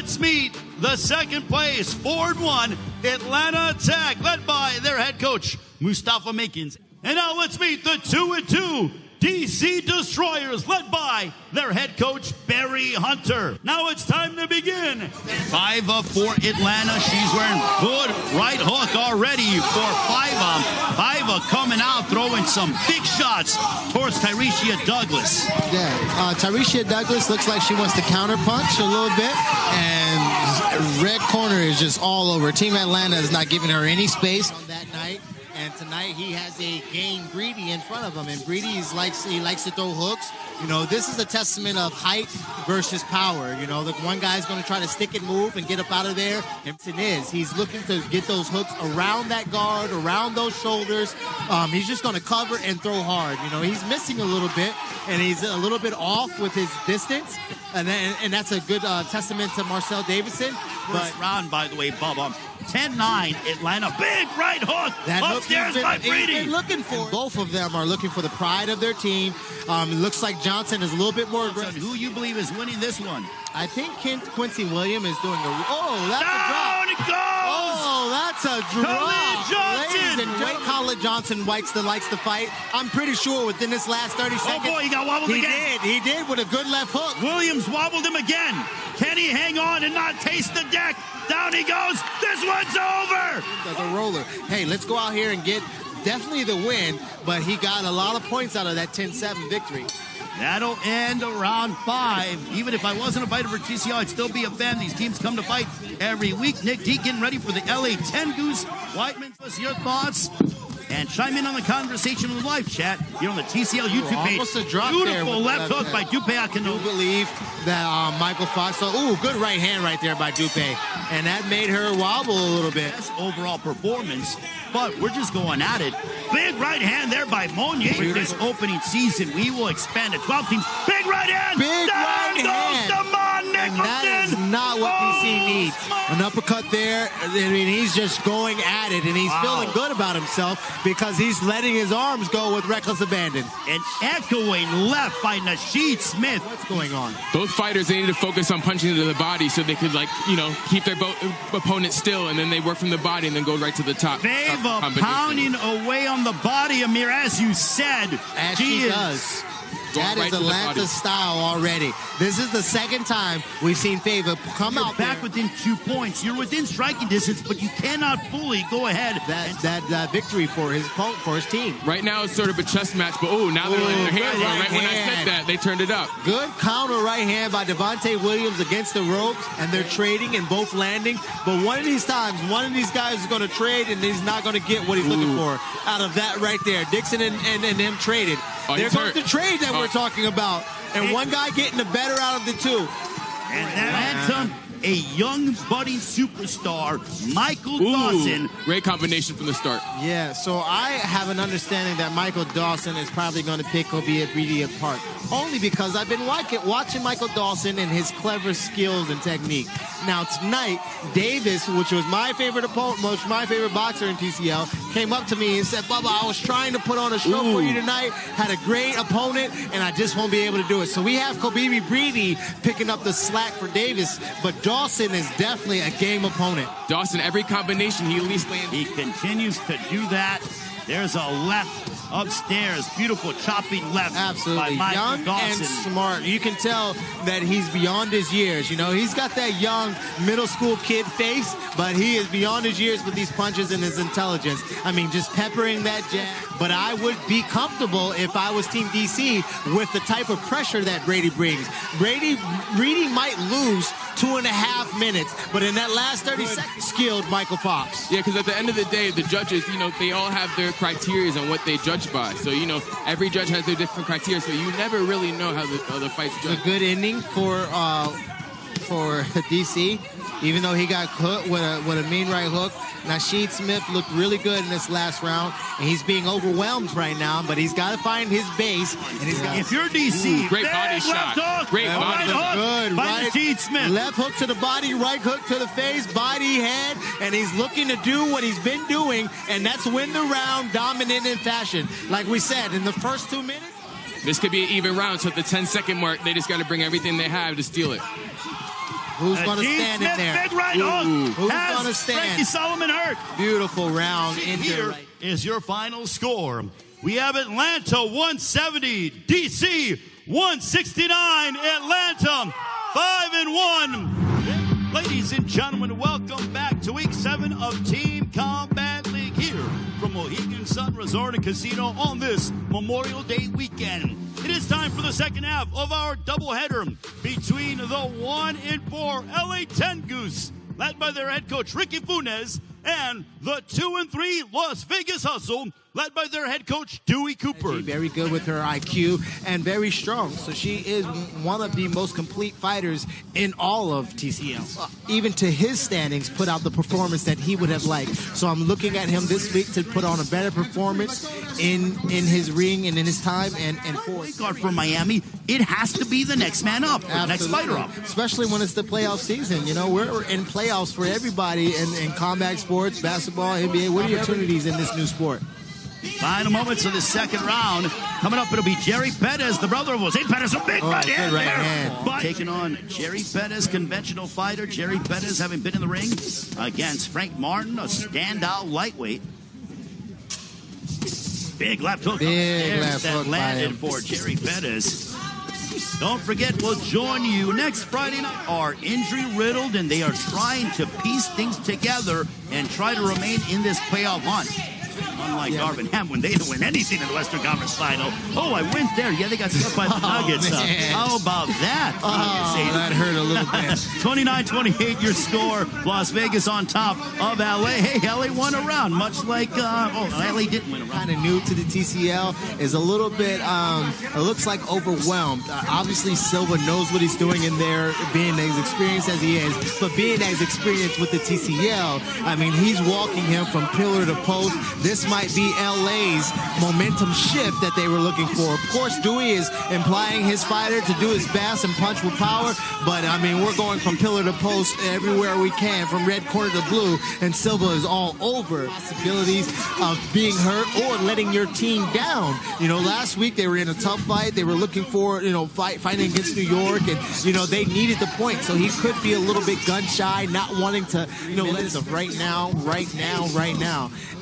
let's meet the second place 4-1 Atlanta Attack, led by their head coach, Mustafa Makins. And now let's meet the 2-2 DC Destroyers, led by their head coach, Barry Hunter. Now it's time to begin. 5 for Atlanta. She's wearing good right hook already for 5. 5 coming out, throwing some big shots towards Tyrecia Douglas. Yeah, Tyrecia Douglas looks like she wants to counter punch a little bit, and red corner is just all over. Team Atlanta is not giving her any space on that night. And tonight he has a game Breedy in front of him, and Breedy he likes to throw hooks. You know, this is a testament of height versus power. You know, the one guy's going to try to stick and move and get up out of there. And he's looking to get those hooks around that guard, around those shoulders. He's just going to cover and throw hard. You know, he's missing a little bit, and he's a little bit off with his distance. And that's a good testament to Marcel Davison. First round, by the way, Bubba. 10-9, Atlanta, big right hook, that upstairs by Breedy. He's been looking for. Both of them are looking for the pride of their team. It looks like Johnson is a little bit more aggressive. Who you believe is winning this one? I think Quincy Williams is doing a... Oh, that's a drop. Down it goes! Oh, that's a drop. Khalid Johnson! Ladies and gentlemen, Khalid Johnson likes to fight. I'm pretty sure within this last 30 seconds... Oh, boy, he got wobbled again. He did with a good left hook. Williams wobbled him again. Can he hang on and not taste the deck? Down he goes. This one's over. That's a roller. Hey, let's go out here and get definitely the win, but he got a lot of points out of that 10-7 victory. That'll end round 5. Even if I wasn't a fighter for TCL, I'd still be a fan. These teams come to fight every week. Nick D getting ready for the LA Tengoose. Whiteman, what's your thoughts? And chime in on the conversation in the live chat here on the TCL YouTube page. Almost a drop. Beautiful left hook by Dupe Akino. I do believe that Michael Fox. So, good right hand right there by Dupe. And that made her wobble a little bit. Best overall performance, but we're just going at it. Big right hand there by Monnier. With this opening season, we will expand to 12 teams. Big right hand. Big right hand. And that is not what DC needs. An uppercut there. I mean, he's just going at it, and he's feeling good about himself because he's letting his arms go with reckless abandon. An echoing left by Nasheed Smith. What's going on? Both fighters, they need to focus on punching into the body so they could, keep their opponent still, and then they work from the body and then go right to the top. Fava pounding away on the body, Amir, as you said. As she does. That is Atlanta style already. This is the second time we've seen Fava come out back within 2 points. You're within striking distance, but you cannot fully go ahead. That victory for his team. Right now it's sort of a chess match, but now they're letting their hands on. Right when I said that, they turned it up. Good counter right hand by Devontae Williams against the ropes, and they're trading and both landing. But one of these times, one of these guys is going to trade, and he's not going to get what he's looking for out of that right there. Dixon and them traded. There goes the trade that we're talking about. And one guy getting the better out of the two. And Atlanta, a young budding superstar, Michael Dawson. Great combination from the start. Yeah, so I have an understanding that Michael Dawson is probably going to pick Obia Breedy apart. Only because I've been watching Michael Dawson and his clever skills and technique. Now tonight, Davis, which was my favorite opponent, my favorite boxer in TCL, came up to me and said, Bubba, I was trying to put on a show for you tonight, had a great opponent, and I just won't be able to do it. So we have Kobe Breedy picking up the slack for Davis, but Dawson is definitely a game opponent. Dawson, every combination, he at least lands. He continues to do that. There's a left upstairs. Beautiful chopping left. Absolutely. By Young Dawson. and smart. You can tell that he's beyond his years. You know, he's got that young middle school kid face, but he is beyond his years with these punches and his intelligence. I mean, just peppering that jab. But I would be comfortable if I was Team DC with the type of pressure that Breedy brings. Breedy might lose 2.5 minutes, but in that last 30 seconds, skilled Michael Fox. Yeah, because at the end of the day, the judges, they all have their criteria on what they judge by. So, every judge has their different criteria, so you never really know how the fight's judged. A good ending for DC, even though he got hit with a mean right hook. Nasheed Smith looked really good in this last round, and he's being overwhelmed right now, but he's got to find his base. And he's got. If you're DC, great body shot. Great body shot. Good. By Nasheed Smith. Left hook to the body, right hook to the face, body, head, and he's looking to do what he's been doing, and that's win the round dominant in fashion. Like we said, in the first 2 minutes. This could be an even round, so at the 10-second mark, they just got to bring everything they have to steal it. Who's going to stand in there? Big right hook. Who's Has going to stand? Frankie Solomon hurt. Beautiful round. Here is your final score. We have Atlanta 170, DC 169. Atlanta 5-1. Ladies and gentlemen, welcome back to week 7 of Team Combat League here from Mohegan Sun Resort and Casino on this Memorial Day weekend. It is time for the second half of our doubleheader between the 1-4 LA Tengoose, led by their head coach Ricky Funes, and the 2-3 Las Vegas Hustle, led by their head coach Dewey Cooper. Very good with her IQ and very strong. So she is one of the most complete fighters in all of TCL. Even to his standings, put out the performance that he would have liked. So I'm looking at him this week to put on a better performance in his ring and in his time and for guard for Miami. It has to be the next man up, next fighter up. Especially when it's the playoff season. You know, we're in playoffs for everybody in combat sports, basketball, NBA. What are your opportunities in this new sport? Final moments of the second round. Coming up, it'll be Jerry Pettis, the brother of Jose Pettis, a big right hand there. But taking on Jerry Pettis, conventional fighter. Jerry Pettis having been in the ring against Frank Martin, a standout lightweight. Big left hook that landed for Jerry Pettis. Don't forget, we'll join you next Friday night. Are injury-riddled, and they are trying to piece things together and try to remain in this playoff hunt. Unlike Darvin Ham, when they didn't win anything in the Western Conference Final. Oh, I went there. Yeah, they got swept by the Nuggets. How about that? Oh, that hurt a little bit. 29-28 your score. Las Vegas on top of LA. Hey, LA won a round, much like, LA didn't win a round. Kind of new to the TCL, is a little bit, it looks like overwhelmed. Obviously, Silva knows what he's doing in there, being as experienced as he is, but being as experienced with the TCL, I mean, he's walking him from pillar to post. This might be LA's momentum shift that they were looking for. Of course, Dewey is implying his fighter to do his best and punch with power, but I mean, we're going from pillar to post everywhere we can, from red corner to blue, and Silva is all over possibilities of being hurt or letting your team down. You know, last week they were in a tough fight. They were looking for, you know, fighting against New York, and, you know, they needed the point, so he could be a little bit gun shy, not wanting to, you know, let it right now.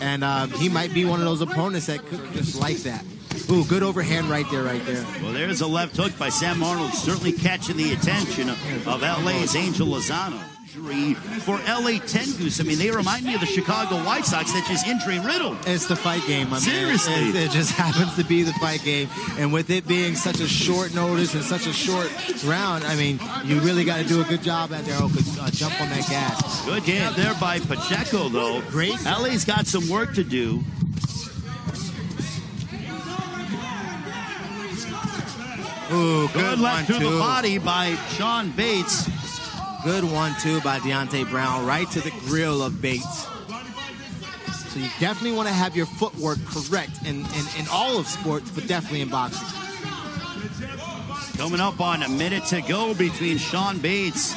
And he might be one of those opponents that could just like that. Ooh, good overhand right there. Well, there's a left hook by Sam Arnold, certainly catching the attention of LA's Angel Lozano. For LA Tengoose, I mean, they remind me of the Chicago White Sox that just injury riddled. It's the fight game, my Seriously. man. It just happens to be the fight game. And with it being such a short notice and such a short round, I mean, you really got to do a good job out there. Jump on that gas. Good game there by Pacheco, though. Great. LA's got some work to do. Ooh, good left to the body by Sean Bates. Good 1-2 by Deontay Brown, right to the grill of Bates. So you definitely want to have your footwork correct in all of sports, but definitely in boxing. Coming up on a minute to go between Sean Bates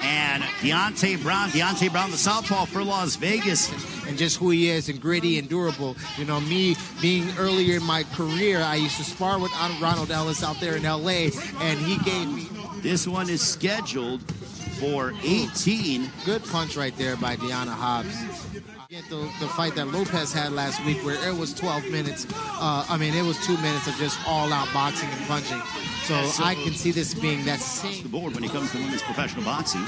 and Deontay Brown. Deontay Brown, the southpaw for Las Vegas. And just who he is, and gritty and durable. You know, me being earlier in my career, I used to spar with Ronald Ellis out there in LA, and he gave me... This one is scheduled for 18. Good punch right there by Deanna Hobbs. The fight that Lopez had last week, where it was 12 minutes. It was 2 minutes of just all-out boxing and punching. So I can see this being that same. The board when it comes to women's professional boxing.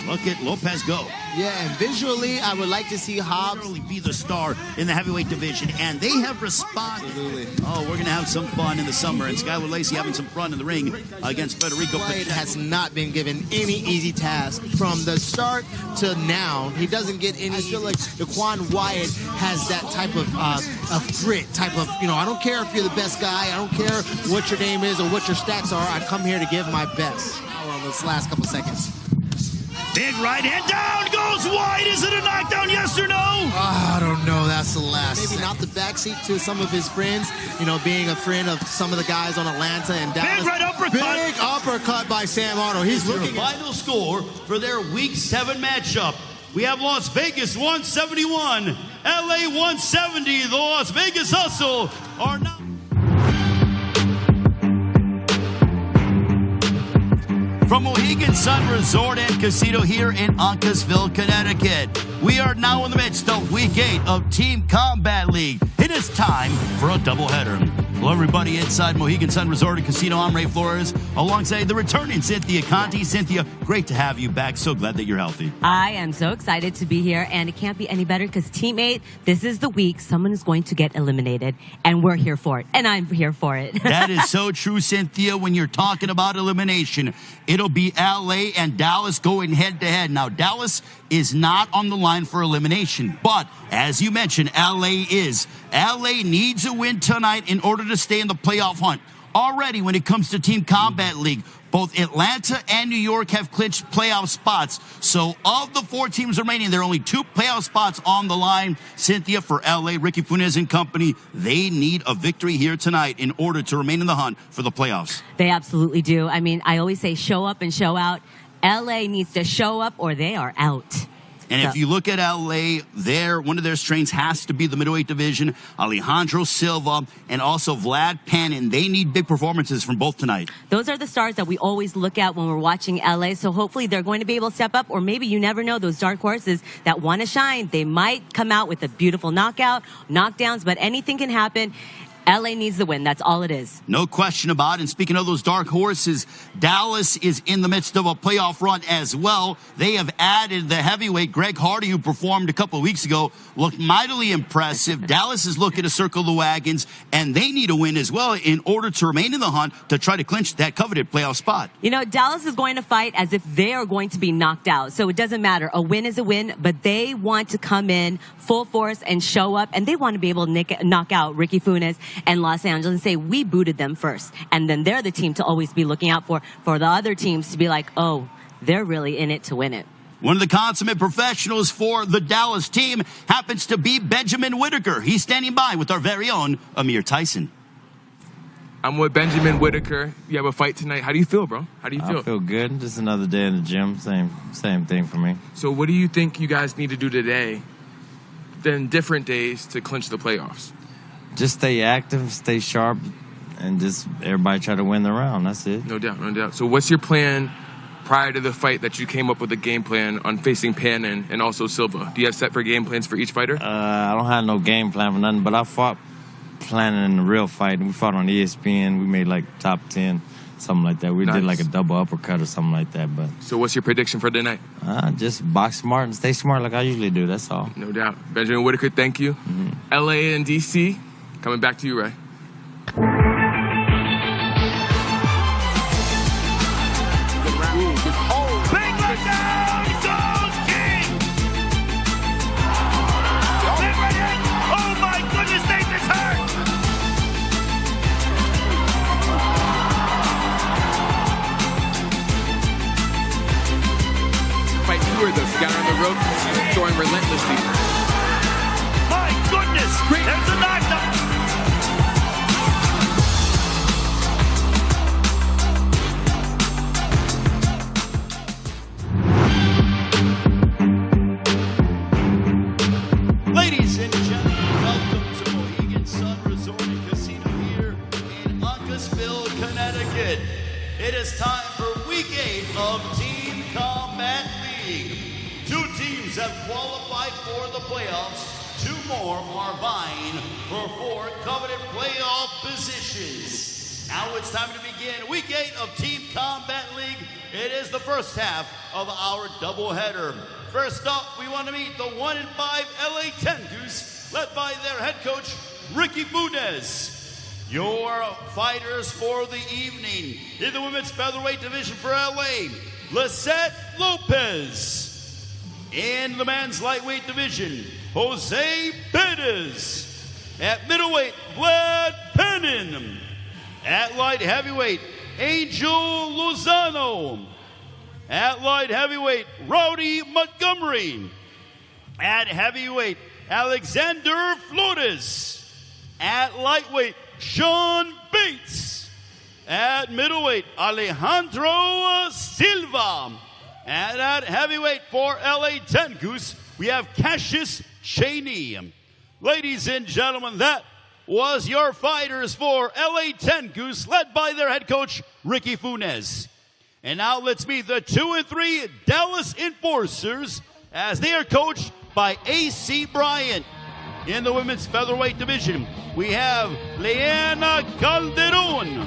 Look at Lopez go. Yeah, and visually, I would like to see Hobbs really be the star in the heavyweight division, and they have responded. Absolutely. Oh, we're going to have some fun in the summer, and Skylar Lacey having some fun in the ring against Federico Pacheco. Has not been given any easy task from the start to now. He doesn't get any. I feel like Daquan Wyatt has that type of grit, type of, you know, I don't care if you're the best guy, I don't care what your name is or what your stats are, I come here to give my best. On this last couple seconds. Big right hand, down goes White. Is it a knockdown, yes or no? I don't know. That's the last. Maybe not the backseat to some of his friends, you know, being a friend of some of the guys on Atlanta and Dallas. Big right uppercut. Big uppercut by Sam Arnold. He's looking at final score for their Week 7 matchup. We have Las Vegas 171, LA 170. The Las Vegas Hustle are now. from Mohegan Sun Resort and Casino here in Uncasville, Connecticut. We are now in the midst of Week 8 of Team Combat League. It is time for a doubleheader. Hello, everybody inside Mohegan Sun Resort and Casino. I'm Ray Flores, alongside the returning Cynthia Conti. Cynthia, great to have you back. So glad that you're healthy. I am so excited to be here, and it can't be any better because Team 8, this is the week someone is going to get eliminated, and we're here for it, and I'm here for it. That is so true, Cynthia. When you're talking about elimination, it'll be LA and Dallas going head-to-head. Now, Dallas is not on the line for elimination, but as you mentioned, LA is. LA needs a win tonight in order to stay in the playoff hunt. Already, when it comes to Team Combat League, both Atlanta and New York have clinched playoff spots. So of the 4 teams remaining, there are only 2 playoff spots on the line. Cynthia, for LA, Ricky Funes and company, they need a victory here tonight in order to remain in the hunt for the playoffs. They absolutely do. I mean, I always say show up and show out. LA needs to show up or they are out. And if you look at LA, one of their strengths has to be the middleweight division. Alejandro Silva and also Vlad Panin. They need big performances from both tonight. Those are the stars that we always look at when we're watching LA. So hopefully they're going to be able to step up, or maybe you never know, those dark horses that want to shine. They might come out with a beautiful knockout, knockdowns, but anything can happen. LA needs the win. That's all it is. No question about it. And speaking of those dark horses, Dallas is in the midst of a playoff run as well. They have added the heavyweight Greg Hardy, who performed a couple of weeks ago, looked mightily impressive. Dallas is looking to circle the wagons, and they need a win as well in order to remain in the hunt to try to clinch that coveted playoff spot. You know, Dallas is going to fight as if they are going to be knocked out. So it doesn't matter. A win is a win, but they want to come in full force and show up, and they want to be able to knock out Ricky Funes and Los Angeles and say, we booted them first. And then they're the team to always be looking out for the other teams to be like, oh, they're really in it to win it. One of the consummate professionals for the Dallas team happens to be Benjamin Whitaker. He's standing by with our very own Amir Tyson. I'm with Benjamin Whitaker. You have a fight tonight. How do you feel, bro? How do you feel? I feel good. Just another day in the gym. Same thing for me. So what do you think you guys need to do today than different days to clinch the playoffs? Just stay active, stay sharp, and just everybody try to win the round. That's it. No doubt, no doubt. So what's your plan prior to the fight that you came up with a game plan on facing Panin and also Silva? Do you have separate game plans for each fighter? I don't have no game plan for nothing, but I fought planning in the real fight. We fought on ESPN. We made like top 10, something like that. We did like a double uppercut or something like that. But so what's your prediction for tonight? Just box smart and stay smart like I usually do. That's all. No doubt. Benjamin Whitaker, thank you. LA and DC, coming back to you, Ray. Got on the rope, she's throwing relentlessly. My goodness! Great. There's a knockdown! Ladies and gentlemen, welcome to Mohegan Sun Resort and Casino here in Uncasville, Connecticut. It is time for Week 8 of Team Combat League. 2 teams have qualified for the playoffs. 2 more are vying for 4 coveted playoff positions. Now it's time to begin Week 8 of Team Combat League. It is the first half of our doubleheader. First up, we want to meet the 1-5 LA Tengoose, led by their head coach, Ricky Funes. Your fighters for the evening. In the women's featherweight division for LA, Lisette Lopez. In the men's lightweight division, Jose Perez. At middleweight, Vlad Panin. At light heavyweight, Angel Lozano. At light heavyweight, Rowdy Montgomery. At heavyweight, Alexander Flores. At lightweight, Sean Bates. At middleweight, Alejandro Silva. And at heavyweight for LA Tengoose, we have Cassius Chaney. Ladies and gentlemen, that was your fighters for LA Tengoose, led by their head coach, Ricky Funes. And now let's meet the 2 and 3 Dallas Enforcers as they are coached by A.C. Bryant. In the women's featherweight division, we have Leanna Calderon.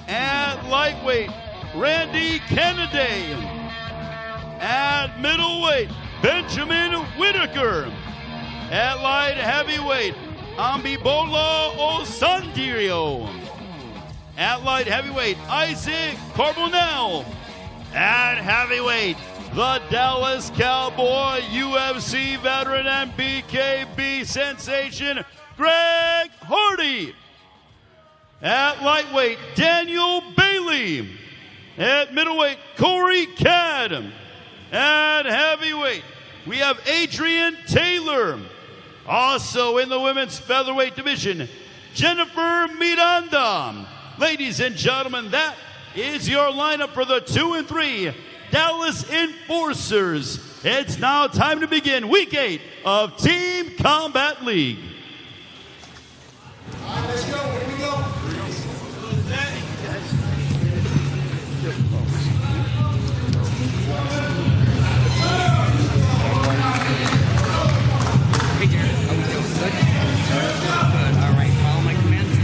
At lightweight, Randy Kennedy. At middleweight, Benjamin Whitaker. At light heavyweight, Ambibola Osandirio. At light heavyweight, Isaac Carbonell. At heavyweight, the Dallas Cowboy, UFC veteran and BKB sensation, Greg Hardy. At lightweight, Daniel Bailey. At middleweight, Corey Cadd. At heavyweight, we have Adrian Taylor. Also in the women's featherweight division, Jennifer Miranda. Ladies and gentlemen, that is your lineup for the 2 and 3 Dallas Enforcers. It's now time to begin week 8 of Team Combat League. All right, let's go. Here we go. Hey, Jared. How we doing? Good? Good. All right. Follow my commands.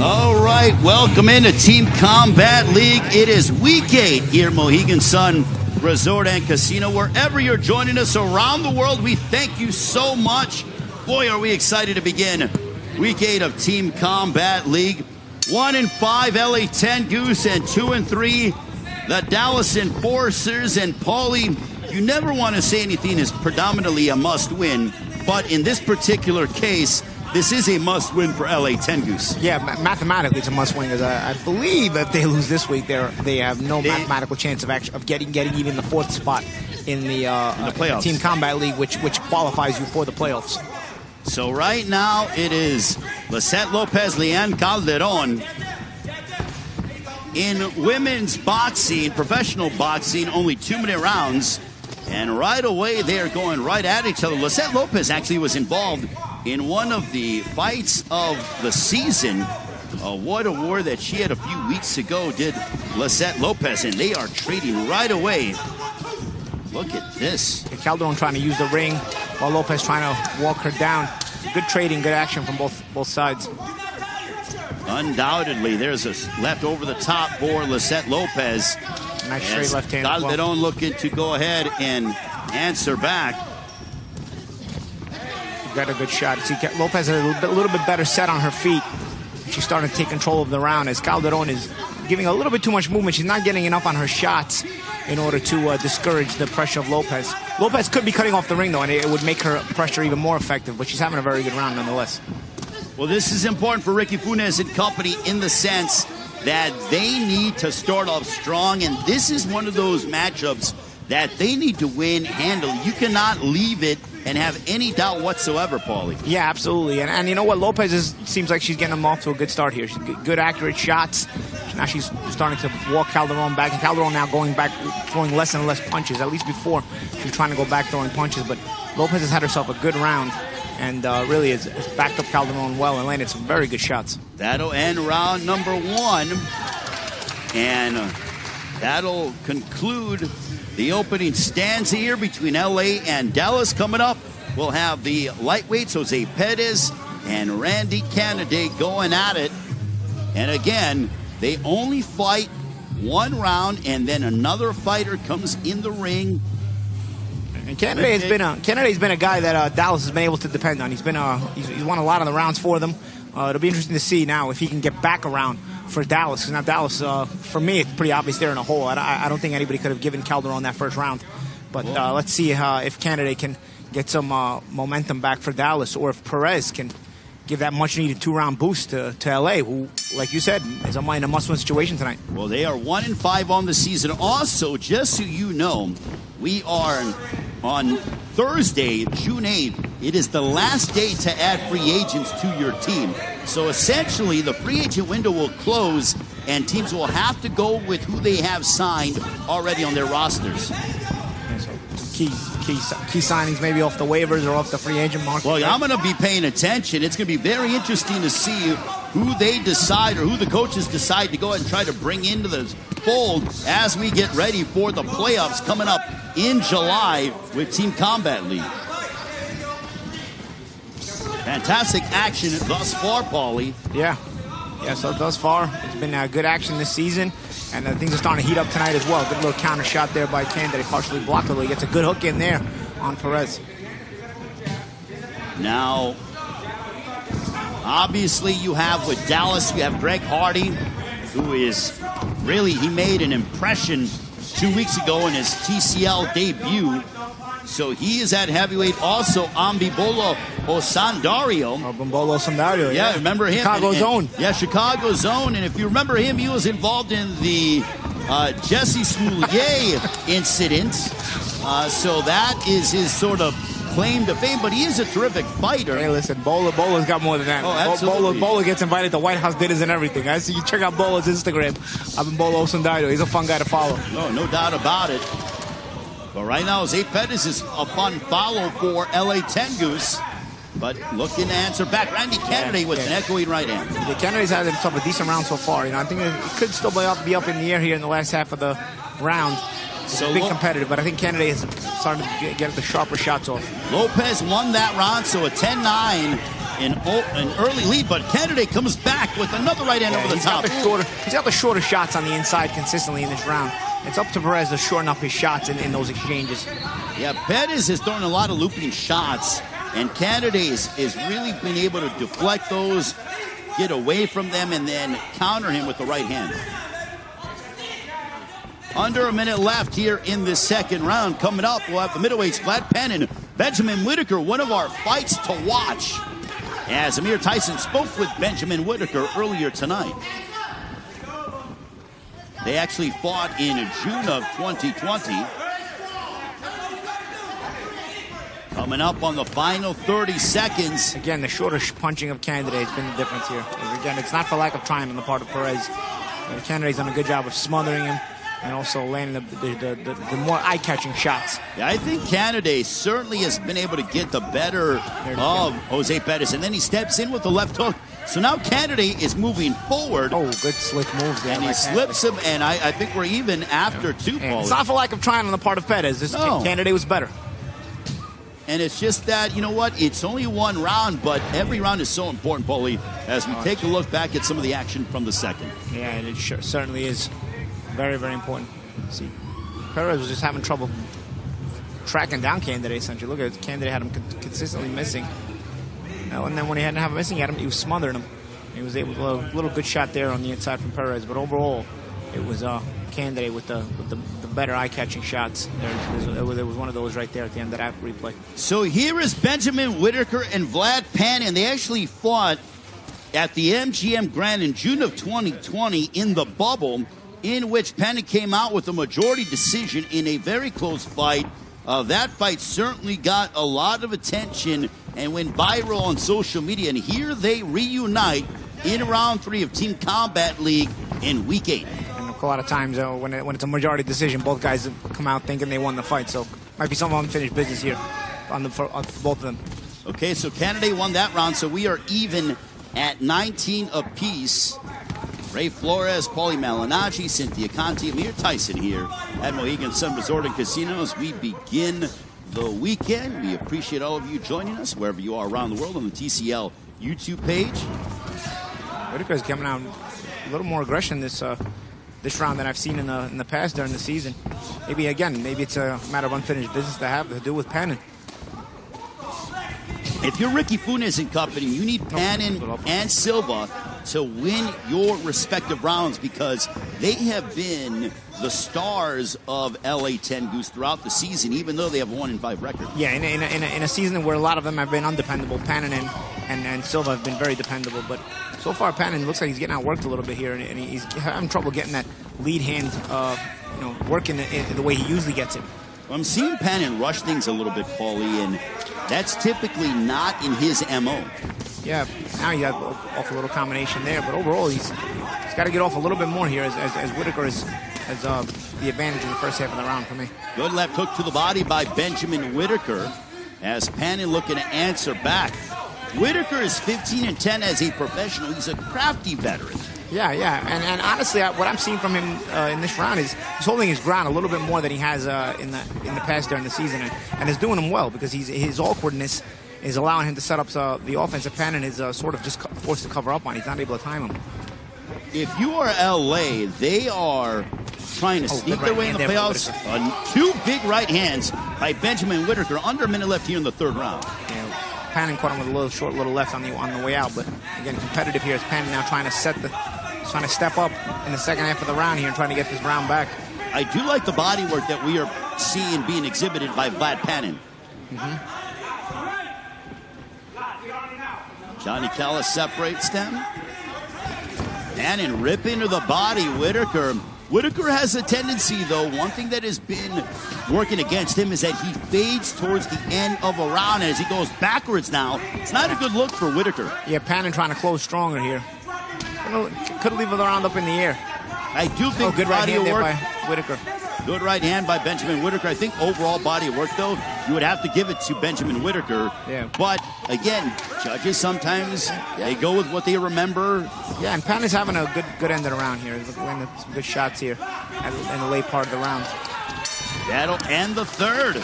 All right, welcome into Team Combat League. It is week 8 here at Mohegan Sun Resort and Casino. Wherever you're joining us around the world, we thank you so much. Boy, are we excited to begin week 8 of Team Combat League. 1 and 5 LA Tengoose and 2 and 3 the Dallas Enforcers. And Paulie, you never want to say anything is predominantly a must-win, but in this particular case, this is a must-win for LA Tengoose. Yeah, mathematically it's a must-win because I believe if they lose this week, they have no mathematical chance of getting even the 4th spot in the playoffs. Team Combat League, which qualifies you for the playoffs. So right now it is Lisette Lopez, Leanne Calderon. In women's boxing, professional boxing, only 2-minute rounds. And right away they are going right at each other. Lisette Lopez actually was involved in one of the fights of the season. What a war that she had a few weeks ago did Lisette Lopez, and they are trading right away. Look at this. Calderon trying to use the ring while Lopez trying to walk her down. Good trading, good action from both sides. Undoubtedly, there's a left over the top for Lisette Lopez. Nice straight left hand. Calderon looking to go ahead and answer back. Got a good shot. See, Lopez has a little bit better set on her feet. She's starting to take control of the round as Calderon is giving a little bit too much movement. She's not getting enough on her shots in order to discourage the pressure of Lopez. Lopez could be cutting off the ring, though, and it would make her pressure even more effective, but she's having a very good round nonetheless. Well, this is important for Ricky Funes and company in the sense that they need to start off strong, and this is one of those matchups that they need to win handily. You cannot leave it and have any doubt whatsoever, Paulie. Yeah, absolutely. And you know what? Lopez seems like she's getting them off to a good start here. She's good, accurate shots. Now she's starting to walk Calderon back, and Calderon now going back, throwing less and less punches. At least before, she was trying to go back throwing punches, but Lopez has had herself a good round and really has backed up Calderon well and landed some very good shots. That'll end round number 1, and that'll conclude the opening stanza here between LA and Dallas. Coming up, we'll have the lightweights, Jose Perez and Randy Kennedy, going at it. And again, they only fight 1 round, and then another fighter comes in the ring. And Kennedy's been a guy that Dallas has been able to depend on. He's won a lot of the rounds for them. It'll be interesting to see now if he can get back around for Dallas. Because now Dallas, for me, it's pretty obvious they're in a hole. I don't think anybody could have given Calderon that first round. But let's see if Kennedy can get some momentum back for Dallas, or if Perez can give that much-needed 2-round boost to LA, who, like you said, is in a must-win situation tonight. Well, they are 1 and 5 on the season. Also, just so you know, we are on Thursday, June 8th. It is the last day to add free agents to your team. So essentially, the free agent window will close, and teams will have to go with who they have signed already on their rosters. key signings maybe off the waivers or off the free agent market. Well, I'm going to be paying attention. It's going to be very interesting to see who they decide or who the coaches decide to go ahead and try to bring into the fold as we get ready for the playoffs coming up in July with Team Combat League. Fantastic action thus far, Paulie. Yeah, so thus far, it's been good action this season, and things are starting to heat up tonight as well. Good little counter shot there by Candidate, partially blocked, although he gets a good hook in there on Perez. Now, obviously, you have with Dallas, you have Greg Hardy, who is really, he made an impression 2 weeks ago in his TCL debut. So he is at heavyweight. Also, Ambibola Osandario. Ambibola Osandario, yeah. Remember him? Chicago Zone. Yeah, Chicago Zone. And if you remember him, he was involved in the Jesse Smoulier incident. So that is his sort of claim to fame, but he is a terrific fighter. Hey, listen, Bola's got more than that. Oh, absolutely. Bola gets invited to White House dinners and everything. I see you check out Bola's Instagram. Ambibola Osandario. He's a fun guy to follow. No doubt about it. But right now, Jose Pettis is a fun follow for LA Tengoose. But looking to answer back. Randy Kennedy with an echoing right hand. The Kennedy's had himself a decent round so far. I think it could still be up in the air here in the last half of the round. It's a big competitive, but I think Kennedy is starting to get the sharper shots off. Lopez won that round, so a 10-9 in an early lead. But Kennedy comes back with another right hand over the top. He's got the shorter shots on the inside consistently in this round. It's up to Perez to shorten up his shots in those exchanges. Yeah, Pettis is throwing a lot of looping shots, and Kennedy is really been able to deflect those, get away from them, and then counter him with the right hand. Under a minute left here in this second round. Coming up, we'll have the middleweights, Vlad Penn and Benjamin Whitaker, one of our fights to watch. As Amir Tyson spoke with Benjamin Whitaker earlier tonight. They actually fought in June of 2020. Coming up on the final 30 seconds. Again, the shorter punching of Candidate has been the difference here. Again, it's not for lack of trying on the part of Perez. Candidate's done a good job of smothering him and also landing the more eye-catching shots. Yeah, I think Candidate certainly has been able to get the better of Jose Pettis, and then he steps in with the left hook. So now Candidate is moving forward. Oh, good slick moves there. And he slips him, and I think we're even after two, Paul. It's not for lack of trying on the part of Pettis. This Candidate was better. And it's just that, you know what, it's only one round, but every round is so important, Paulie, as we take a look back at some of the action from the second. Yeah, and it certainly is very, very important. See, Perez was just having trouble tracking down Candidate, essentially. Look at it, Candidate had him consistently missing. And then when he hadn't have him missing, he was smothering him. He was able to a little good shot there on the inside from Perez, but overall, it was Candidate with the better eye-catching shots. There was one of those right there at the end of that replay. So here is Benjamin Whitaker and Vlad Penn, and they actually fought at the MGM Grand in June of 2020 in the bubble, in which Penn came out with a majority decision in a very close fight. That fight certainly got a lot of attention and went viral on social media, and here they reunite in round 3 of Team Combat League in Week 8. A lot of times when it's a majority decision, both guys come out thinking they won the fight. So might be some unfinished business here for both of them. Okay, so Candidate won that round, so we are even at 19 apiece. Ray Flores, Paulie Malignaggi, Cynthia Conti, Amir Tyson here at Mohegan Sun Resort and Casino as we begin the weekend. We appreciate all of you joining us wherever you are around the world on the TCL YouTube page. Whitaker's coming out a little more aggression this round than I've seen in the past during the season. Maybe it's a matter of unfinished business to do with Pannon. If you're Ricky Funes and company, you need Pannon and Silva to win your respective rounds because they have been the stars of LA Tengoose throughout the season, even though they have a 1-5 record. Yeah, in a season where a lot of them have been undependable, Pannon and Silva have been very dependable, but so far Pannon looks like he's getting outworked a little bit here, and he's having trouble getting that lead hand working the way he usually gets it. I'm seeing Pannon rush things a little bit, Paulie, and that's typically not in his MO. Yeah, now he got off a little combination there, but overall he's got to get off a little bit more here as Whitaker has has the advantage in the first half of the round for me. Good left hook to the body by Benjamin Whitaker as Pannon looking to answer back. Whitaker is 15-10 as a professional. He's a crafty veteran. Yeah, and honestly, what I'm seeing from him in this round is he's holding his ground a little bit more than he has in the past during the season, and is doing him well because his awkwardness is allowing him to set up the offensive Pannon is sort of just forced to cover up on. He's not able to time him. If you are LA, they are trying to sneak their way in the playoffs. 2 big right hands by Benjamin Whitaker. Under a minute left here in the third round. Yeah, Pannon caught him with a little short little left on the way out, but again, competitive here as Pannon now trying to step up in the second half of the round here and trying to get this round back. I do like the body work that we are seeing being exhibited by Vlad Pannon. Johnny Callis separates them. Pannon rip into the body, Whitaker. Whitaker has a tendency, though, one thing that has been working against him is that he fades towards the end of a round. And as he goes backwards now, it's not a good look for Whitaker. Yeah, Pannon trying to close stronger here. Could leave the round up in the air. I do think good right hand there work by Whitaker. Good right hand by Benjamin Whitaker. I think overall body of work, though, you would have to give it to Benjamin Whitaker. Yeah. But, again, judges sometimes, they go with what they remember. Yeah, and Pannon's having a good end of the round here. He's winning some good shots here in the late part of the round. That'll end the third.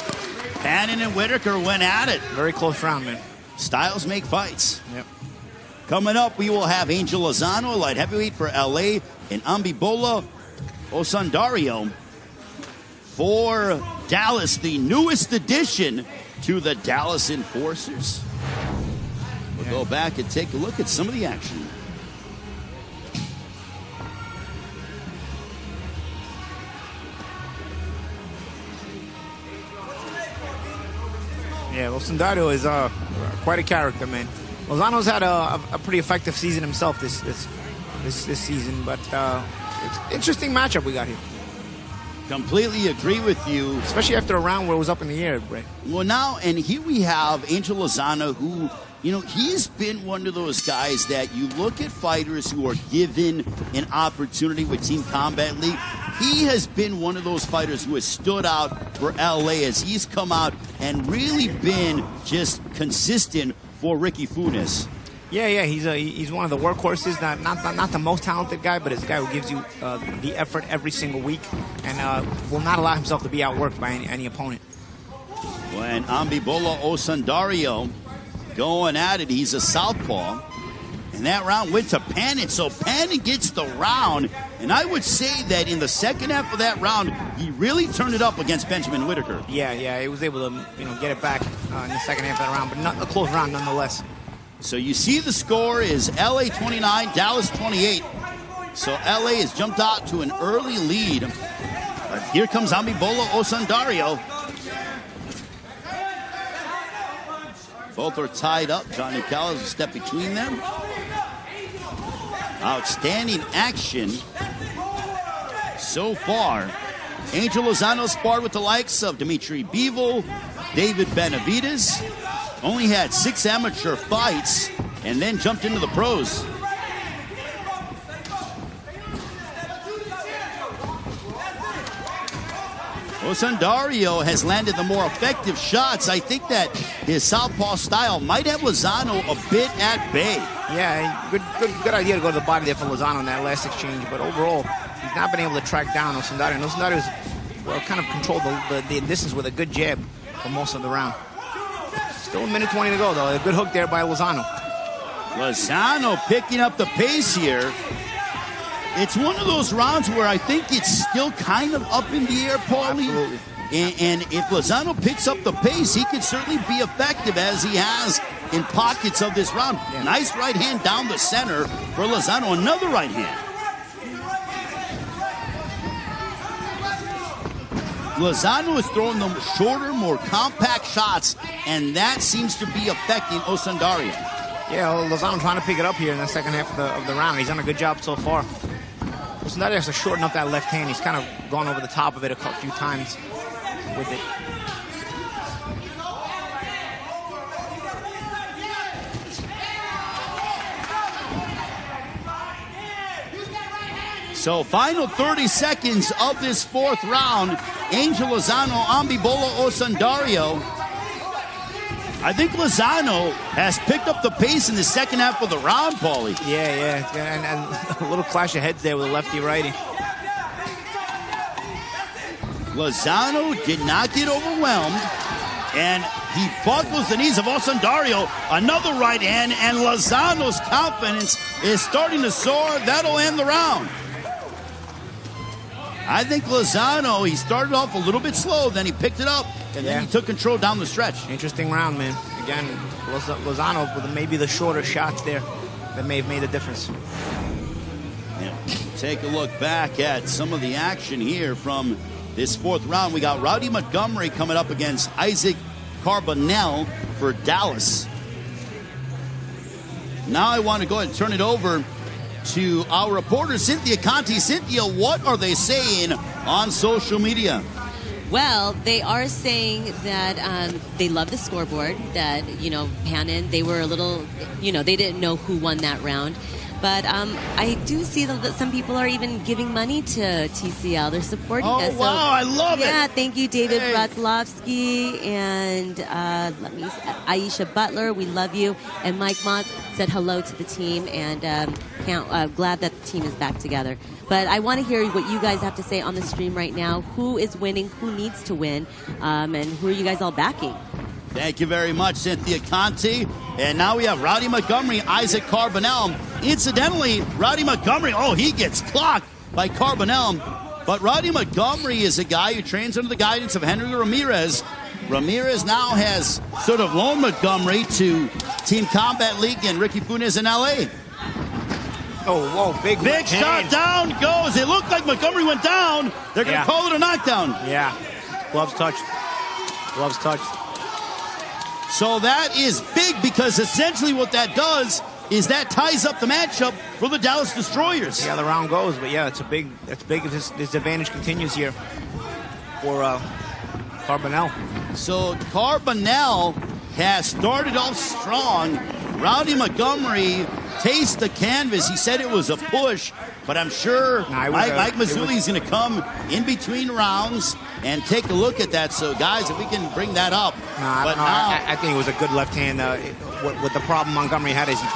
Pannon and Whitaker went at it. Very close round, man. Styles make fights. Yep. Coming up, we will have Angel Lozano, light heavyweight for LA, and Ambibola Osundario for Dallas, the newest addition to the Dallas Enforcers. We'll go back and take a look at some of the action. Yeah, Osundario is quite a character, man. Lozano's had a pretty effective season himself this season, but it's an interesting matchup we got here. Completely agree with you. Especially after a round where it was up in the air, Ray. Well, now, and here we have Angel Lozano, who, you know, he's been one of those guys that you look at fighters who are given an opportunity with Team Combat League. He has been one of those fighters who has stood out for LA as he's come out and really been just consistent for Ricky Funes. Yeah, he's one of the workhorses. Not the most talented guy, but it's a guy who gives you the effort every single week and will not allow himself to be outworked by any opponent. When Ambibola Osundario going at it, he's a southpaw. And that round went to Pannon, so Pannon gets the round. And I would say that in the second half of that round, he really turned it up against Benjamin Whitaker. Yeah, he was able to get it back in the second half of that round, but not a close round nonetheless. So you see the score is LA 29, Dallas 28. So LA has jumped out to an early lead. But here comes Ambibola Osundario. Both are tied up. Johnny Callis will step between them. Outstanding action so far. Angel Lozano sparred with the likes of Dimitri Bivol, David Benavides. Only had 6 amateur fights and then jumped into the pros. Osundario has landed the more effective shots. I think that his southpaw style might have Lozano a bit at bay. Yeah, good idea to go to the body there for Lozano in that last exchange, but overall, he's not been able to track down Osundario. And Osundario's kind of controlled the distance with a good jab for most of the round. Still a minute 20 to go, though. A good hook there by Lozano. Lozano picking up the pace here. It's one of those rounds where I think it's still kind of up in the air, Paulie. Absolutely. And if Lozano picks up the pace, he can certainly be effective as he has in pockets of this round. Yeah. Nice right hand down the center for Lozano. Another right hand. Lozano is throwing them shorter, more compact shots, and that seems to be affecting Osundario. Yeah, Lozano trying to pick it up here in the second half of the round. He's done a good job so far. Osundario has to shorten up that left hand. He's kind of gone over the top of it a few times with it. So final 30 seconds of this fourth round. Angel Lozano, Ambibola Osundario. I think Lozano has picked up the pace in the second half of the round, Paulie. Yeah. And a little clash of heads there with a lefty-righty. Lozano did not get overwhelmed, and he buckles the knees of Osundario. Another right hand, and Lozano's confidence is starting to soar. That'll end the round. I think Lozano, he started off a little bit slow, then he picked it up, and then he took control down the stretch. Interesting round, man. Again, Lozano with maybe the shorter shots there that may have made a difference. Yeah. Take a look back at some of the action here from this fourth round. We got Rowdy Montgomery coming up against Isaac Carbonell for Dallas. Now I want to go ahead and turn it over to our reporter, Cynthia Conti. Cynthia, what are they saying on social media? Well, they are saying that they love the scoreboard, that, you know, Hannon, they were a little, you know, they didn't know who won that round. But I do see that some people are even giving money to TCL. They're supporting us. Oh, wow, I love it. Yeah, thank you, David Bratzlovsky and Aisha Butler. We love you. And Mike Moss said hello to the team, and glad that the team is back together. But I want to hear what you guys have to say on the stream right now. Who is winning? Who needs to win? And who are you guys all backing? Thank you very much, Cynthia Conti. And now we have Rowdy Montgomery, Isaac Carbonell. Incidentally, Rowdy Montgomery, he gets clocked by Carbonell. But Rowdy Montgomery is a guy who trains under the guidance of Henry Ramirez. Ramirez now has sort of loaned Montgomery to Team Combat League and Ricky Funes in L.A. Oh, whoa, big shot down goes. It looked like Montgomery went down. They're going to call it a knockdown. Yeah, gloves touched. So that is big, because essentially what that does is that ties up the matchup for the Dallas Destroyers. Yeah, the round goes, but yeah, that's big if this advantage continues here for Carbonell. So Carbonell has started off strong. Rowdy Montgomery tastes the canvas. He said it was a push, but I'm sure Mike Mazzulli is going to come in between rounds and take a look at that. So, guys, if we can bring that up. I think it was a good left hand. What the problem Montgomery had is he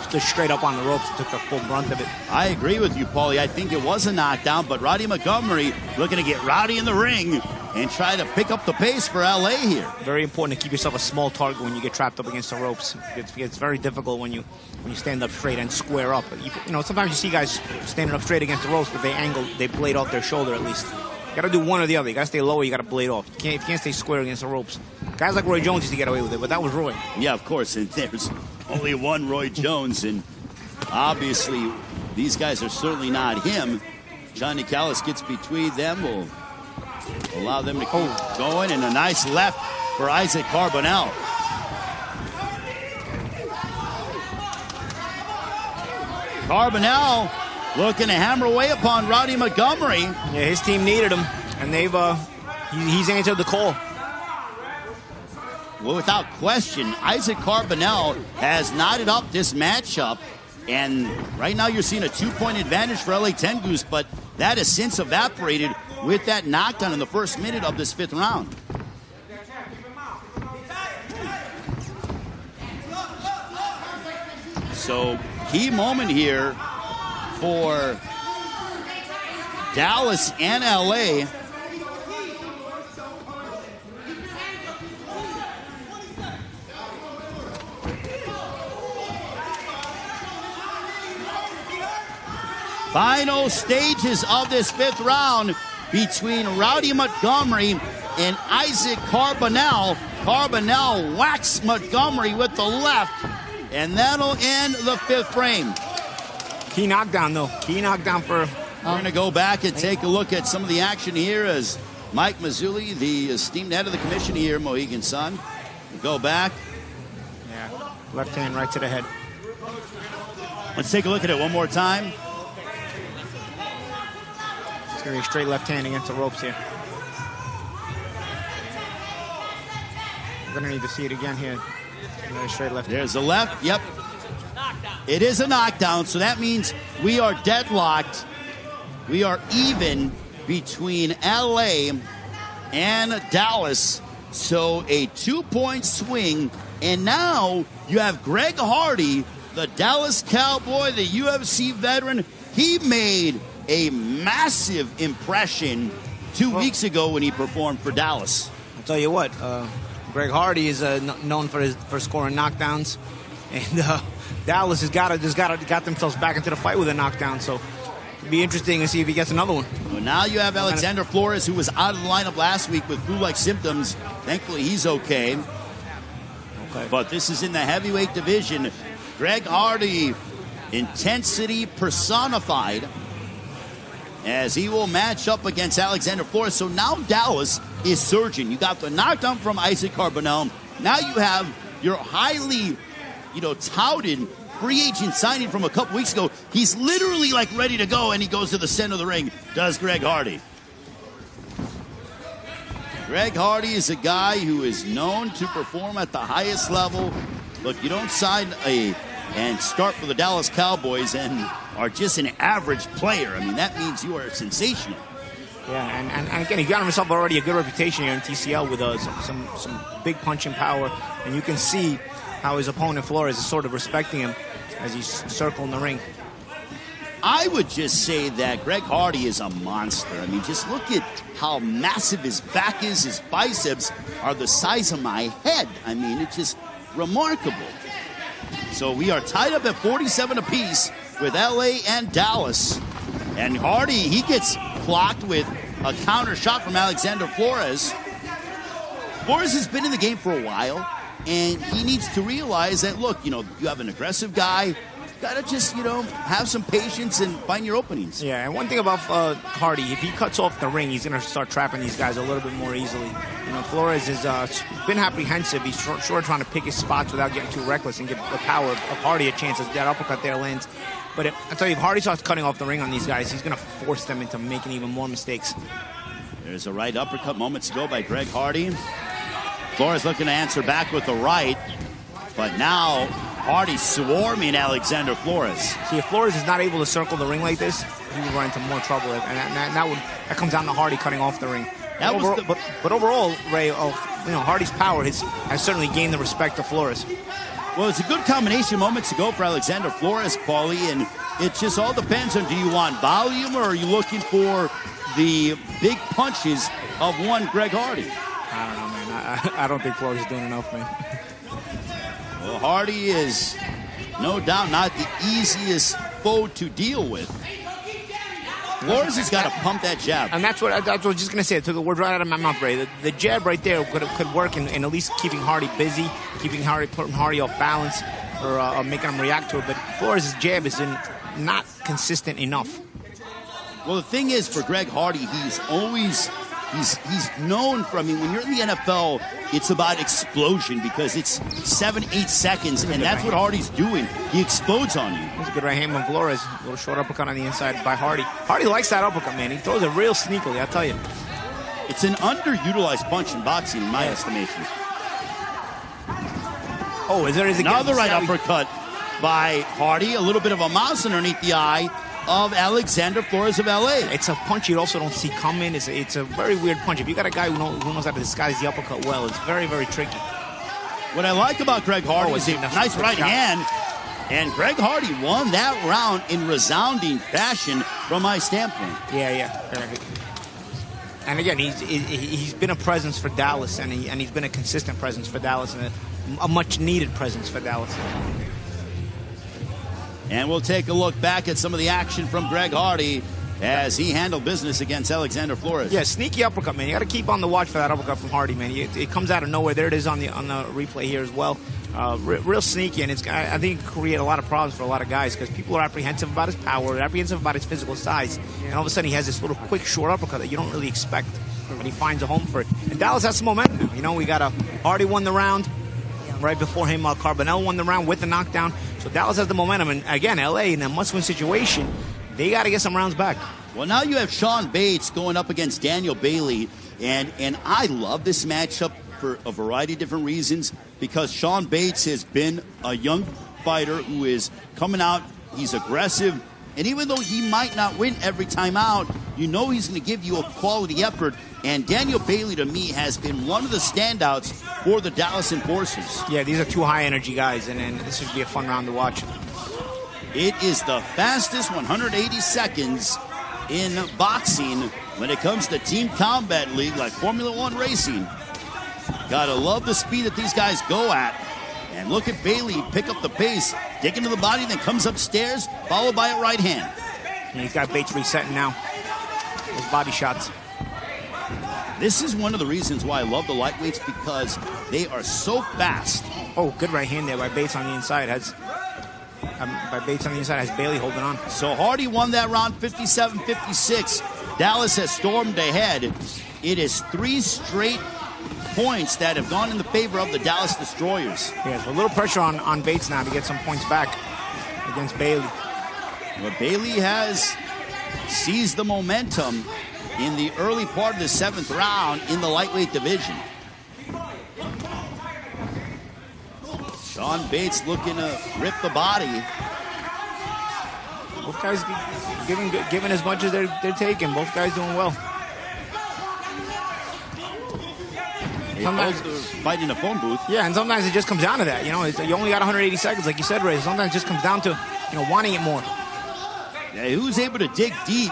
stood straight up on the ropes and took the full brunt of it. I agree with you, Paulie. I think it was a knockdown, but Rowdy Montgomery looking to get Rowdy in the ring and try to pick up the pace for LA here. Very important to keep yourself a small target when you get trapped up against the ropes. It's very difficult when you stand up straight and square up. You know, sometimes you see guys standing up straight against the ropes, but they blade off their shoulder at least. You got to do one or the other. You got to stay lower, you got to blade off. You can't stay square against the ropes. Guys like Roy Jones used to get away with it, but that was Roy. Yeah, of course, and there's only one Roy Jones, and obviously these guys are certainly not him. Johnny Callis gets between them, will allow them to keep going, and a nice left for Isaac Carbonell. Carbonell looking to hammer away upon Rowdy Montgomery. Yeah, his team needed him, and he's answered the call. Well, without question, Isaac Carbonell has knotted up this matchup, and right now you're seeing a 2-point advantage for LA Tengoose, but that has since evaporated with that knockdown in the first minute of this fifth round. So, key moment here for Dallas and LA. Final stages of this fifth round between Rowdy Montgomery and Isaac Carbonell. Carbonell whacks Montgomery with the left, and that'll end the fifth frame. Key knockdown, though. Key knockdown for... We're going to go back and take a look at some of the action here as Mike Mazzulli, the esteemed head of the commission here, Mohegan Sun. Go back. Yeah, left hand right to the head. Let's take a look at it one more time. It's going to be a straight left hand against the ropes here. We're going to need to see it again here. Another straight left. There's the left. Yep. It is a knockdown, so that means we are deadlocked. we are even between LA and Dallas. So a 2-point swing. And now you have Greg Hardy, the Dallas Cowboy, the UFC veteran. He made a massive impression 2 weeks ago when he performed for Dallas. I'll tell you what, Greg Hardy is known for scoring knockdowns, and Dallas has got themselves back into the fight with a knockdown. So it'll be interesting to see if he gets another one. Well, now you have Alexander Flores, who was out of the lineup last week with flu-like symptoms. Thankfully, he's okay. But this is in the heavyweight division. Greg Hardy, intensity personified, as he will match up against Alexander Flores. So now Dallas is surging. You got the knockdown from Isaac Carbonell. Now you have your highly, touted free agent signing from a couple weeks ago. He's literally like ready to go, and he goes to the center of the ring. Does Greg Hardy. Greg Hardy is a guy who is known to perform at the highest level. Look, you don't sign and start for the Dallas Cowboys and are just an average player. I mean, that means you are sensational. Yeah, and again, he got himself already a good reputation here in TCL with some big punching power. And you can see how his opponent Flores is sort of respecting him as he's circling the ring. I would just say that Greg Hardy is a monster. I mean, just look at how massive his back is. His biceps are the size of my head. I mean, it's just remarkable. So we are tied up at 47 apiece with LA and Dallas. And Hardy, he gets blocked with a counter shot from Alexander Flores. Flores has been in the game for a while, and he needs to realize that, look, you have an aggressive guy. Gotta just, have some patience and find your openings. Yeah, and one thing about Hardy, if he cuts off the ring, he's going to start trapping these guys a little bit more easily. Flores has been apprehensive. He's sure trying to pick his spots without getting too reckless and give the power of Hardy a chance as that uppercut there lands. But I tell you, if Hardy starts cutting off the ring on these guys, he's going to force them into making even more mistakes. There's a right uppercut moments ago by Greg Hardy. Flores looking to answer back with the right, but now Hardy swarming Alexander Flores. See, if Flores is not able to circle the ring like this, he would run into more trouble, and that comes down to Hardy cutting off the ring. But overall, Ray, Hardy's power has certainly gained the respect of Flores. Well, it's a good combination moments ago for Alexander Flores, Paulie, and it just all depends on, do you want volume or are you looking for the big punches of one Greg Hardy? I don't know, man. I don't think Flores is doing enough, man. Well, Hardy is no doubt not the easiest foe to deal with. Flores has got to pump that jab. And that's what I was just going to say. It took the word right out of my mouth, Ray. The jab right there could work in at least keeping Hardy busy, putting Hardy off balance, or making him react to it. But Flores' jab is not consistent enough. Well, the thing is, for Greg Hardy, he's known for, when you're in the NFL, it's about explosion because it's 7-8 seconds, and that's what Hardy's doing. He explodes on you. That's a good right hand from Flores. A little short uppercut on the inside by Hardy. Hardy likes that uppercut, man. He throws it real sneakily, I'll tell you. It's an underutilized punch in boxing, in my estimation. Oh, there is another right uppercut by Hardy. A little bit of a mouse underneath the eye of Alexander Flores of LA. It's a punch you also don't see coming. It's a very weird punch. If you got a guy who knows how to disguise the uppercut well, it's very, very tricky. What I like about Greg Hardy is a nice right hand, and Greg Hardy won that round in resounding fashion from my standpoint. Yeah. And again, he's been a presence for Dallas, and he's been a consistent presence for Dallas, and a much-needed presence for Dallas. And we'll take a look back at some of the action from Greg Hardy as he handled business against Alexander Flores. Yeah, sneaky uppercut, man. You got to keep on the watch for that uppercut from Hardy, man. It comes out of nowhere. There it is on the replay here as well. Real sneaky, and I think it can create a lot of problems for a lot of guys because people are apprehensive about his power, apprehensive about his physical size, and all of a sudden he has this little quick, short uppercut that you don't really expect, but he finds a home for it. And Dallas has some momentum now. We got Hardy won the round. Right before him, Carbonell won the round with the knockdown. So Dallas has the momentum. And again, LA in a must-win situation, they got to get some rounds back. Well, now you have Sean Bates going up against Daniel Bailey. And I love this matchup for a variety of different reasons because Sean Bates has been a young fighter who is coming out. He's aggressive. And even though he might not win every time out, you know he's going to give you a quality effort. And Daniel Bailey, to me, has been one of the standouts for the Dallas Enforcers. Yeah, these are two high-energy guys, and this should be a fun round to watch. It is the fastest 180 seconds in boxing when it comes to Team Combat League, like Formula One racing. Gotta love the speed that these guys go at. And look at Bailey pick up the pace, dig into the body, then comes upstairs, followed by a right hand. And he's got Bates resetting now. Those body shots. This is one of the reasons why I love the lightweights, because they are so fast. Oh, good right hand there by Bates on the inside. Has Bailey holding on. So Hardy won that round 57-56. Dallas has stormed ahead. It is 3 straight points that have gone in the favor of the Dallas Destroyers. Yeah, so a little pressure on Bates now to get some points back against Bailey. But Bailey has seized the momentum in the early part of the 7th round in the lightweight division. Sean Bates looking to rip the body. Both guys giving as much as they're taking. Both guys doing well. Sometimes fighting in a phone booth. Yeah, and sometimes it just comes down to that. You know, you only got 180 seconds, like you said, Ray. Sometimes it just comes down to, wanting it more. Yeah, who's able to dig deep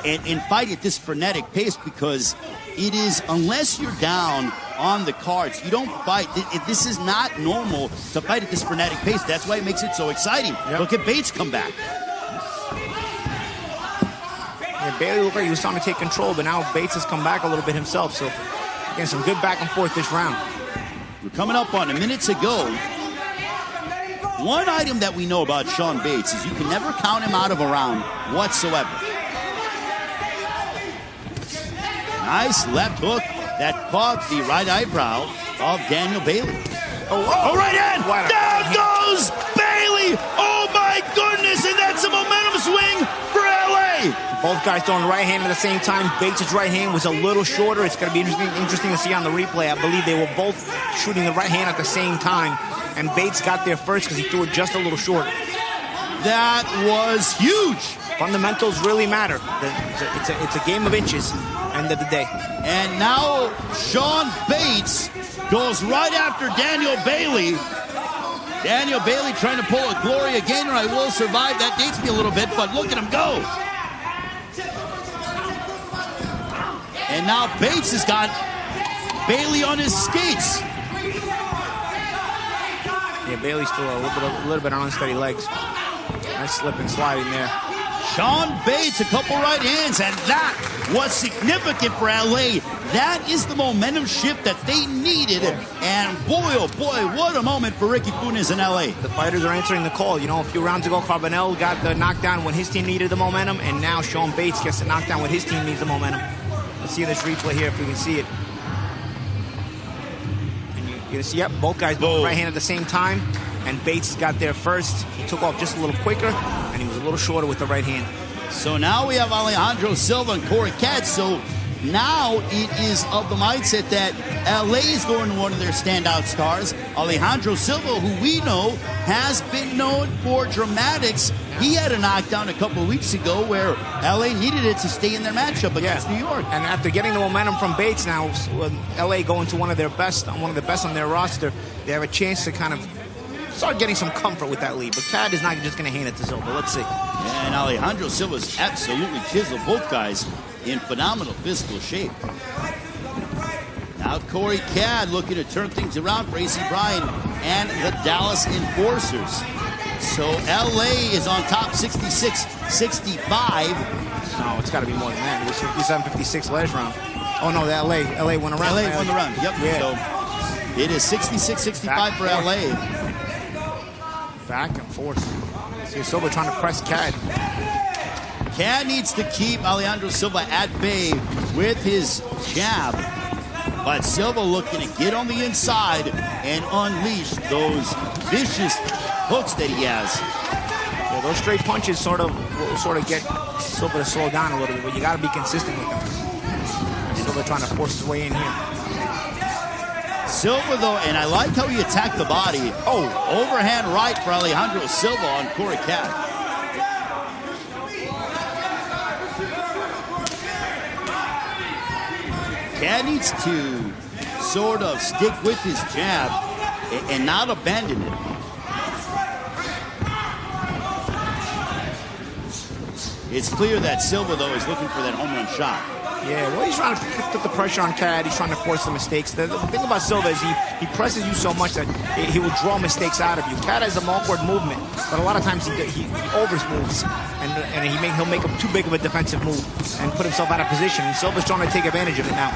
and fight at this frenetic pace, because it is, unless you're down on the cards, you don't fight. This is not normal to fight at this frenetic pace. That's why it makes it so exciting. Yep. Look at Bates come back. Yeah, Bailey looked like he was trying to take control, but now Bates has come back a little bit himself. So, again, some good back and forth this round. We're coming up on a minute to go. One item that we know about Sean Bates is you can never count him out of a round whatsoever. Nice left hook that caught the right eyebrow of Daniel Bailey. Oh, right hand! Down goes Bailey! Oh my goodness, and that's a momentum swing for LA! Both guys throwing the right hand at the same time. Bates' right hand was a little shorter. It's going to be interesting to see on the replay. I believe they were both shooting the right hand at the same time, and Bates got there first because he threw it just a little short. That was huge! Fundamentals really matter. It's a game of inches, end of the day. And now Sean Bates goes right after Daniel Bailey. Daniel Bailey trying to pull a Gloria Gaynor. I will survive. That dates me a little bit, but look at him go. And now Bates has got Bailey on his skates. Yeah, Bailey's still a little bit on unsteady legs. Nice slip and sliding there. Sean Bates, a couple right hands, and that was significant for LA. That is the momentum shift that they needed. And boy, oh boy, what a moment for Ricky Funes in LA. The fighters are answering the call. A few rounds ago, Carbonell got the knockdown when his team needed the momentum, and now Sean Bates gets the knockdown when his team needs the momentum. Let's see this replay here if we can see it. And you're going to see, yep, both guys both right hand at the same time. And Bates got there first. He took off just a little quicker, and he was a little shorter with the right hand. So now we have Alejandro Silva and Corey Katz. So now it is of the mindset that LA is going to one of their standout stars, Alejandro Silva, who we know has been known for dramatics. He had a knockdown a couple of weeks ago where LA needed it to stay in their matchup against New York. And after getting the momentum from Bates now, LA going to one of the best on their roster, they have a chance to kind of start getting some comfort with that lead. But Cad is not just going to hand it to Silva. Let's see. And Alejandro Silva's absolutely chiseled. Both guys in phenomenal physical shape. Now Corey Cad looking to turn things around for AC Bryan and the Dallas Enforcers. So LA is on top 66-65. No, it's got to be more than that. It was 57-56 last round. Oh, no, LA won a round. LA won the round, yep. Yeah. So it is 66-65 for LA. Back and forth. See Silva trying to press Cad. Cad needs to keep Alejandro Silva at bay with his jab. But Silva looking to get on the inside and unleash those vicious hooks that he has. Yeah, those straight punches will get Silva to slow down a little bit, but you got to be consistent with them. And Silva trying to force his way in here. Silva, though, and I like how he attacked the body. Oh, overhand right for Alejandro Silva on Corey Cad. Cad needs to sort of stick with his jab and not abandon it. It's clear that Silva, though, is looking for that home run shot. Yeah, well, he's trying to put the pressure on Cad. He's trying to force the mistakes. The thing about Silva is he presses you so much that he will draw mistakes out of you. Cad has an awkward movement, but a lot of times he over-moves, and he'll make too big of a defensive move and put himself out of position. And Silva's trying to take advantage of it now.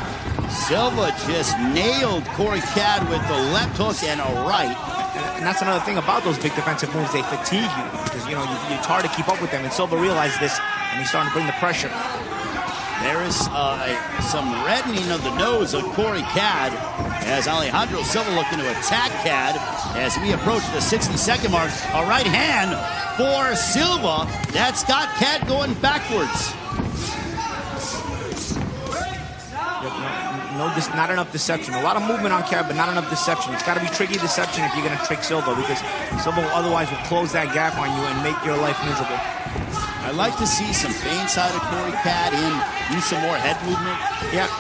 Silva just nailed Corey Cad with the left hook and a right. And that's another thing about those big defensive moves. They fatigue you because, it's hard to keep up with them. And Silva realized this, and he's starting to bring the pressure. There is some reddening of the nose of Corey Cad as Alejandro Silva looking to attack Cad as we approach the 60-second mark. A right hand for Silva. That's got Cad going backwards. Not enough deception. A lot of movement on Cad, but not enough deception. It's got to be tricky deception if you're going to trick Silva, because Silva otherwise will close that gap on you and make your life miserable. I'd like to see some feint side of Corey Cad in, use some more head movement. Yeah.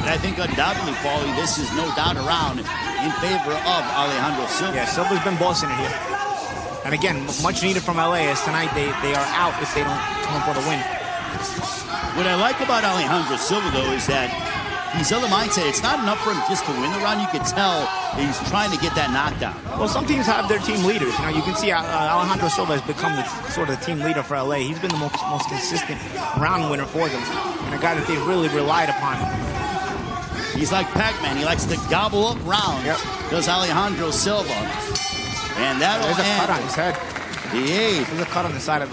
But I think undoubtedly, Paulie, this is no doubt around in favor of Alejandro Silva. Yeah, Silva's been bossing it here. And again, much needed from LA, as tonight they are out if they don't come up with a win. What I like about Alejandro Silva, though, is that he's of the mindset it's not enough for him just to win the round. You can tell he's trying to get that knockdown. Well, some teams have their team leaders. You can see Alejandro Silva has become the sort of the team leader for LA. He's been the most consistent round winner for them, and a guy that they've really relied upon. He's like Pac-Man. He likes to gobble up rounds. Yep. Does Alejandro Silva. And that'll There's a cut on his head. The eighth. There's a cut on the side of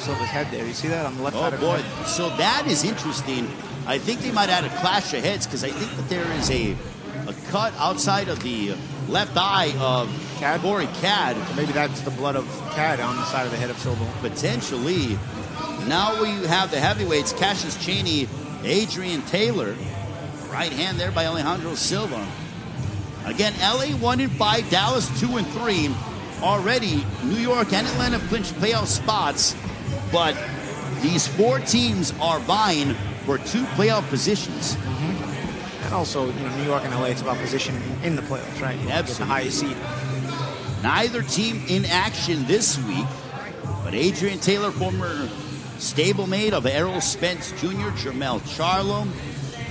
Silva's head there. You see that on the left side of boy. his head? So that is interesting. I think they might add a clash of heads because I think that there is a cut outside of the left eye of Corey Cad. Maybe that's the blood of Cad on the side of the head of Silva. Potentially. Now we have the heavyweights, Cassius Chaney, Adrian Taylor. Right hand there by Alejandro Silva. Again, LA 1-5, Dallas 2-3. Already, New York and Atlanta clinched playoff spots, but these four teams are vying for 2 playoff positions. And also, New York and LA, it's about position in the playoffs, right? Absolutely. The highest seed. Neither team in action this week, but Adrian Taylor, former stablemate of Errol Spence Jr., Jermell Charlo.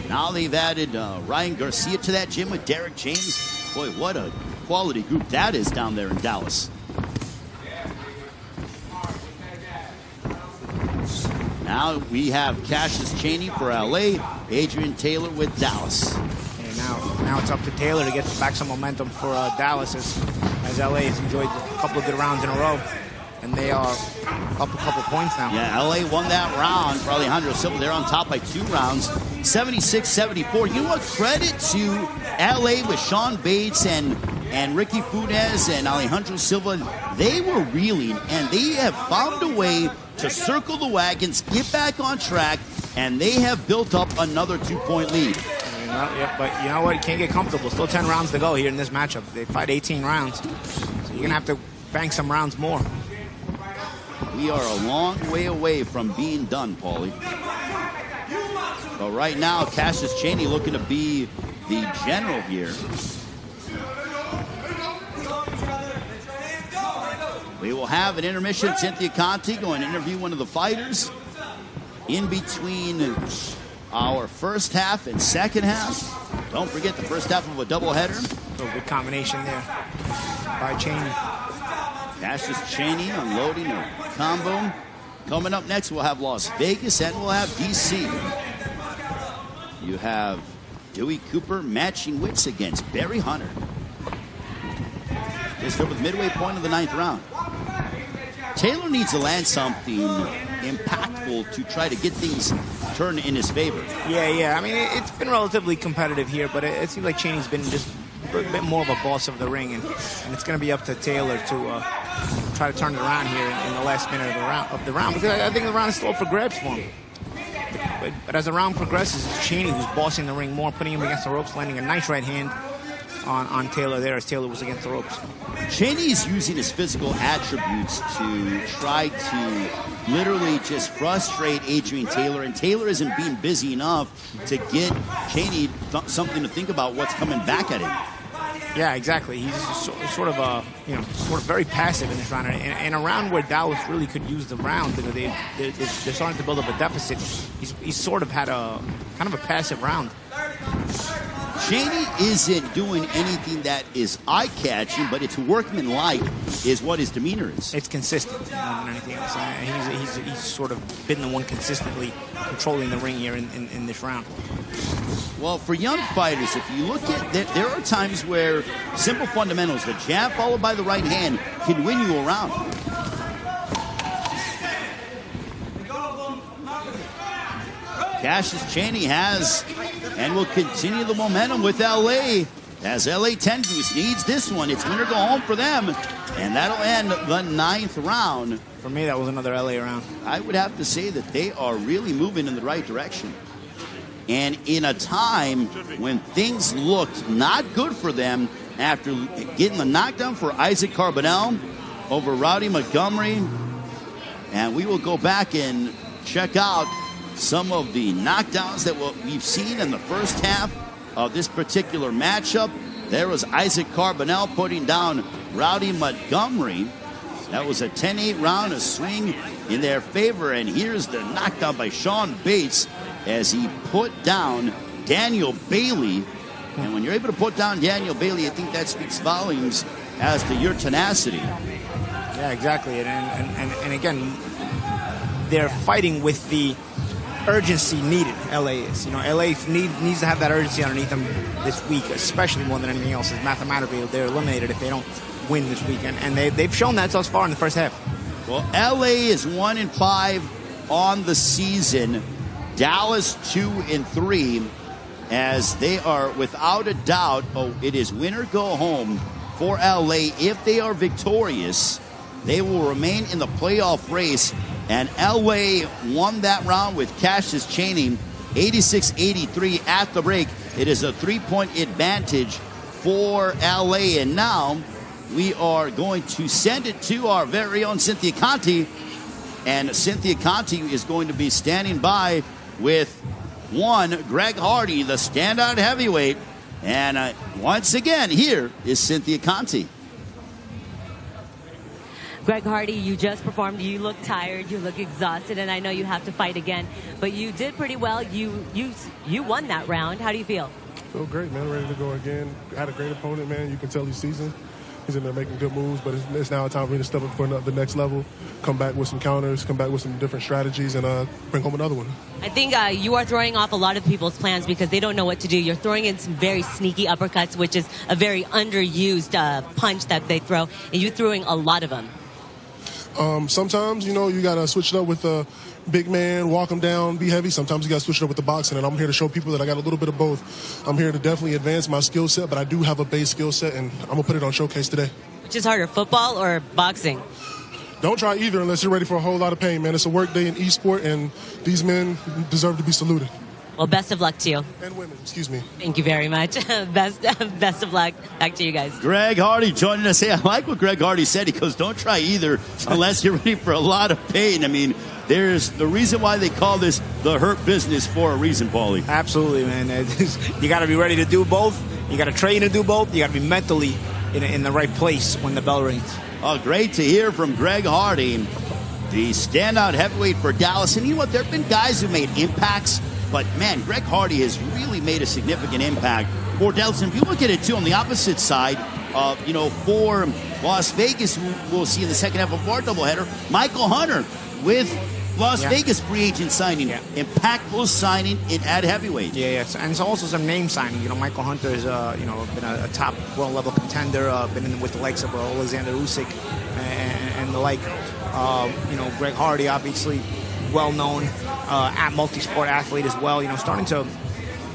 Now they've added Ryan Garcia to that gym with Derek James. Boy, what a quality group that is down there in Dallas. Now we have Cassius Chaney for LA, Adrian Taylor with Dallas. And now it's up to Taylor to get back some momentum for Dallas as LA has enjoyed a couple of good rounds in a row. And they are up a couple points now. Yeah, LA won that round for Alejandro Silva. They're on top by 2 rounds, 76-74. You know what? Credit to LA with Sean Bates and Ricky Funes and Alejandro Silva. They were reeling, and they have found a way to circle the wagons, get back on track, and they have built up another 2-point lead. But you know what? You can't get comfortable. Still 10 rounds to go here in this matchup. They fight 18 rounds. So you're going to have to bank some rounds more. We are a long way away from being done, Paulie. But right now, Cassius Chaney looking to be the general here. We will have an intermission. Cynthia Conti going to interview one of the fighters in between our first half and second half. Don't forget the first half of a doubleheader. So good combination there by Chaney. Cassius Chaney unloading a combo. Coming up next, we'll have Las Vegas and we'll have DC. You have Dewey Cooper matching wits against Barry Hunter. Just over the midway point of the 9th round. Taylor needs to land something impactful to try to get things turned in his favor. Yeah. I mean, it's been relatively competitive here, but it seems like Chaney's been just a bit more of a boss of the ring, and it's going to be up to Taylor to try to turn it around here in the last minute of the round, because I think the round is still up for grabs for him. But as the round progresses, it's Chaney who's bossing the ring more, putting him against the ropes, landing a nice right hand. on Taylor there as Taylor was against the ropes. Cheney is using his physical attributes to try to literally just frustrate Adrian Taylor, and Taylor isn't being busy enough to get Cheney something to think about what's coming back at him. Yeah, exactly. He's sort of very passive in this round, and a round where Dallas really could use the round because they're starting to build up a deficit. He's sort of had a kind of a passive round. Cheney isn't doing anything that is eye-catching, but it's workmanlike is what his demeanor is. It's consistent more than anything else. He's sort of been the one consistently controlling the ring here in this round. Well, for young fighters, if you look at that, there are times where simple fundamentals, the jab followed by the right hand, can win you a round. Cassius Cheney has and will continue the momentum with LA as LA Tengoose needs this one. It's win or go home for them, and that'll end the 9th round. For me, that was another LA round. I would have to say that they are really moving in the right direction. And in a time when things looked not good for them after getting the knockdown for Isaac Carbonell over Rowdy Montgomery. And we will go back and check out some of the knockdowns that we've seen in the first half of this particular matchup. There was Isaac Carbonell putting down Rowdy Montgomery. That was a 10-8 round, a swing in their favor. And here's the knockdown by Sean Bates as he put down Daniel Bailey. And when you're able to put down Daniel Bailey, I think that speaks volumes as to your tenacity. Yeah, exactly. And again, they're fighting with the urgency needed. LA is. LA needs to have that urgency underneath them this week, especially more than anything else. As mathematically, they're eliminated if they don't win this weekend, and they've shown that thus far in the first half. Well, LA is 1-5 on the season. Dallas 2-3, as they are without a doubt. It is win or go home for LA. If they are victorious, they will remain in the playoff race. And LA won that round with Cassius Cheney, 86-83 at the break. It is a 3-point advantage for LA. And now we are going to send it to our very own Cynthia Conti. And Cynthia Conti is going to be standing by with Greg Hardy, the standout heavyweight. And once again, here is Cynthia Conti. Greg Hardy, you just performed. You look tired. You look exhausted, and I know you have to fight again. But you did pretty well. You won that round. How do you feel? Feel great, man. Ready to go again. Had a great opponent, man. You can tell he's seasoned. He's in there making good moves, but it's now time for me to step up for the next level, come back with some counters, come back with some different strategies, and bring home another one. I think you are throwing off a lot of people's plans because they don't know what to do. You're throwing in some very sneaky uppercuts, which is a very underused punch that they throw, and you're throwing a lot of them. Sometimes, you got to switch it up with a big man, walk him down, be heavy. Sometimes you got to switch it up with the boxing, and I'm here to show people that I got a little bit of both. I'm here to definitely advance my skill set, but I do have a base skill set, and I'm going to put it on showcase today. Which is harder, football or boxing? Don't try either unless you're ready for a whole lot of pain, man. It's a work day in e-sport, and these men deserve to be saluted. Well, best of luck to you. And women, excuse me. Thank you very much. Best of luck. Back to you guys. Greg Hardy joining us. Hey, I like what Greg Hardy said. He goes, don't try either unless you're ready for a lot of pain. I mean, there's the reason why they call this the hurt business for a reason, Paulie. Absolutely, man. You got to be ready to do both. You got to train to do both. You got to be mentally in the right place when the bell rings. Oh, great to hear from Greg Hardy, the standout heavyweight for Dallas. And you know what? There have been guys who made impacts, but man, Greg Hardy has really made a significant impact for Dallas. And if you look at it too, on the opposite side, for Las Vegas, we'll see in the second half of our doubleheader, Michael Hunter with Las Vegas free agent signing, impactful signing at heavyweight. And it's also some name signing. Michael Hunter has been a top world level contender, been in with the likes of Alexander Usyk and the like. Greg Hardy, obviously well known at multi-sport athlete as well. Starting to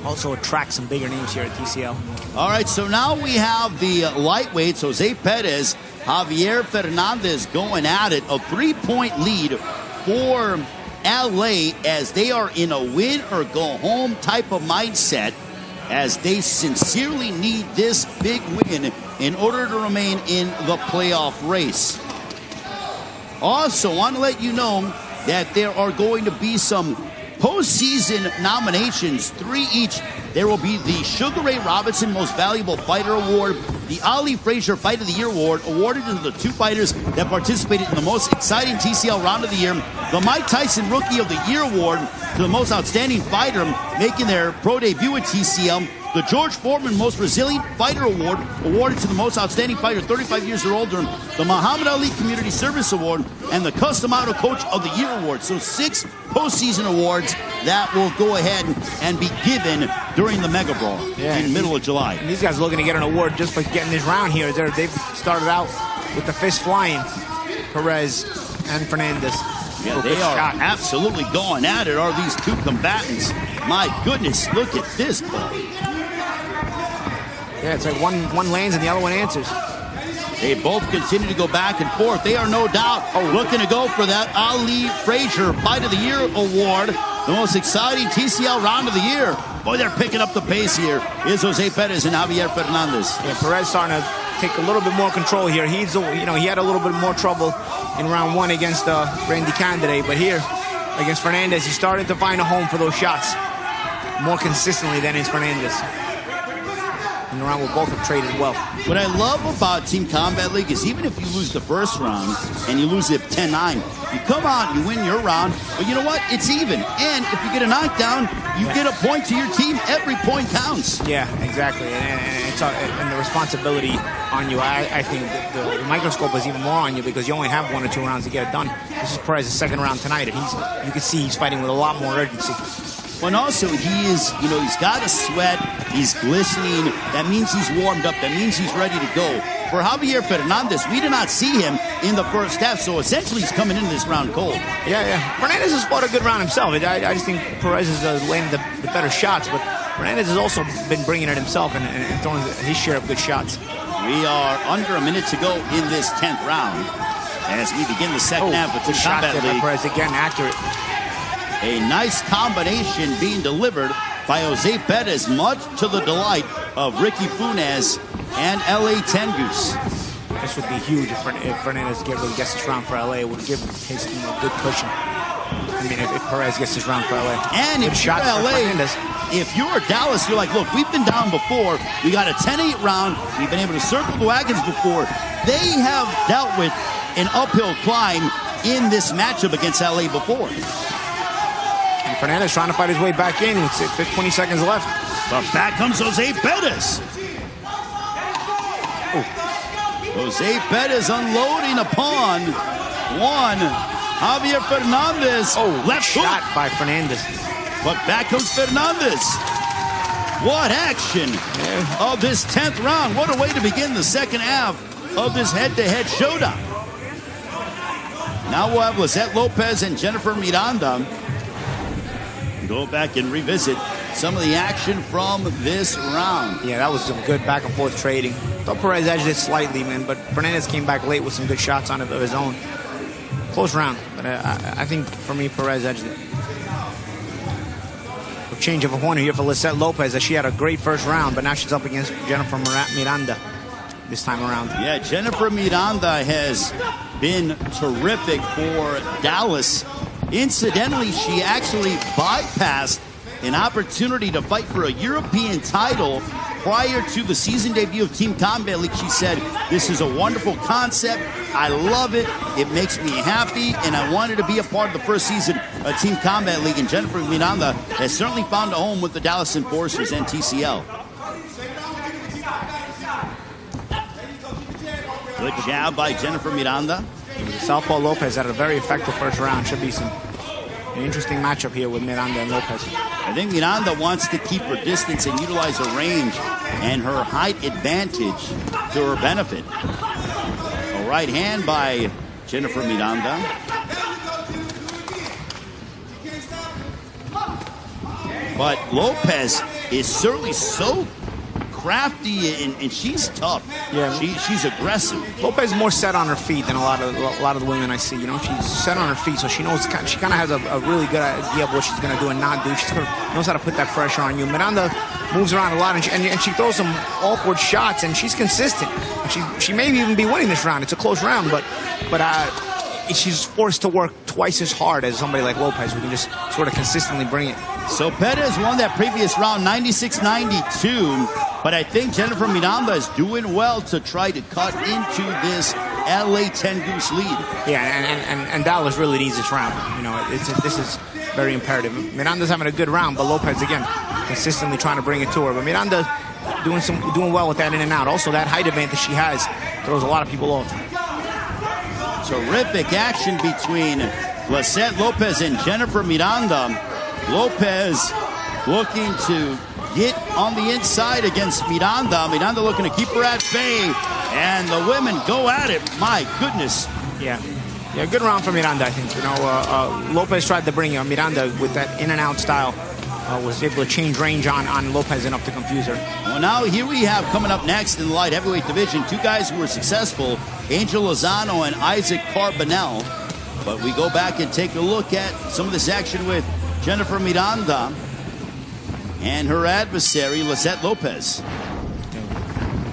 also attract some bigger names here at TCL. All right, so now we have the lightweights, Jose Perez, Javier Fernandez going at it. A 3-point lead for LA as they are in a win or go home type of mindset. as they sincerely need this big win in order to remain in the playoff race. Also, want to let you know that there are going to be some postseason nominations, 3 each. There will be the Sugar Ray Robinson Most Valuable Fighter Award, the Ali Frazier Fight of the Year Award, awarded to the 2 fighters that participated in the most exciting TCL round of the year, the Mike Tyson Rookie of the Year Award to the most outstanding fighter making their pro debut at TCL, the George Foreman Most Resilient Fighter Award, awarded to the most outstanding fighter 35 years or older, the Muhammad Ali Community Service Award, and the Custom Auto Coach of the Year Award. So 6 postseason awards that will go ahead and be given during the Mega Brawl in the middle of July. And these guys are looking to get an award just for getting this round here. They've started out with the fist flying, Perez and Fernandez. Yeah, they are absolutely going at it, are these 2 combatants. My goodness, look at this ball. Yeah, it's like one lands and the other one answers. They both continue to go back and forth. They are no doubt looking to go for that Ali Frazier Fight of the Year Award, the most exciting TCL round of the year. Boy, they're picking up the pace here. Is Jose Perez and Javier Fernandez. Yeah, Perez starting to take a little bit more control here. He had a little bit more trouble in round 1 against Randy Candidate, but here against Fernandez, he started to find a home for those shots more consistently than is Fernandez. And around we both have traded well. What I love about Team Combat League is even if you lose the first round and you lose it 10-9, you come out, you win your round, but you know what? It's even. And if you get a knockdown, you get a point to your team. Every point counts. Yeah, exactly. And the responsibility on you, I think the microscope is even more on you because you only have 1 or 2 rounds to get it done. This is Perez's 2nd round tonight, and you can see he's fighting with a lot more urgency. And also, he's got a sweat. He's glistening. That means he's warmed up. That means he's ready to go. For Javier Fernandez, we did not see him in the first half, so essentially he's coming into this round cold. Yeah. Fernandez has fought a good round himself. I just think Perez has landed the better shots, but Fernandez has also been bringing it himself and throwing his share of good shots. We are under a minute to go in this 10th round as we begin the second half of the Combat League. Perez again, accurate. A nice combination being delivered by Jose Perez, much to the delight of Ricky Funes and L.A. Tengoose. This would be huge if Fernandez really gets this round for L.A. It would give his team a good cushion. I mean, if Perez gets this round for L.A. And if you're L.A., if you're Dallas, you're like, look, we've been down before. We got a 10-8 round. We've been able to circle the wagons before. They have dealt with an uphill climb in this matchup against L.A. before. And Fernandez trying to fight his way back in with 20 seconds left. But back comes Jose Perez. Jose Perez unloading upon Javier Fernandez. Left shot by Fernandez. But back comes Fernandez. What action of this 10th round. What a way to begin the second half of this head-to-head showdown. Now we'll have Lizette Lopez and Jennifer Miranda go back and revisit some of the action from this round. Yeah, that was some good back and forth trading. Thought Perez edged it slightly, man, but Fernandez came back late with some good shots on it of his own. Close round, but I think for me, Perez edged it. A change of a corner here for Lizette Lopez, as she had a great first round, but now she's up against Jennifer Miranda this time around. Yeah, Jennifer Miranda has been terrific for Dallas. Incidentally, she actually bypassed an opportunity to fight for a European title prior to the season debut of Team Combat League. She said, this is a wonderful concept. I love it. It makes me happy, and I wanted to be a part of the first season of Team Combat League. And Jennifer Miranda has certainly found a home with the Dallas Enforcers and TCL. Good jab by Jennifer Miranda. Southpaw Lopez had a very effective first round. Should be an interesting matchup here with Miranda and Lopez. I think Miranda wants to keep her distance and utilize her range and her height advantage to her benefit. A right hand by Jennifer Miranda. But Lopez is certainly so crafty, and she's tough. Yeah, she's aggressive. Lopez is more set on her feet than a lot of the women I see. You know, she's set on her feet, so she knows. She kind of has a really good idea of what she's going to do and not do. She knows how to put that pressure on you. Miranda moves around a lot, and she throws some awkward shots, and she's consistent. She may even be winning this round. It's a close round, but she's forced to work twice as hard as somebody like Lopez, who can just sort of consistently bring it. So Perez won that previous round 96-92, but I think Jennifer Miranda is doing well to try to cut into this LA Tengoose lead. Yeah, and Dallas really needs this round. You know, this is very imperative. Miranda's having a good round, but Lopez, again, consistently trying to bring it to her. But Miranda doing well with that in and out. Also, that height advantage she has throws a lot of people off. Terrific action between Lisette Lopez and Jennifer Miranda. Lopez looking to get on the inside against Miranda. Miranda looking to keep her at bay. And the women go at it. My goodness. Yeah, good round for Miranda, I think. You know, Lopez tried to bring Miranda with that in and out style. Was able to change range on Lopez enough to confuse her. Well, now here we have coming up next in the light heavyweight division, two guys who were successful, Angel Lozano and Isaac Carbonell. But we go back and take a look at some of this action with Jennifer Miranda and her adversary, Lisette Lopez.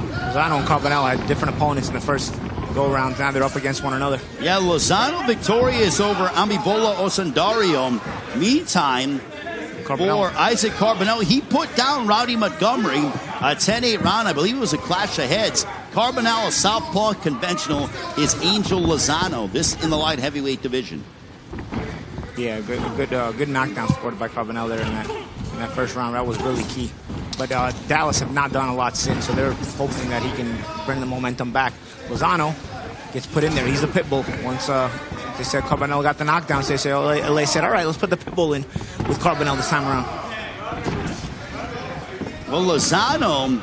Lozano and Carbonell had different opponents in the first go-around. Now they're up against one another. Yeah, Lozano victorious over Amibola Osundario. Meantime, for Isaac Carbonell, he put down Rowdy Montgomery, a 10-8 round. I believe it was a clash of heads. Carbonell, a southpaw conventional, is Angel Lozano. This in the light heavyweight division. Yeah, good knockdown supported by Carbonell there in that first round. That was really key. But Dallas have not done a lot since, so they're hoping that he can bring the momentum back. Lozano gets put in there. He's the pit bull. Once they said Carbonell got the knockdowns, they said, LA said, all right, let's put the pit bull in with Carbonell this time around. Well, Lozano,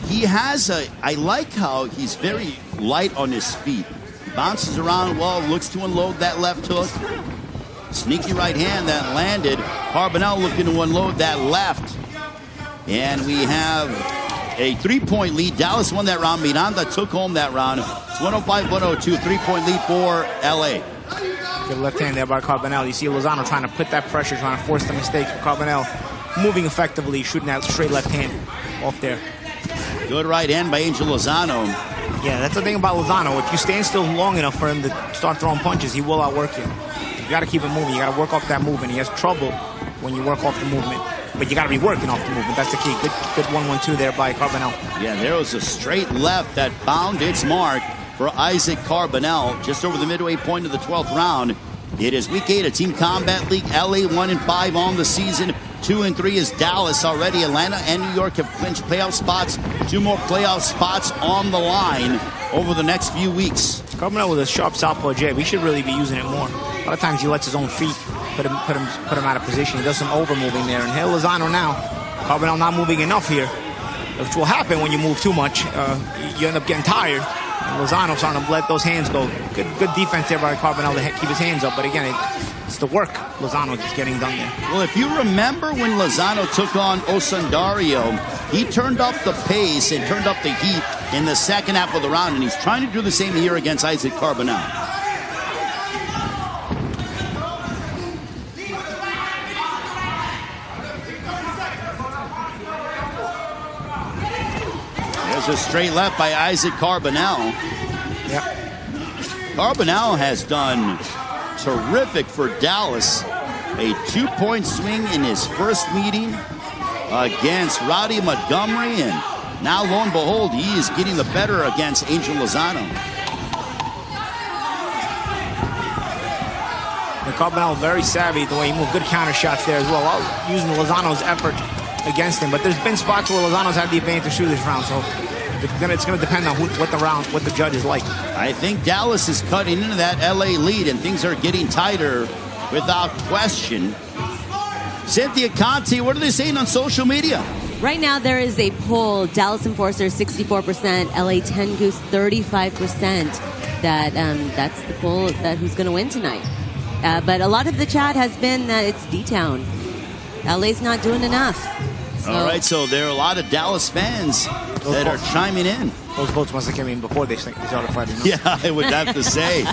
he has I like how he's very light on his feet. He bounces around well, looks to unload that left hook. Sneaky right hand that landed. Carbonell looking to unload that left. And we have a 3-point lead. Dallas won that round. Miranda took home that round. It's 105-102, 3-point lead for LA. Good left hand there by Carbonell. You see Lozano trying to put that pressure, trying to force the mistakes for Carbonell. Moving effectively, shooting that straight left hand off there. Good right hand by Angel Lozano. Yeah, that's the thing about Lozano. If you stand still long enough for him to start throwing punches, he will outwork you. You got to keep it moving. You got to work off that movement. He has trouble when you work off the movement. But you got to be working off the movement. That's the key. Good 1-1-2 there by Carbonell. Yeah, there was a straight left that found its mark for Isaac Carbonell just over the midway point of the 12th round. It is Week 8 of Team Combat League. LA 1-5 on the season. 2-3 is Dallas already. Atlanta and New York have clinched playoff spots. 2 more playoff spots on the line over the next few weeks. Carbonell with a sharp southpaw jab. He should really be using it more. A lot of times he lets his own feet put him out of position. He does some over moving there. And here Lozano now. Carbonell not moving enough here, which will happen when you move too much. You end up getting tired. And Lozano starting to let those hands go. Good defense there by Carbonell to keep his hands up. But again, it's the work Lozano is getting done there. Well, if you remember when Lozano took on Osundario, he turned up the pace and turned up the heat in the second half of the round. And he's trying to do the same here against Isaac Carbonell. A straight left by Isaac Carbonell. Yep. Carbonell has done terrific for Dallas. A 2-point swing in his first meeting against Rowdy Montgomery. And now, lo and behold, he is getting the better against Angel Lozano. And Carbonell very savvy the way he moved. Good counter shots there as well. Using Lozano's effort against him. But there's been spots where Lozano's had the advantage through this round. So it's going to depend on what the judge is like. I think Dallas is cutting into that LA lead, and things are getting tighter without question. Cynthia Conti, what are they saying on social media? Right now, there is a poll. Dallas Enforcer 64%, LA Tengoose 35%. That's the poll that who's going to win tonight. But a lot of the chat has been that it's D-Town. LA's not doing enough. So. All right, so there are a lot of Dallas fans that are chiming in. Those votes must have come in before they started fighting. Yeah, I would have to say.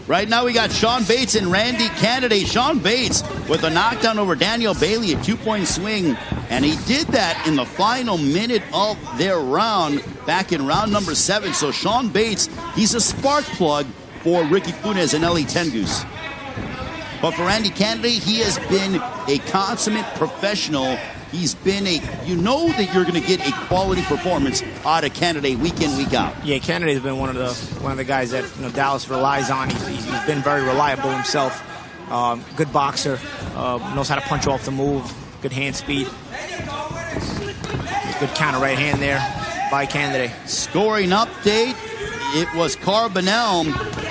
Right now we got Sean Bates and Randy Candidate. Sean Bates with a knockdown over Daniel Bailey, a 2-point swing. And he did that in the final minute of their round, back in round number 7. So Sean Bates, he's a spark plug for Ricky Funes and Ellie Tengoose. But for Andy Candidate, he has been a consummate professional. He's been you know that you're going to get a quality performance out of Candidate week in, week out. Yeah, Candidate's been one of the guys that Dallas relies on. He's been very reliable himself. Good boxer, knows how to punch off the move, good hand speed. Good counter right hand there by Candidate. Scoring update, it was Carbonell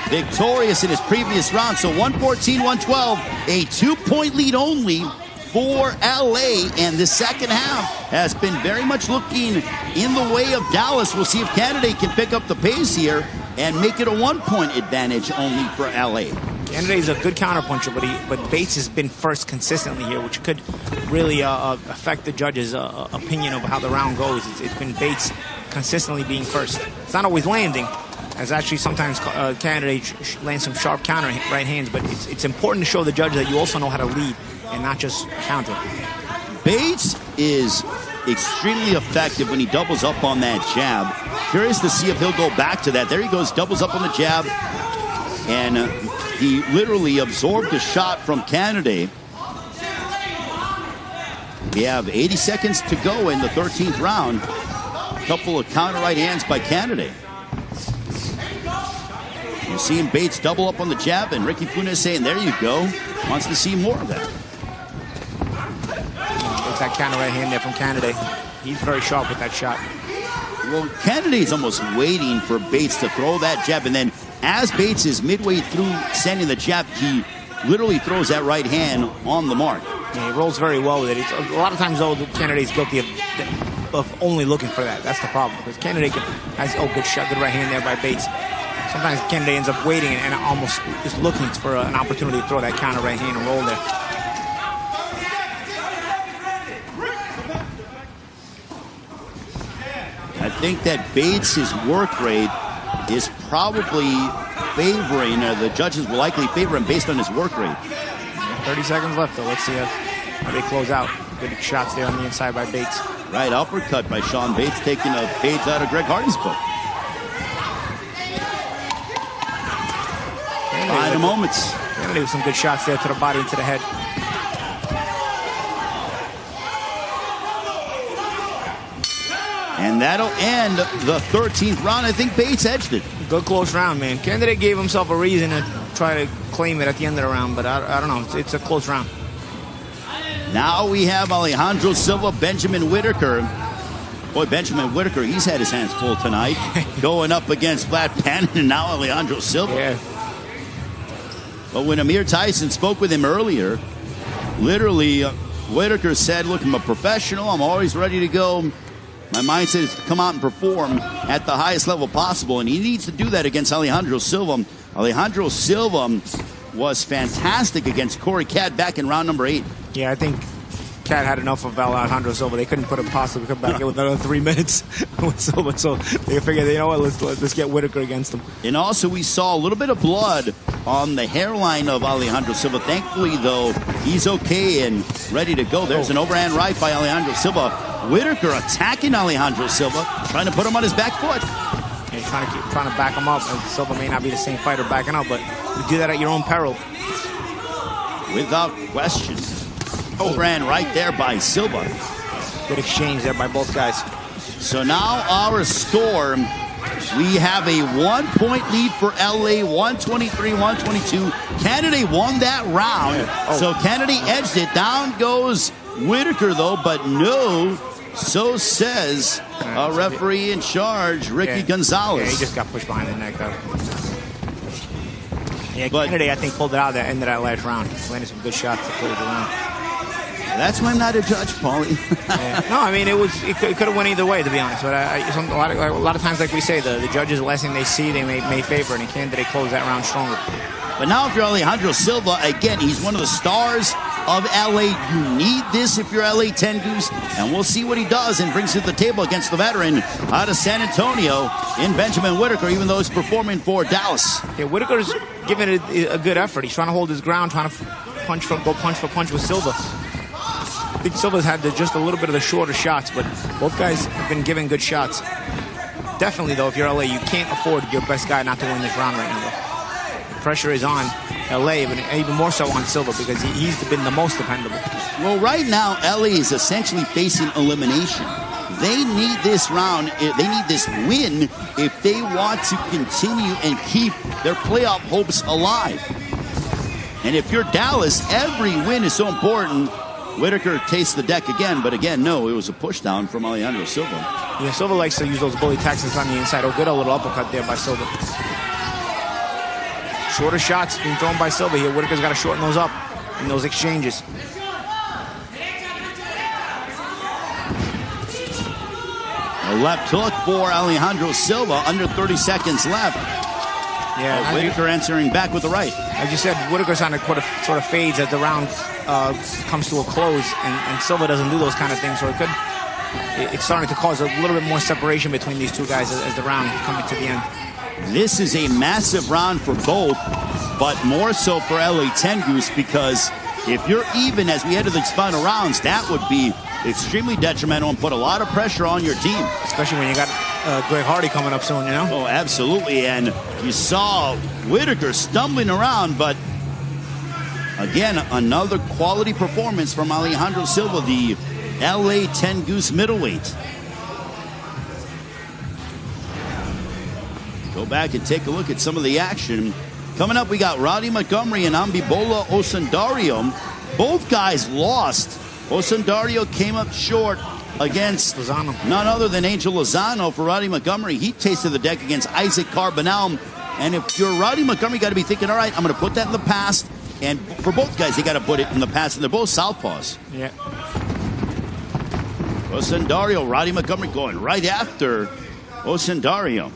victorious in his previous round. So 114-112, a 2-point lead only for LA, and the second half has been very much looking in the way of Dallas. We'll see if Candidate can pick up the pace here and make it a 1-point advantage only for LA. Candidate is a good counterpuncher, but Bates has been first consistently here, which could really affect the judges' opinion of how the round goes. It's been Bates consistently being first. It's not always landing, as actually sometimes Candidate lands some sharp counter right hands, but it's important to show the judge that you also know how to lead and not just counter. Bates is extremely effective when he doubles up on that jab. Curious to see if he'll go back to that. There he goes, doubles up on the jab, and he literally absorbed a shot from Candidate. We have 80 seconds to go in the 13th round. A couple of counter right hands by Candidate. You're seeing Bates double up on the jab, and Ricky Funes saying, there you go. Wants to see more of that. It's that counter right hand there from Candidate. He's very sharp with that shot. Well, Candidate's almost waiting for Bates to throw that jab, and then as Bates is midway through sending the jab, he literally throws that right hand on the mark. Yeah, he rolls very well with it. A lot of times, though, the Candidate's guilty of only looking for that. That's the problem, because Candidate has good shot, good right hand there by Bates. Sometimes Candidate ends up waiting and almost just looking for an opportunity to throw that counter right hand and roll there. I think that Bates' work rate is probably favoring, the judges will likely favor him based on his work rate. 30 seconds left, though. Let's see how they close out. Good shots there on the inside by Bates. Right, uppercut by Sean Bates, taking a page out of Greg Hardy's book. Final moments. Kennedy with some good shots there to the body and to the head. And that'll end the 13th round. I think Bates edged it. Good close round, man. Candidate gave himself a reason to try to claim it at the end of the round, but I don't know. It's a close round. Now we have Alejandro Silva, Benjamin Whitaker. Boy, Benjamin Whitaker, he's had his hands full tonight. Going up against Vlad Panin and now Alejandro Silva. Yeah. But when Amir Tyson spoke with him earlier, literally, Whitaker said, look, I'm a professional. I'm always ready to go. My mindset is to come out and perform at the highest level possible, and he needs to do that against Alejandro Silva. Alejandro Silva was fantastic against Corey Catt back in round number 8. Yeah, I think Catt had enough of Alejandro Silva. They couldn't put him possibly come back in with another 3 minutes with Silva, so they figured, you know what, let's get Whitaker against him. And also we saw a little bit of blood on the hairline of Alejandro Silva. Thankfully, though, he's okay and ready to go. There's an overhand right by Alejandro Silva. Whitaker attacking Alejandro Silva, trying to put him on his back foot. Yeah, trying to back him up. And Silva may not be the same fighter backing up, but you do that at your own peril. Without question. Overhand right there by Silva. Good exchange there by both guys. So now our score, we have a 1-point lead for LA, 123-122. Candidate won that round, so Candidate edged it. Down goes Whitaker, though, but no, so says a referee in charge, Ricky Gonzalez. Yeah, he just got pushed behind the neck, though. Yeah, Candidate, I think, pulled it out at the end of that last round. Landed some good shots to close the round. That's why I'm not a judge, Paulie. Yeah. No, I mean, it could have went either way, to be honest. But a lot of times, like we say, the judges, the last thing they see, they may favor, and Candidate closed that round stronger. But now if you're Alejandro Silva, again, he's one of the stars of LA. You need this if you're LA Tengoose, and we'll see what he does and brings to the table against the veteran out of San Antonio in Benjamin Whitaker, even though he's performing for Dallas. Yeah, Whitaker's giving it a good effort. He's trying to hold his ground, trying to go punch for punch with Silva. think Silva's had just a little bit of the shorter shots, but both guys have been given good shots. Definitely, though, if you're LA, you can't afford your best guy not to win this round right now, though. The pressure is on LA, but even more so on Silva because he's been the most dependable. Well, right now, LA is essentially facing elimination. They need this round, they need this win if they want to continue and keep their playoff hopes alive. And if you're Dallas, every win is so important. Whitaker tastes the deck again, but again, no, it was a push down from Alejandro Silva. Yeah, Silva likes to use those bully taxes on the inside. Oh, good, a little uppercut there by Silva. Shorter shots being thrown by Silva here. Whitaker's got to shorten those up in those exchanges. A left hook for Alejandro Silva, under 30 seconds left. Yeah, Whitaker answering back with the right. As you said, Whitaker's on a sort of fades as the round comes to a close, and Silva doesn't do those kind of things, so it's starting to cause a little bit more separation between these two guys as the round is coming to the end. This is a massive round for both, but more so for LA Tengoose, because if you're even as we head to these final rounds, that would be extremely detrimental and put a lot of pressure on your team. Especially when you got Greg Hardy coming up soon, you know? Oh, absolutely. And you saw Whitaker stumbling around, but again, another quality performance from Alejandro Silva, the LA Tengoose middleweight. Go back and take a look at some of the action. Coming up, we got Roddy Montgomery and Ambibola Osundario. Both guys lost. Osundario came up short against Lozano. None other than Angel Lozano. For Roddy Montgomery, he tasted the deck against Isaac Carbonell. And if you're Roddy Montgomery, you got to be thinking, all right, I'm going to put that in the past. And for both guys, they got to put it in the past. And they're both southpaws. Yeah. Osundario, Roddy Montgomery going right after Osundario.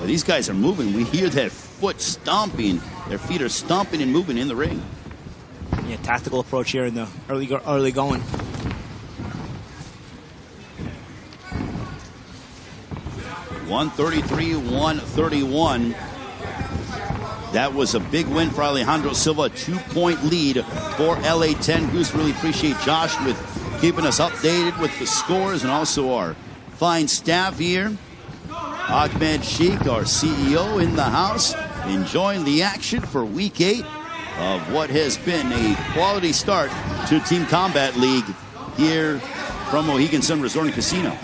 These guys are moving. We hear that foot stomping. Their feet are stomping and moving in the ring. Yeah, tactical approach here in the early going. $133-131. That was a big win for Alejandro Silva. A 2-point lead for LA Tengoose. Really appreciate Josh with keeping us updated with the scores and also our fine staff here. Ahmed Sheikh, our CEO, in the house, enjoying the action for Week 8 of what has been a quality start to Team Combat League here from Mohegan Sun Resort and Casino.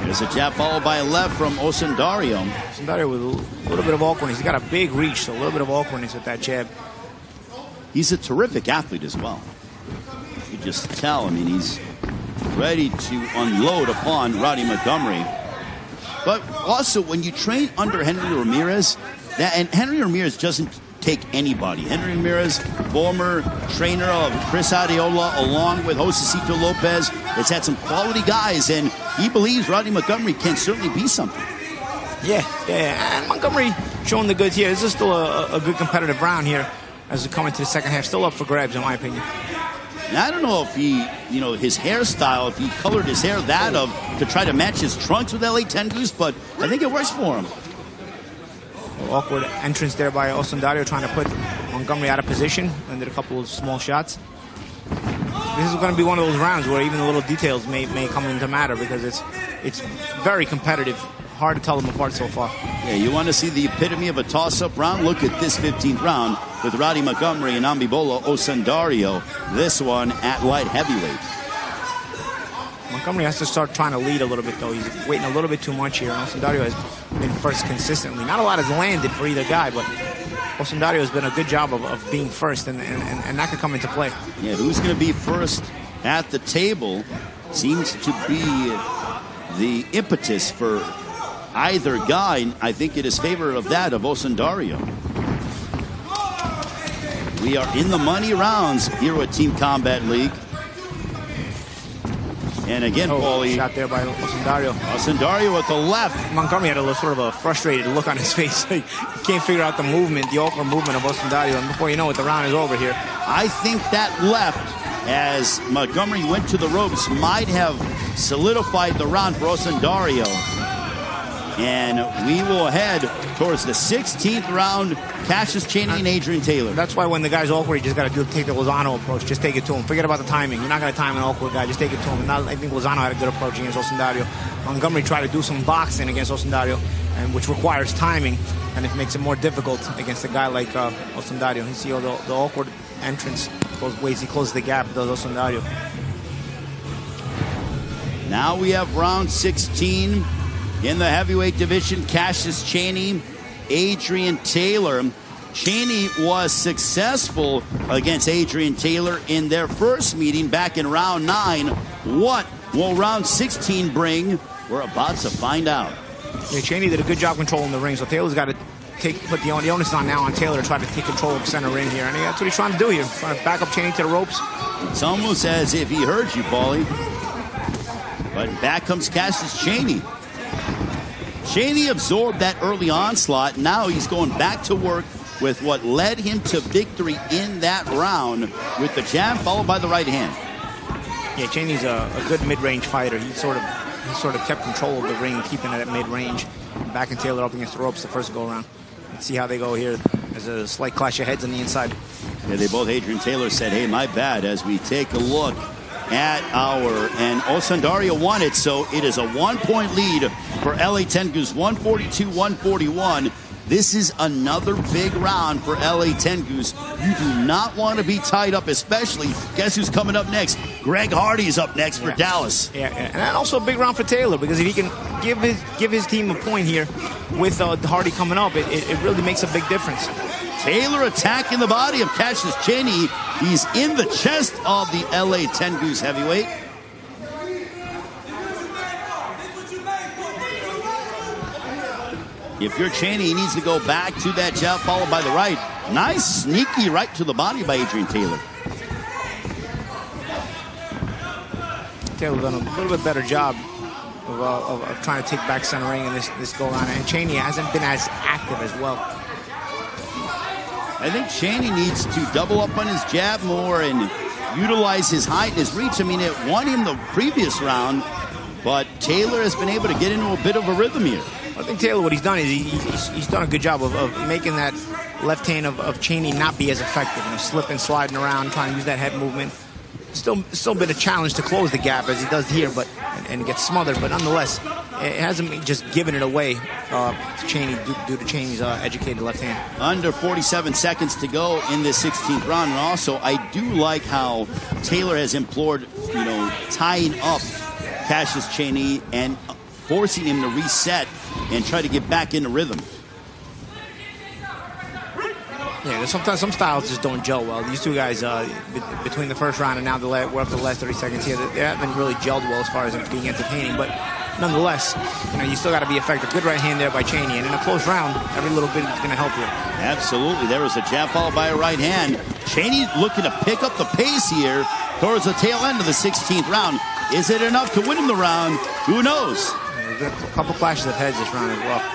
There's a jab followed by a left from Osundario. Osundario with a little bit of awkwardness. He's got a big reach, so a little bit of awkwardness with that jab. He's a terrific athlete as well. You just tell, I mean, he's ready to unload upon Roddy Montgomery. But also, when you train under Henry Ramirez, and Henry Ramirez doesn't take anybody. Henry Ramirez, former trainer of Chris Adeola, along with Josecito Lopez, has had some quality guys, and he believes Roddy Montgomery can certainly be something. Yeah, and Montgomery showing the goods here. This is still a good competitive round here as we come into the second half. Still up for grabs, in my opinion. Now, I don't know if he, his hairstyle, if he colored his hair to try to match his trunks with LA Tengoose, but I think it works for him. Awkward entrance there by Osundario, trying to put Montgomery out of position. Landed a couple of small shots. This is going to be one of those rounds where even the little details may come into matter because it's very competitive. Hard to tell them apart so far. Yeah, you want to see the epitome of a toss-up round? Look at this 15th round with Roddy Montgomery and Ambibola Osundario. This one at light heavyweight. Montgomery has to start trying to lead a little bit, though. He's waiting a little bit too much here. And Osundario has been first consistently. Not a lot has landed for either guy, but Osundario has been a good job of being first, and that could come into play. Yeah, who's going to be first at the table seems to be the impetus for either guy. I think it is favor of that of Osundario. We are in the money rounds here at Team Combat League. And again, Paulie. Shot there by Osundario. Osundario with the left. Montgomery had a sort of a frustrated look on his face. He can't figure out the movement, the awkward movement of Osundario. And before you know it, the round is over here. I think that left, as Montgomery went to the ropes, might have solidified the round for Osundario. And we will head towards the 16th round. Cassius Chaney and Adrian Taylor. That's why when the guy's awkward, you just got to take the Lozano approach. Just take it to him. Forget about the timing. You're not going to time an awkward guy. Just take it to him. I think Lozano had a good approach against Osundario. Montgomery tried to do some boxing against Osundario, and which requires timing, and it makes it more difficult against a guy like Osundario. You see all the awkward entrance, both ways he closes the gap, does Osundario. Now we have round 16 in the heavyweight division. Cassius Chaney, Adrian Taylor. Chaney was successful against Adrian Taylor in their first meeting back in round 9. What will round 16 bring? We're about to find out. Yeah, Chaney did a good job controlling the ring, so Taylor's got to put the onus on now on Taylor to try to take control of center ring here, and that's what he's trying to do here. Trying to back up Chaney to the ropes. It's almost as if he heard you, Paulie. But back comes Cassius Chaney. Chaney absorbed that early onslaught. Now he's going back to work with what led him to victory in that round with the jab followed by the right hand. Yeah, Chaney's a good mid-range fighter. He sort of kept control of the ring, keeping it at mid-range. Backing Taylor up against the ropes the first go-around. Let's see how they go here. There's a slight clash of heads on the inside. Yeah, they both, Adrian Taylor said, hey, my bad, as we take a look at and Osundario won it, so it is a 1-point lead for LA Tengoose, 142-141. This is another big round for LA Tengoose. You do not want to be tied up, especially, guess who's coming up next? Greg Hardy's up next for Dallas. Yeah, and also a big round for Taylor, because if he can give his team a point here with Hardy coming up, it really makes a big difference. Taylor attacking the body of Cassius Chaney. He's in the chest of the LA Tengoose heavyweight. If you're Chaney, he needs to go back to that jab followed by the right. Nice sneaky right to the body by Adrian Taylor. Taylor done a little bit better job of trying to take back center ring in this go-around. And Chaney hasn't been as active as well. I think Chaney needs to double up on his jab more and utilize his height and his reach. I mean, it won him the previous round, but Taylor has been able to get into a bit of a rhythm here. I think Taylor, what he's done is he's done a good job of making that left hand of Chaney not be as effective. You know, slipping, sliding around, trying to use that head movement. Still been a challenge to close the gap as he does here, but and get smothered. But nonetheless, it hasn't just given it away to Chaney due to Chaney's educated left hand. Under 47 seconds to go in this 16th round, and also I do like how Taylor has implored, tying up Cassius Chaney and forcing him to reset and try to get back into rhythm. Yeah, sometimes some styles just don't gel well. These two guys, between the first round and now we're up to the last 30 seconds here, they haven't really gelled well as far as being entertaining. But nonetheless, you still got to be effective. Good right hand there by Chaney, and in a close round, every little bit is going to help you. Absolutely. There was a jab followed by a right hand. Chaney looking to pick up the pace here towards the tail end of the 16th round. Is it enough to win him the round? Who knows? Yeah, there's a couple clashes of heads this round as well.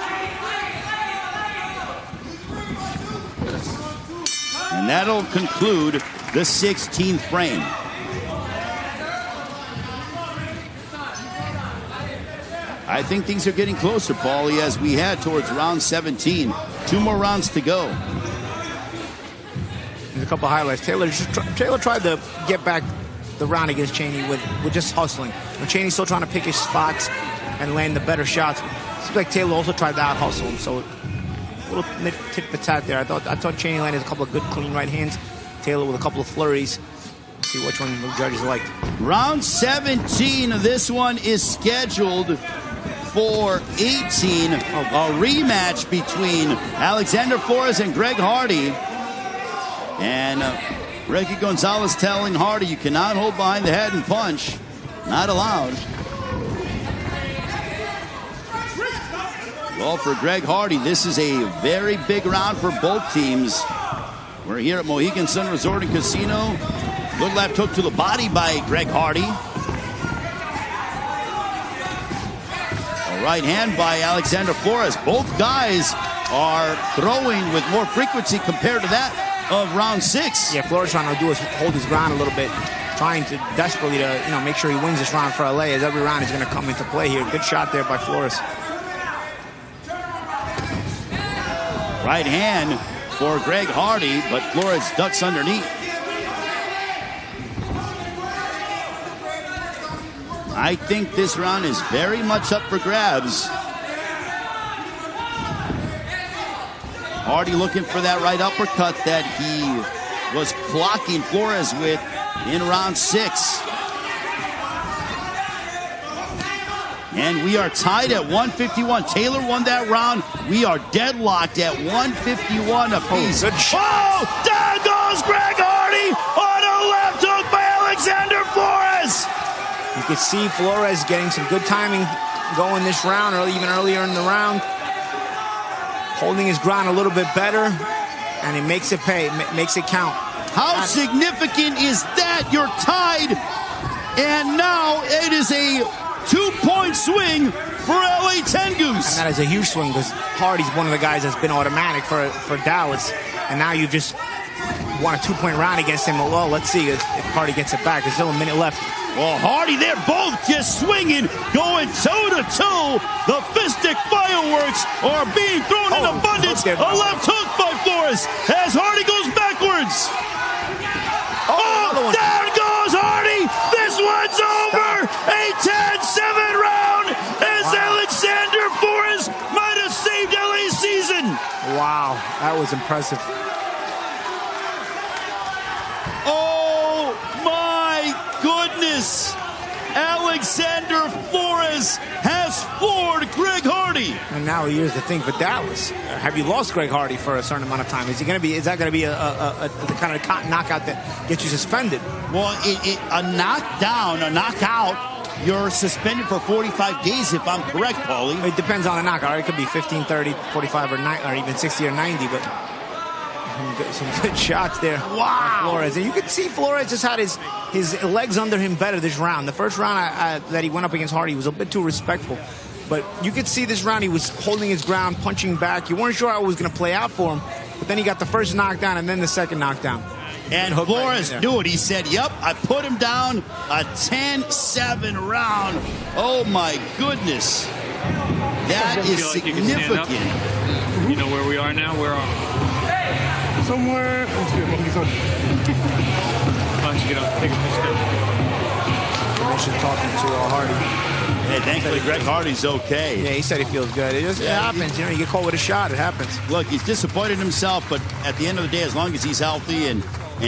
And that'll conclude the 16th frame. I think things are getting closer, Paulie, as we head towards round 17. 2 more rounds to go. There's a couple highlights. Taylor tried to get back the round against Chaney with just hustling. When Chaney's still trying to pick his spots and land the better shots. It seems like Taylor also tried to out-hustle him, so little tit-for-tat there. I thought Chaney landed a couple of good, clean right hands. Taylor with a couple of flurries. Let's see which one the judges liked. Round 17. This one is scheduled for 18. A rematch between Alexander Flores and Greg Hardy. And Ricky Gonzalez telling Hardy, you cannot hold behind the head and punch. Not allowed. Well, for Greg Hardy, this is a very big round for both teams. We're here at Mohegan Sun Resort and Casino. Good left hook to the body by Greg Hardy. A right hand by Alexander Flores. Both guys are throwing with more frequency compared to that of round 6. Yeah, Flores trying to do is hold his ground a little bit, trying to desperately to make sure he wins this round for LA, as every round is going to come into play here. Good shot there by Flores. Right hand for Greg Hardy, but Flores ducks underneath. I think this round is very much up for grabs. Hardy looking for that right uppercut that he was clocking Flores with in round 6. And we are tied at 151. Taylor won that round. We are deadlocked at 151 apiece. Oh, there goes Greg Hardy on a left hook by Alexander Flores. You could see Flores getting some good timing going this round, or even earlier in the round. Holding his ground a little bit better, and he makes it pay, makes it count. How significant is that? You're tied, and now it is a 2-point swing for LA Tengoose. And that is a huge swing because Hardy's one of the guys that's been automatic for Dallas. And now you just want a 2-point round against him. Well, let's see if Hardy gets it back. There's still a minute left. Well, Hardy, they're both just swinging, going toe-to-toe. The fistic fireworks are being thrown in abundance. A left hook by Flores as Hardy goes backwards. Oh, there goes Hardy. This one's over. A 10-7 round as Alexander Flores might have saved LA's season. Wow, that was impressive. Oh, my goodness. Alexander Flores has floored Greg Hardy. And now here's the thing for Dallas. Have you lost Greg Hardy for a certain amount of time? Is that going to be the kind of knockout that gets you suspended? Well, a knockdown, a knockout, you're suspended for 45 days if I'm correct, Paulie. It depends on the knockout. It could be 15, 30, 45, or even 60 or 90, but some good shots there. Wow. Flores. And you could see Flores just had his legs under him better this round. The first round that he went up against Hardy was a bit too respectful. But you could see this round he was holding his ground, punching back. You weren't sure how it was going to play out for him. But then he got the first knockdown and then the second knockdown. And Flores knew it. He said, yep, I put him down. A 10-7 round. Oh, my goodness. That is significant. You know where we are now? Where are we? Somewhere. Let's get Why don't you get up, take a picture? Commission talking to Hardy. Hey, thankfully Greg Hardy's okay. Yeah, he said he feels good. It happens. You know, you get caught with a shot. It happens. Look, he's disappointed in himself, but at the end of the day, as long as he's healthy and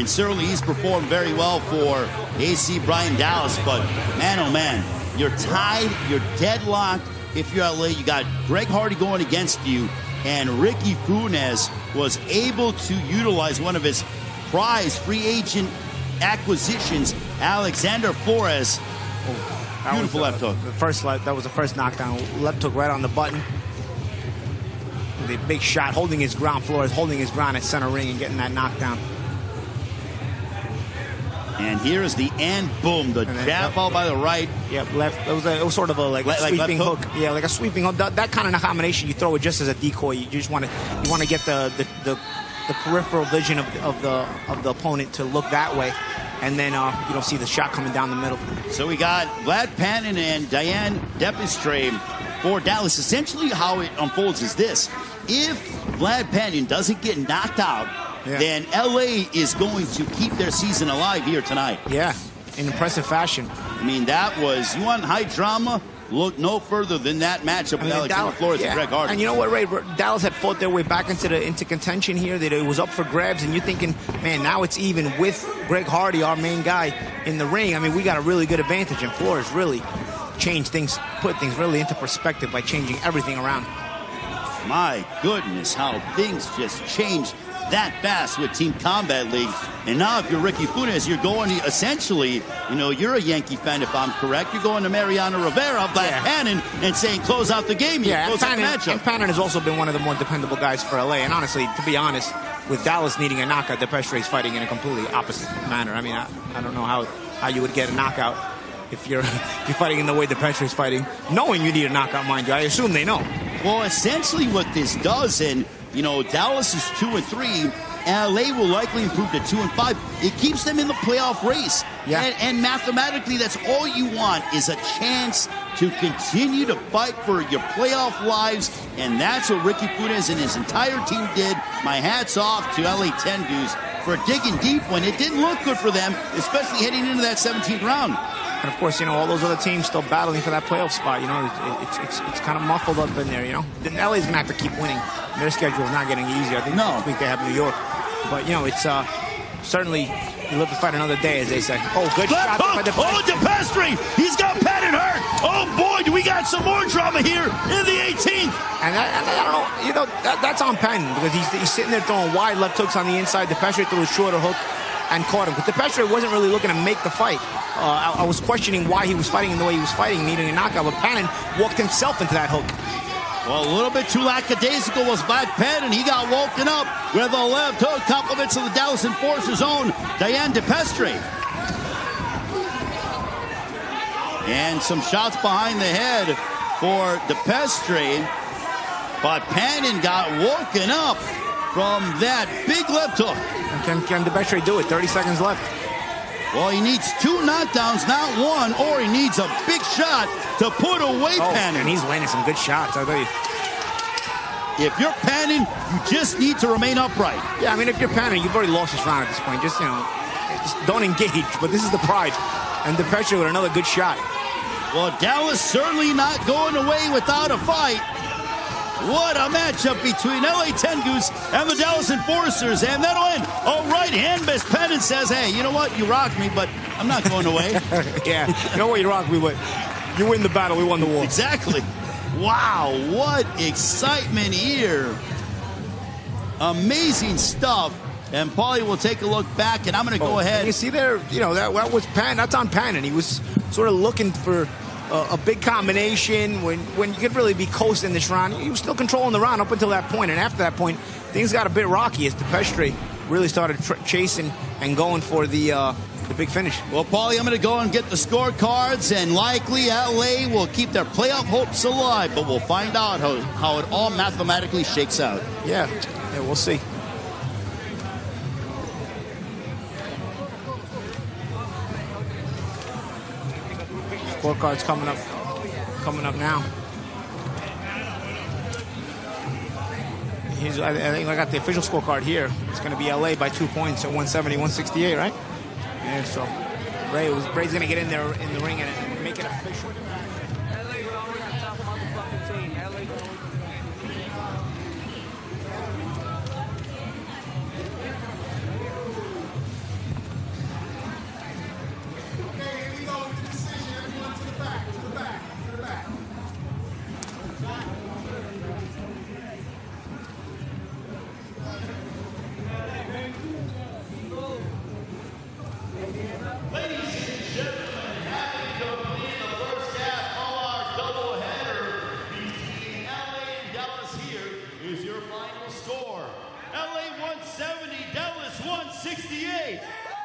certainly he's performed very well for AC Brian Dallas, but man, oh man, you're tied, you're deadlocked. If you're LA, you got Greg Hardy going against you, and Ricky Funes was able to utilize one of his prize free agent acquisitions, Alexander Flores. Beautiful left hook. That was the first knockdown. Left hook right on the button. The big shot, holding his ground. Flores holding his ground at center ring and getting that knockdown. And here's the end. Boom, the jab out by the right. Yep, left. It was sort of a sweeping hook. Yeah, like a sweeping hook. That kind of combination, you throw it just as a decoy. You just want to get the peripheral vision of the opponent to look that way, and then you don't see the shot coming down the middle. So we got Vlad Panin and Diane Depistre for Dallas. Essentially, how it unfolds is this: if Vlad Panin doesn't get knocked out, then LA is going to keep their season alive here tonight. Yeah, in impressive fashion. I mean, that was, you want high drama? Look no further than that matchup with Alexander Flores and Greg Hardy. And you know what, Ray? Dallas had fought their way back into contention here. That it was up for grabs, and you're thinking, man, now it's even with Greg Hardy, our main guy, in the ring. I mean, we got a really good advantage, and Flores really changed things, put things really into perspective by changing everything around. My goodness, how things just changed that fast with Team Combat League. And now if you're Ricky Funes, you're going to essentially, you know, you're a Yankee fan if I'm correct. You're going to Mariano Rivera, Black Panin, and saying close out the game. Yeah, and Panin has also been one of the more dependable guys for LA. And honestly, to be honest, with Dallas needing a knockout, Depistre is fighting in a completely opposite manner. I mean, I don't know how you would get a knockout if you're fighting in the way Depistre is fighting, knowing you need a knockout, mind you. I assume they know. Well, essentially what this does, and you know, Dallas is 2-3. LA will likely improve to 2-5. It keeps them in the playoff race. Yeah. And mathematically, that's all you want is a chance to continue to fight for your playoff lives. And that's what Ricky Funes and his entire team did. My hat's off to LA Tengoose for digging deep when it didn't look good for them, especially heading into that 17th round. And of course, all those other teams still battling for that playoff spot. It's kind of muffled up in there. Then LA's gonna have to keep winning. Their schedule is not getting easier. I think next week they have New York, but it's certainly you live to fight another day, as they say. Oh, good shot by DePestre! He's got Patton hurt. Oh boy, do we got some more drama here in the 18th. And I don't know, that's on Patton because he's sitting there throwing wide left hooks on the inside. DePestre threw a shorter hook and caught him. But DePestre wasn't really looking to make the fight. I was questioning why he was fighting in the way he was fighting, needing a knockout. But Patton walked himself into that hook. Well, a little bit too lackadaisical was Black Patton. He got woken up with a left hook. Compliments of the Dallas Enforcer's own Diane DePestre. And some shots behind the head for DePestre. But Patton got woken up from that big left hook. Can DePestre do it? 30 seconds left. Well, he needs 2 knockdowns, not 1, or he needs a big shot to put away Patton. And he's landing some good shots, I'll tell you. If you're Patton, you just need to remain upright. Yeah, I mean, if you're Patton, you've already lost this round at this point. Just don't engage. But this is the pride. And DePestre with another good shot. Well, Dallas certainly not going away without a fight. What a matchup between LA Tengoose and the Dallas Enforcers. And that'll end a right hand as Patton says, hey, you know what? You rocked me, but I'm not going away. Yeah, you know what? You rocked me, but you win the battle. We won the war. Exactly. Wow, what excitement here. Amazing stuff. And Paulie will take a look back, and I'm going to go ahead. You see there, that was Patton. That's on Patton. He was sort of looking for a big combination when you could really be coasting this round. He was still controlling the round up until that point, and after that point, things got a bit rocky as DePestre really started chasing and going for the big finish. Well, Paulie, I'm going to go and get the scorecards, and likely LA will keep their playoff hopes alive, but we'll find out how it all mathematically shakes out. Yeah, we'll see. Scorecards coming up now. I think I got the official scorecard here. It's going to be LA by 2 points at 170-168, right? Yeah, so Ray's going to get in there in the ring and make it official.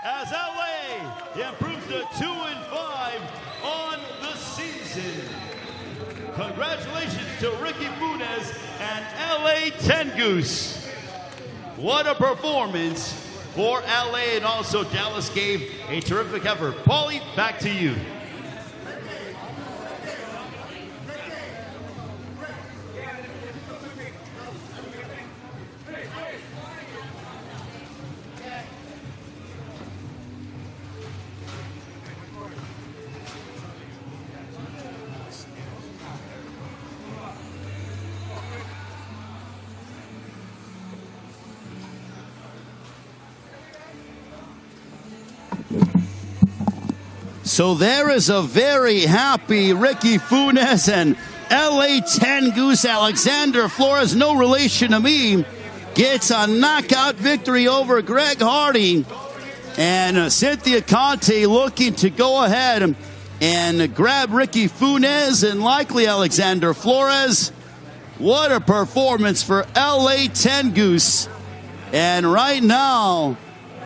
As LA improves to 2-5 on the season. Congratulations to Ricky Funes and LA Tengoose. What a performance for LA, and also Dallas gave a terrific effort. Paulie, back to you. So there is a very happy Ricky Funes and LA Tengoose. Alexander Flores, no relation to me, gets a knockout victory over Greg Hardy. And Cynthia Conte looking to go ahead and grab Ricky Funes and likely Alexander Flores. What a performance for LA Tengoose. And right now,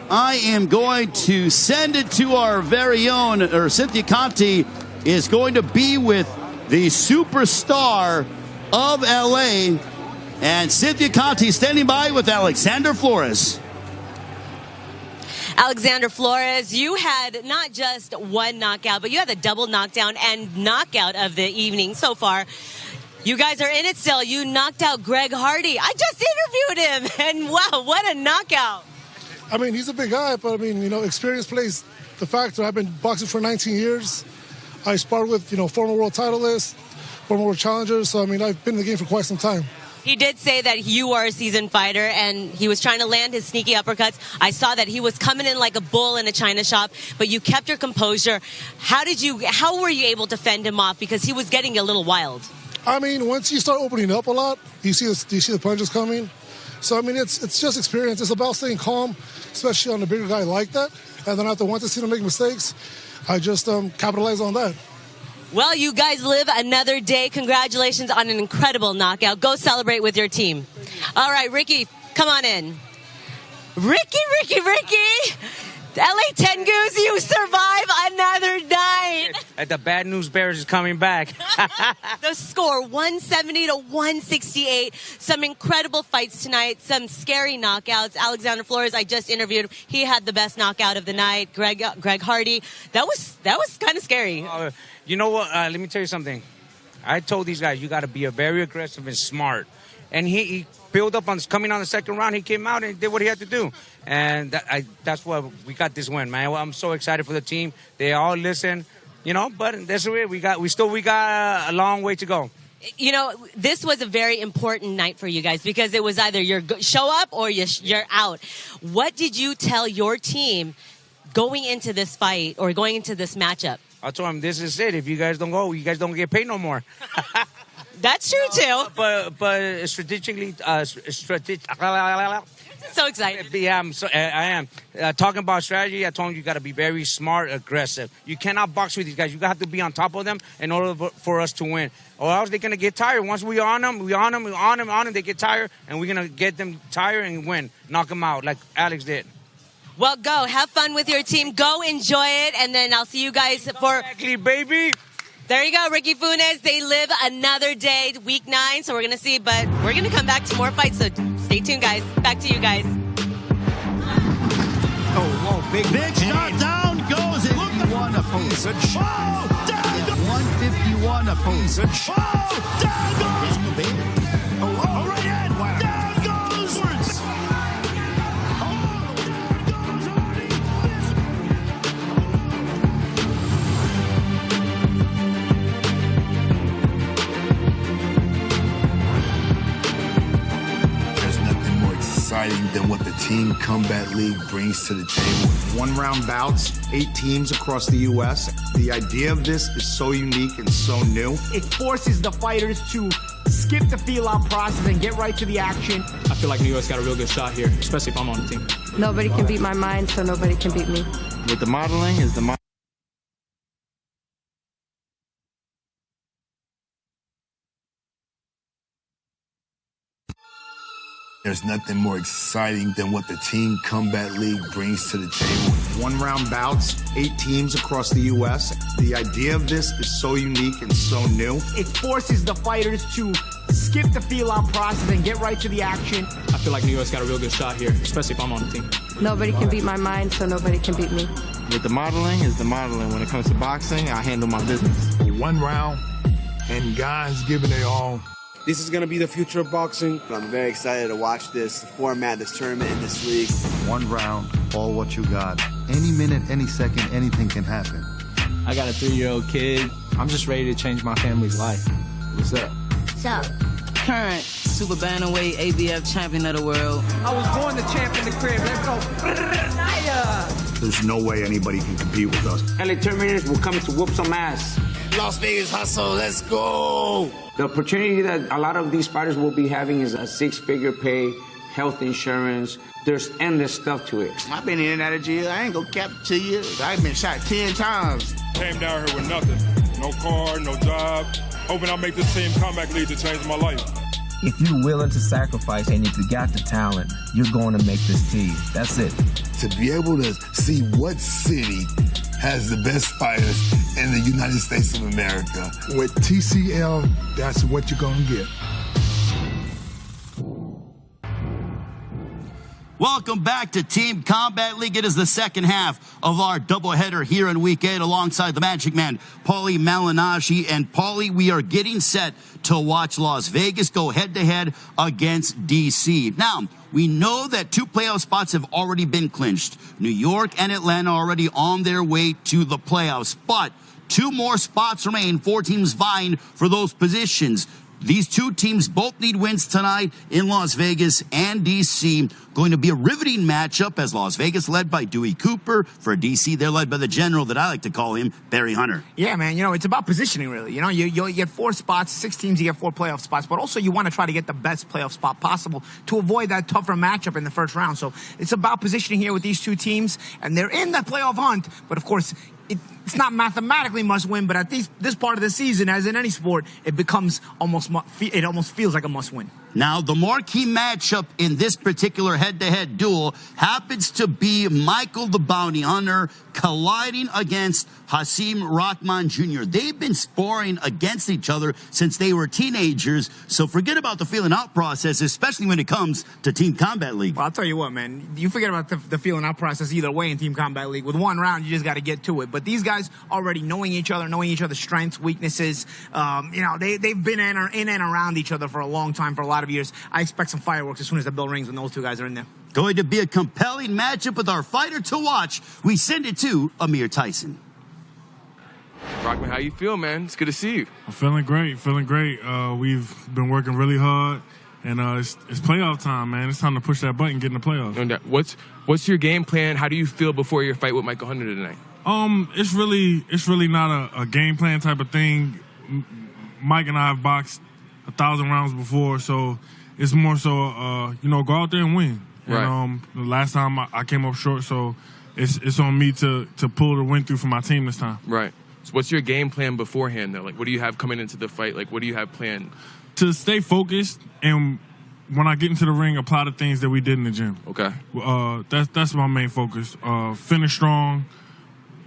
I am going to send it to our very own, or Cynthia Conte is going to be with the superstar of LA. And Cynthia Conte standing by with Alexander Flores. Alexander Flores, you had not just one knockout, but you had the double knockdown and knockout of the evening so far. You guys are in it still. You knocked out Greg Hardy. I just interviewed him, and wow, what a knockout. I mean, he's a big guy, but I mean, you know, experience plays the factor. I've been boxing for 19 years. I sparred with, you know, former world titleists, former world challengers. So, I mean, I've been in the game for quite some time. He did say that you are a seasoned fighter, and he was trying to land his sneaky uppercuts. I saw that he was coming in like a bull in a china shop, but you kept your composure. How were you able to fend him off? Because he was getting a little wild. I mean, once you start opening up a lot, you see the punches coming. So, I mean, it's just experience. It's about staying calm, especially on a bigger guy like that. And then after once I see him make mistakes, I just capitalize on that. Well, you guys live another day. Congratulations on an incredible knockout. Go celebrate with your team. All right, Ricky, come on in. Ricky! LA Tengoose, you survive another night. The bad news bears is coming back. The score, 170 to 168. Some incredible fights tonight, some scary knockouts. Alexander Flores, I just interviewed him. He had the best knockout of the night. Greg Hardy, that was kind of scary. You know what? Let me tell you something. I told these guys, you got to be very aggressive and smart. And he built up on coming on the second round. He came out and did what he had to do. And that's why we got this win, man. I'm so excited for the team. They all listen, you know, but that's it. We got a long way to go. You know, this was a very important night for you guys because it was either you show up or you're out. What did you tell your team going into this fight or going into this matchup? I told them, this is it. If you guys don't go, you guys don't get paid no more. That's true, too. But strategically, so excited. Yeah, I am. Talking about strategy, I told them you got to be very smart, aggressive. You cannot box with these guys. You have to be on top of them in order for us to win. Or else they're going to get tired. Once we on them, they get tired, and we're going to get them tired and win. Knock them out like Alex did. Well, go. Have fun with your team. Go enjoy it, and then I'll see you guys for... Exactly, baby. There you go, Ricky Funes. They live another day, week 9, so we're going to see. But we're going to come back to more fights, so stay tuned, guys. Back to you guys. Oh, big shot down goes it. Look at one opponent. Oh, down goes 151 opponents. Oh, down goes. Oh, right in. Down goes. Exciting than what the Team Combat League brings to the table. One-round bouts, 8 teams across the U.S. The idea of this is so unique and so new. It forces the fighters to skip the feel-out process and get right to the action. I feel like New York's got a real good shot here, especially if I'm on the team. Nobody can beat my mind, so nobody can beat me. With the modeling is the There's nothing more exciting than what the Team Combat League brings to the table. One-round bouts, 8 teams across the U.S. The idea of this is so unique and so new. It forces the fighters to skip the feel-out process and get right to the action. I feel like New York's got a real good shot here, especially if I'm on the team. Nobody can beat my mind, so nobody can beat me. With the modeling is the modeling. When it comes to boxing, I handle my business. One round, and guys giving their all. This is going to be the future of boxing. I'm very excited to watch this format, this tournament, in this league. One round, all what you got. Any minute, any second, anything can happen. I got a 3-year-old kid. I'm just ready to change my family's life. What's up? What's up? Current super bantamweight ABF champion of the world. I was born the champ in the crib. Let's go. There's no way anybody can compete with us. LA Terminators will come to whoop some ass. Las Vegas hustle, let's go! The opportunity that a lot of these fighters will be having is a 6-figure pay, health insurance. There's endless stuff to it. I've been in and out of jail. I ain't gonna cap to you. I've been shot 10 times. Came down here with nothing. No car, no job. Hoping I'll make this Team Combat League to change my life. If you're willing to sacrifice and if you got the talent, you're going to make this team. That's it. To be able to see what city has the best fighters in the United States of America. With TCL, that's what you're going to get. Welcome back to Team Combat League. It is the second half of our doubleheader here in Week 8 alongside the Magic Man, Paulie Malignaggi. And Paulie, we are getting set to watch Las Vegas go head-to-head against DC. Now, we know that 2 playoff spots have already been clinched. New York and Atlanta are already on their way to the playoffs. But 2 more spots remain, 4 teams vying for those positions. These 2 teams both need wins tonight in Las Vegas and D.C. Going to be a riveting matchup as Las Vegas led by Dewey Cooper. For D.C., they're led by the general that I like to call him, Barry Hunter. Yeah, man, it's about positioning, really. You get 4 spots, 6 teams, you get 4 playoff spots, but also you want to try to get the best playoff spot possible to avoid that tougher matchup in the first round. So it's about positioning here with these 2 teams, and they're in that playoff hunt, but of course, it's not mathematically must win, but at this part of the season, as in any sport, it almost feels like a must win. Now, the marquee matchup in this particular head-to-head duel happens to be Michael the Bounty Hunter colliding against Hasim Rahman Jr. They've been sparring against each other since they were teenagers, so forget about the feeling out process, especially when it comes to Team Combat League. Well, I'll tell you what, man. You forget about the feeling out process either way in Team Combat League. With 1 round, you just got to get to it. But these guys already knowing each other, knowing each other's strengths, weaknesses, they've been in and around each other for a long time, for a lot of years. I expect some fireworks as soon as the bell rings when those 2 guys are in there. Going to be a compelling matchup with our fighter to watch. We send it to Amir Tyson. Rockman, how you feel, man? It's good to see you. I'm feeling great, we've been working really hard, and it's playoff time, man. It's time to push that button, get in the playoffs. What's your game plan? How do you feel before your fight with Michael Hunter tonight? It's really not a game plan type of thing. Mike and I have boxed 1,000 rounds before, so it's more so, go out there and win. Right. And, the last time I came up short, so it's on me to pull the win through for my team this time. Right. So what's your game plan beforehand, though? Like, what do you have coming into the fight? Like, what do you have planned? To stay focused, and when I get into the ring, apply the things that we did in the gym. Okay. That's my main focus. Finish strong,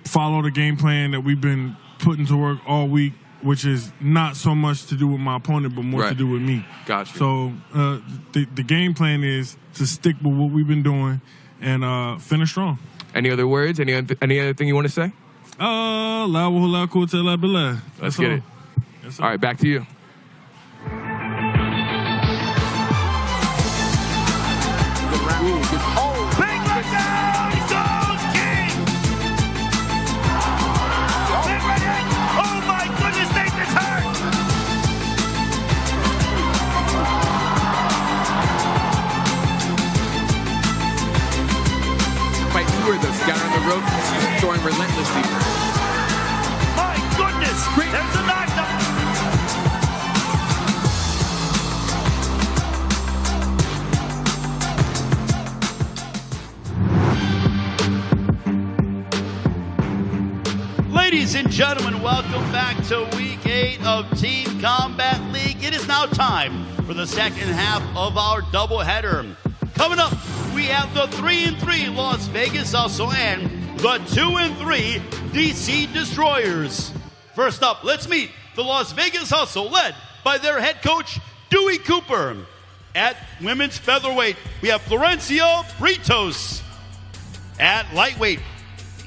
follow the game plan that we've been putting to work all week, which is not so much to do with my opponent, but more to do with me. Gotcha. So the game plan is to stick with what we've been doing and finish strong. Any other words? Any other thing you want to say? Let's get it. Yes, all right, back to you. Big letdown! Goes King! Oh my goodness, Nathan's hurt! Fight 2 of those down on the rope, she's throwing relentlessly. My goodness! There's a knockdown! Ladies and gentlemen, welcome back to Week 8 of Team Combat League. It is now time for the second half of our doubleheader. Coming up, we have the 3-3 Las Vegas Hustle and the 2-3 DC Destroyers. First up, let's meet the Las Vegas Hustle, led by their head coach, Dewey Cooper. At women's featherweight, we have Florencia Britos. At lightweight,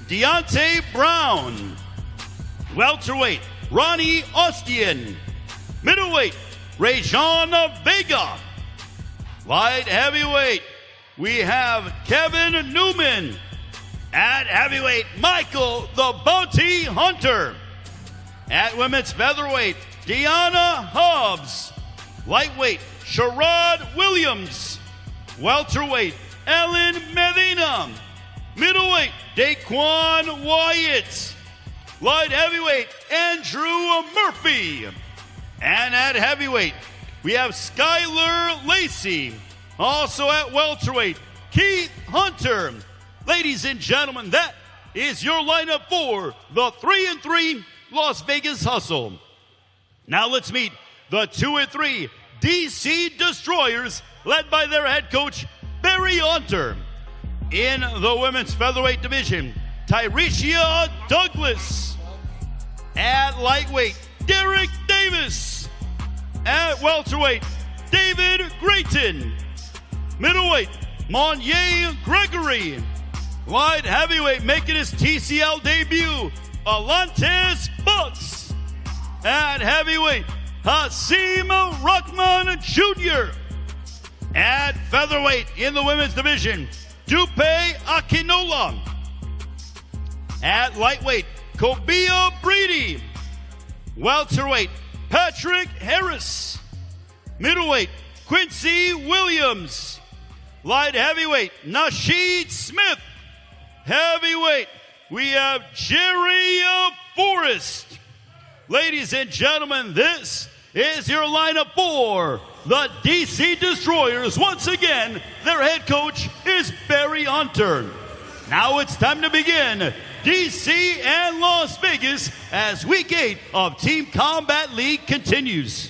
Deontay Brown. Welterweight, Ronnie Ostian. Middleweight, Rajon Vega. Light heavyweight, we have Kevin Newman. At heavyweight, Michael the Bounty Hunter. At women's featherweight, Deanna Hobbs. Lightweight, Sherrod Williams. Welterweight, Ellen Medina. Middleweight, Daquan Wyatt. Light heavyweight, Andrew Murphy. And at heavyweight, we have Skylar Lacey. Also at welterweight, Keith Hunter. Ladies and gentlemen, that is your lineup for the 3-3 Las Vegas Hustle. Now let's meet the 2-3 DC Destroyers, led by their head coach, Barry Hunter. In the women's featherweight division, Tyrecia Douglas. At lightweight, Derek Davis. At welterweight, David Grayton. Middleweight, Monye Gregory. Light heavyweight making his TCL debut, Alantes Bucks. At heavyweight, Hasim Rahman Jr. At featherweight in the women's division, Dupe Akinola. At lightweight, Kobia Breedy. Welterweight, Patrick Harris. Middleweight, Quincy Williams. Light heavyweight, Nasheed Smith. Heavyweight, we have Jerry Forrest. Ladies and gentlemen, this is your lineup for the DC Destroyers. Once again, their head coach is Barry Hunter. Now it's time to begin DC and Las Vegas as Week 8 of Team Combat League continues.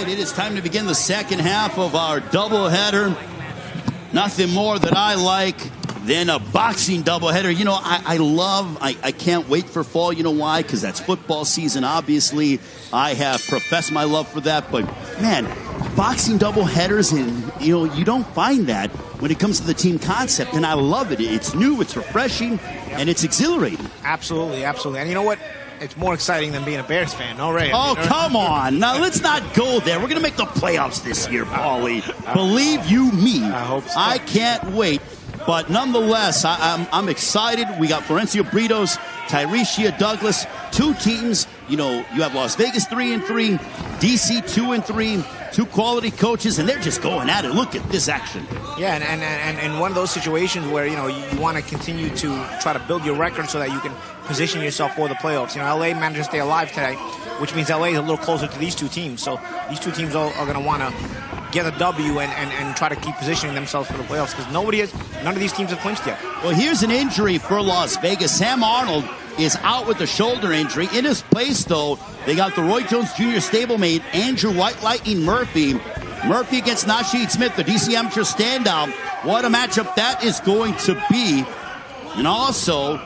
It is time to begin the second half of our doubleheader. Nothing more that I like than a boxing doubleheader. You know, I can't wait for fall. You know why? Because that's football season, obviously. I have professed my love for that. But, man, boxing doubleheaders, and, you know, you don't find that when it comes to the team concept. And I love it. It's new, it's refreshing, and it's exhilarating. Absolutely, absolutely. And you know what? It's more exciting than being a Bears fan already. Oh, come on. Now, let's not go there. We're going to make the playoffs this year, Paulie. Believe you me. I hope so. I can't wait. But nonetheless, I'm excited. We got Florencio Britos, Tyrecia Douglas, two teams. You know, you have Las Vegas 3-3, DC 2-3, two quality coaches, and they're just going at it. Look at this action. Yeah, and one of those situations where, you know, you want to continue to try to build your record so that you can position yourself for the playoffs. You know, LA managed to stay alive today, which means LA is a little closer to these two teams. So these two teams are going to want to get a W and try to keep positioning themselves for the playoffs because none of these teams have clinched yet. Well, here's an injury for Las Vegas. Sam Arnold is out with a shoulder injury. In his place, though, they got the Roy Jones Jr. stablemate, Andrew White Lightning Murphy. Murphy against Nasheed Smith, the DC amateur standout. What a matchup that is going to be. And also,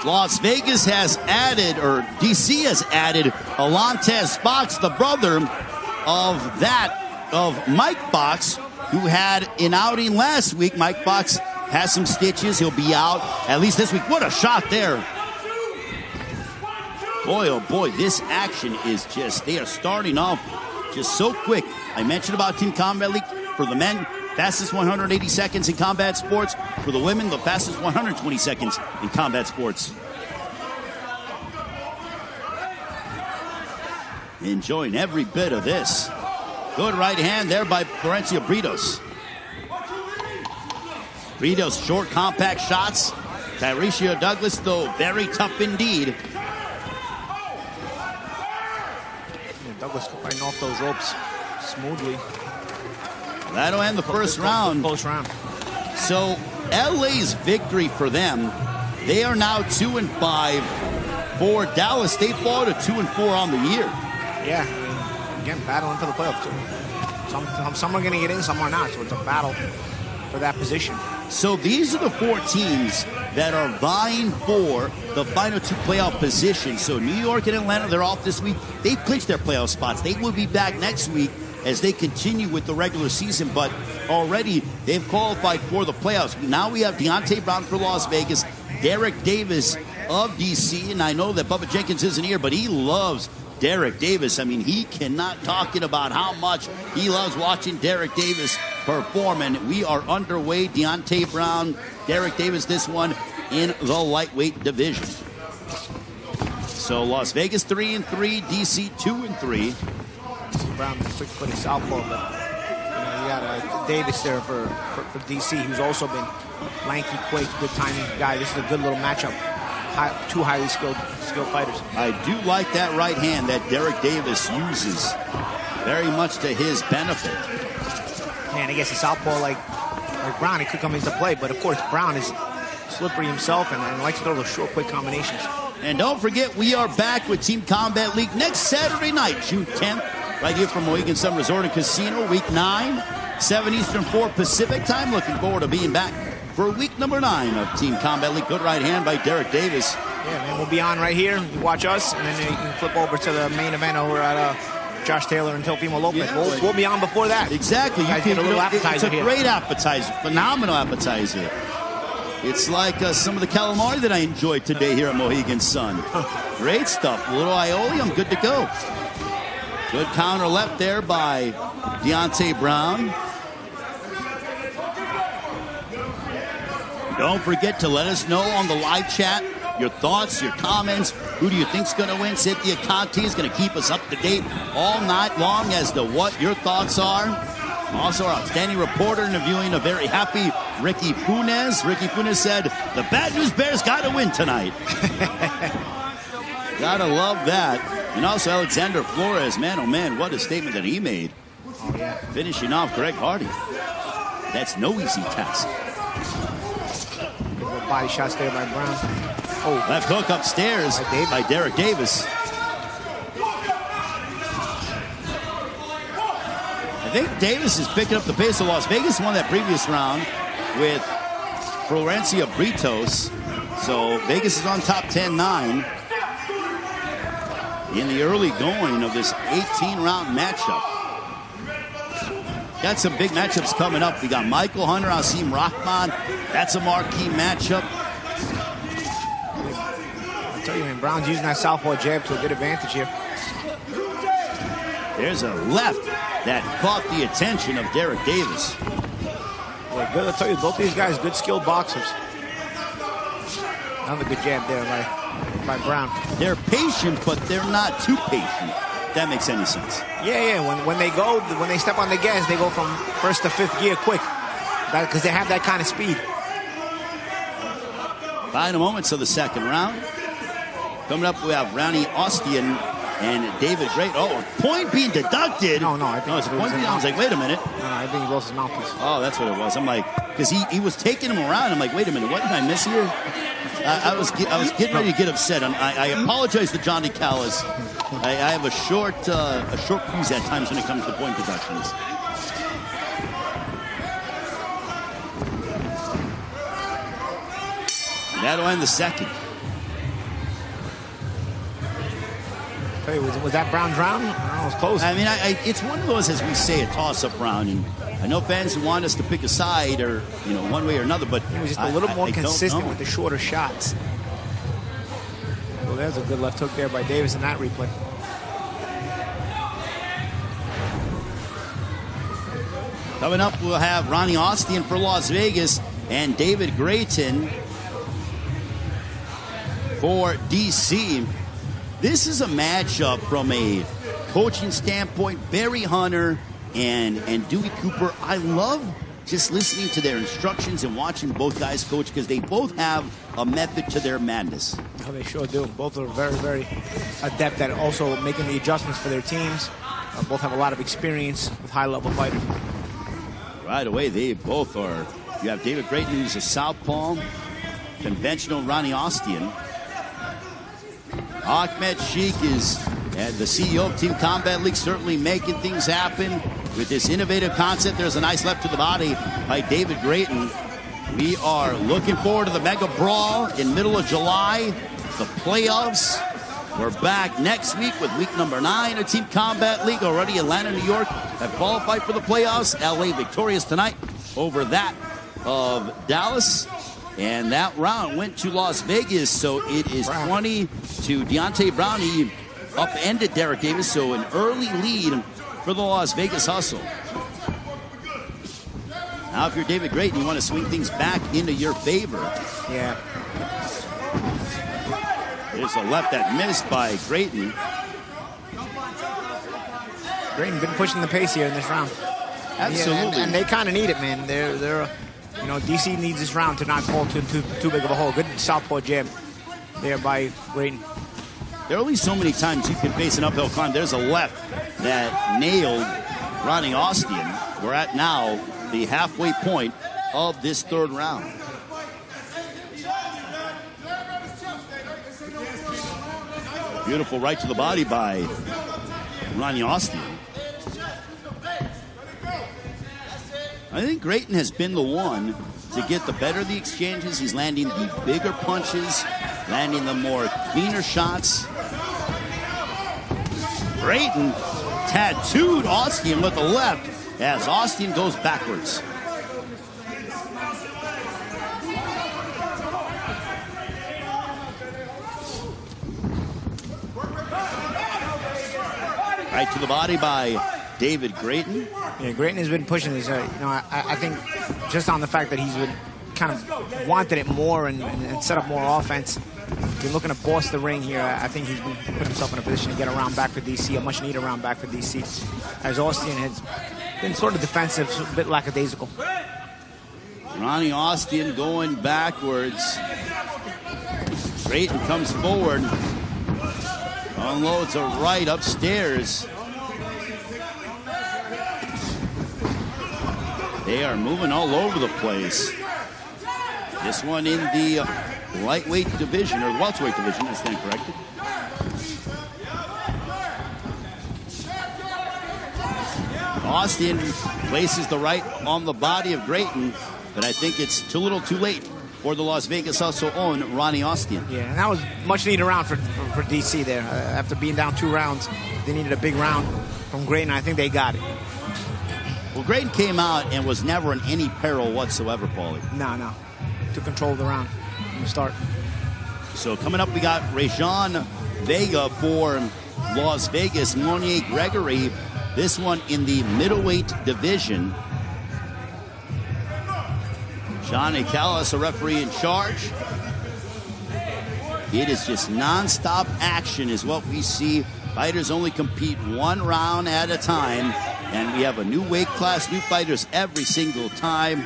Las Vegas has added, or DC has added, Alantes Box, the brother of Mike Box, who had an outing last week. Mike Box has some stitches. He'll be out at least this week. What a shot there. Boy, oh boy, this action is just, they are starting off just so quick. I mentioned about Team Combat League. For the men, fastest 180 seconds in combat sports. For the women, the fastest 120 seconds in combat sports. Enjoying every bit of this. Good right hand there by Florencio Britos. Britos, short, compact shots. Tyrecia Douglas, though, very tough indeed. Douglas fighting off those ropes smoothly. That'll end the first round. Close round. So LA's victory for them, they are now 2-5. For Dallas, they fall to 2-4 on the year. Yeah, I mean, again, battling for the playoffs too. Some are going to get in, some are not. So it's a battle for that position. So these are the four teams that are vying for the final two playoff positions. So New York and Atlanta, they're off this week. They've clinched their playoff spots. They will be back next week as they continue with the regular season, but already they've qualified for the playoffs. Now we have Deontay Brown for Las Vegas, Derek Davis of DC, and I know that Bubba Jenkins isn't here, but he loves Derek Davis. I mean, he cannot talking about how much he loves watching Derek Davis perform, and we are underway. Deontay Brown, Derek Davis, this one in the lightweight division. So Las Vegas 3-3, DC 2-3. Brown, quick foot of southpaw, but you got Davis there for DC, who's also been lanky, quick, good timing guy. This is a good little matchup. Two highly skilled fighters. I do like that right hand that Derek Davis uses very much to his benefit. Man, I guess a southpaw like Brown, it could come into play, but of course Brown is slippery himself and likes to throw those short, quick combinations. And don't forget, we are back with Team Combat League next Saturday night, June 10th, right here from Mohegan Sun Resort and Casino, week 9, 7 Eastern, 4 Pacific time. Looking forward to being back for week number 9 of Team Combat League. Good right hand by Derek Davis. Yeah, man, we'll be on right here. You watch us, and then you can flip over to the main event over at Josh Taylor and Teofimo Lopez. Yeah, we'll be on before that. Exactly. You guys get a little appetizer It's a here. great appetizer, phenomenal appetizer. It's like some of the calamari that I enjoyed today here at Mohegan Sun. Great stuff. A little aioli, I'm good to go. Good counter left there by Deontay Brown. Don't forget to let us know on the live chat your thoughts, your comments. Who do you think's going to win? Cynthia Conti is going to keep us up to date all night long as to what your thoughts are. Also, our outstanding reporter interviewing a very happy Ricky Funes. Ricky Funes said, the Bad News Bears got to win tonight. Gotta love that. And also Alexander Flores, man, oh man, what a statement that he made. Oh, yeah. Finishing off Greg Hardy. That's no easy task. Good body shots there by Brown. Oh, left hook upstairs by Derek Davis. I think Davis is picking up the pace of Las Vegas. Won that previous round with Florencia Britos. So Vegas is on top 10-9 in the early going of this 18-round matchup. Got some big matchups coming up. We got Michael Hunter, Asim Rahman. That's a marquee matchup. I tell you, man, Brown's using that southpaw jab to a good advantage here. There's a left that caught the attention of Derek Davis. Yeah, good. I'll tell you, both these guys, good skilled boxers. Another good jab there by Brown. They're patient, but they're not too patient. If that makes any sense. Yeah. When they step on the gas, they go from first to fifth gear quick, because they have that kind of speed. Final moments of the second round. Coming up, we have Ronnie Ostian and David Great. Oh, a point being deducted. No, I think it's a point being. I was like, wait a minute. No, I think he lost his mouthpiece. Oh, that's what it was. I'm like, because he was taking him around. I'm like, wait a minute, what did I miss here? I was getting ready to get upset. I apologize to Johnny Callis. I have a short fuse at times when it comes to point deductions. And that'll end the second. Hey, was that Brown's round? It was close. I mean, it's one of those, as we say, a toss-up round. And I know fans want us to pick a side or, one way or another, but he was just a little more consistent with the shorter shots. Well, there's a good left hook there by Davis in that replay. Coming up, we'll have Ronnie Ostian for Las Vegas and David Grayton for DC. This is a matchup from a coaching standpoint. Barry Hunter and Dewey Cooper. I love just listening to their instructions and watching both guys coach because they both have a method to their madness. Oh, they sure do. Both are very, very adept at also making the adjustments for their teams. Both have a lot of experience with high-level fighting. Right away, they both are. You have David Grayton, who's a southpaw, conventional Ronnie Ostian. Ahmed Sheikh is the CEO of Team Combat League, certainly making things happen with this innovative concept. There's a nice left to the body by David Grayton. We are looking forward to the Mega Brawl in middle of July, the playoffs. We're back next week with week number 9 of Team Combat League. Already Atlanta, New York have qualified for the playoffs. LA victorious tonight over that of Dallas. And that round went to Las Vegas, so it is 20 to Deontay Brown. He upended Derek Davis, so an early lead for the Las Vegas Hustle. Now, if you're David Grayton, you want to swing things back into your favor. Yeah. There's a left that missed by Grayton. Grayton been pushing the pace here in this round. Absolutely. And they kind of need it, man. They're DC needs this round to not fall too big of a hole. Good southpaw jab there by Grayton. There are only so many times you can face an uphill climb. There's a left that nailed Ronnie Ostian. We're at now the halfway point of this third round. Beautiful right to the body by Ronnie Austin. I think Grayton has been the one to get the better of the exchanges. He's landing the bigger punches, landing the more cleaner shots. Grayton tattooed Austin with the left as Austin goes backwards. Right to the body by David Grayton. Yeah, Grayton has been pushing this. I think just on the fact that he's been kind of wanted it more and set up more offense. Been looking to boss the ring here. I think he's been put himself in a position to get a round back for DC, a much needed round back for DC, as Austin has been sort of defensive, a bit lackadaisical. Ronnie Austin going backwards. Grayton comes forward. Unloads a right upstairs. They are moving all over the place. This one in the lightweight division, or the welterweight division, I stand corrected. Austin places the right on the body of Grayton, but I think it's too little too late for the Las Vegas also own Ronnie Austin. Yeah, and that was much needed round for DC there. After being down 2 rounds, they needed a big round from Grayton. I think they got it. Well, Grayton came out and was never in any peril whatsoever, Paulie. No. To control the round from the start. So coming up, we got Rejan Vega for Las Vegas, Monier Gregory. This one in the middleweight division. John Acalis, a referee in charge. It is just non-stop action is what we see. Fighters only compete 1 round at a time. And we have a new weight class, new fighters every single time.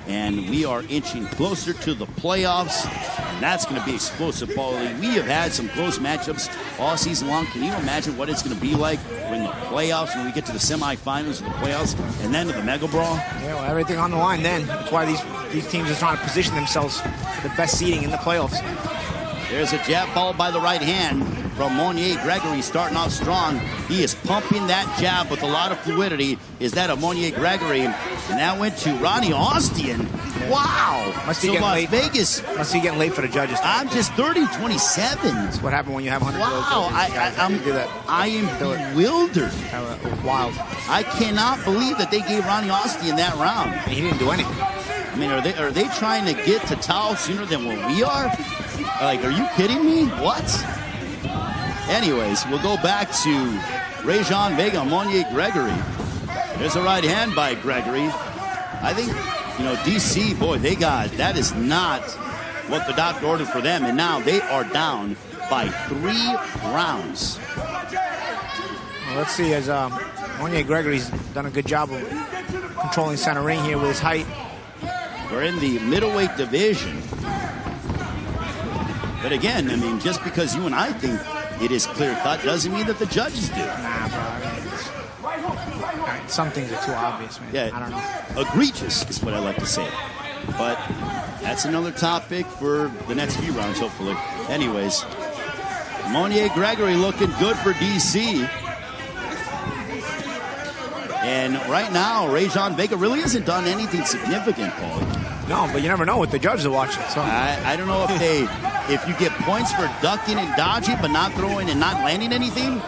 And we are inching closer to the playoffs. And that's going to be explosive, Paulie. We have had some close matchups all season long. Can you imagine what it's going to be like in the playoffs when we get to the semifinals of the playoffs and then to the Mega Brawl? Yeah, well, everything on the line then. That's why these teams are trying to position themselves for the best seeding in the playoffs. There's a jab followed by the right hand from Monier Gregory, starting off strong. He is pumping that jab with a lot of fluidity. Is that a Monier Gregory? And that went to Ronnie Austin. Wow. Must be so getting Las late. Vegas. Must be getting late for the judges. I'm just 30-27. That's what happened when you have 100 Wow. I am bewildered. Wild. I cannot believe that they gave Ronnie Austin that round. He didn't do anything. I mean, are they trying to get to Tao sooner than what we are? Like, are you kidding me? What? Anyways, we'll go back to Rejan Vega, Monier Gregory. There's a right hand by Gregory. I think, DC, boy, that is not what the doctor ordered for them. And now they are down by 3 rounds. Well, let's see, as Monier Gregory's done a good job of controlling center ring here with his height. We're in the middleweight division. But again, I mean, just because you and I think it is clear-cut doesn't mean that the judges do. Nah, bro. I mean, some things are too obvious, man. Yeah, I don't know. Egregious is what I like to say. But that's another topic for the next few rounds, hopefully. Anyways, Monier Gregory looking good for DC. And right now, Rejan Vega really hasn't done anything significant, Paul. No, but you never know what the judges are watching. So I don't know if you get points for ducking and dodging, but not throwing and not landing anything.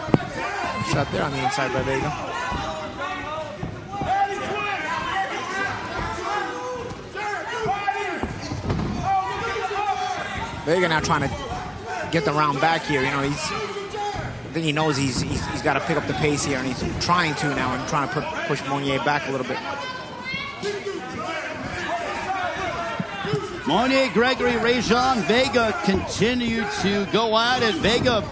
Shot there on the inside by Vega. Vega now trying to get the round back here. I think he knows he's got to pick up the pace here, and he's trying to now and trying to push Monier back a little bit. Monier Gregory, Rejan Vega continue to go at it. Vega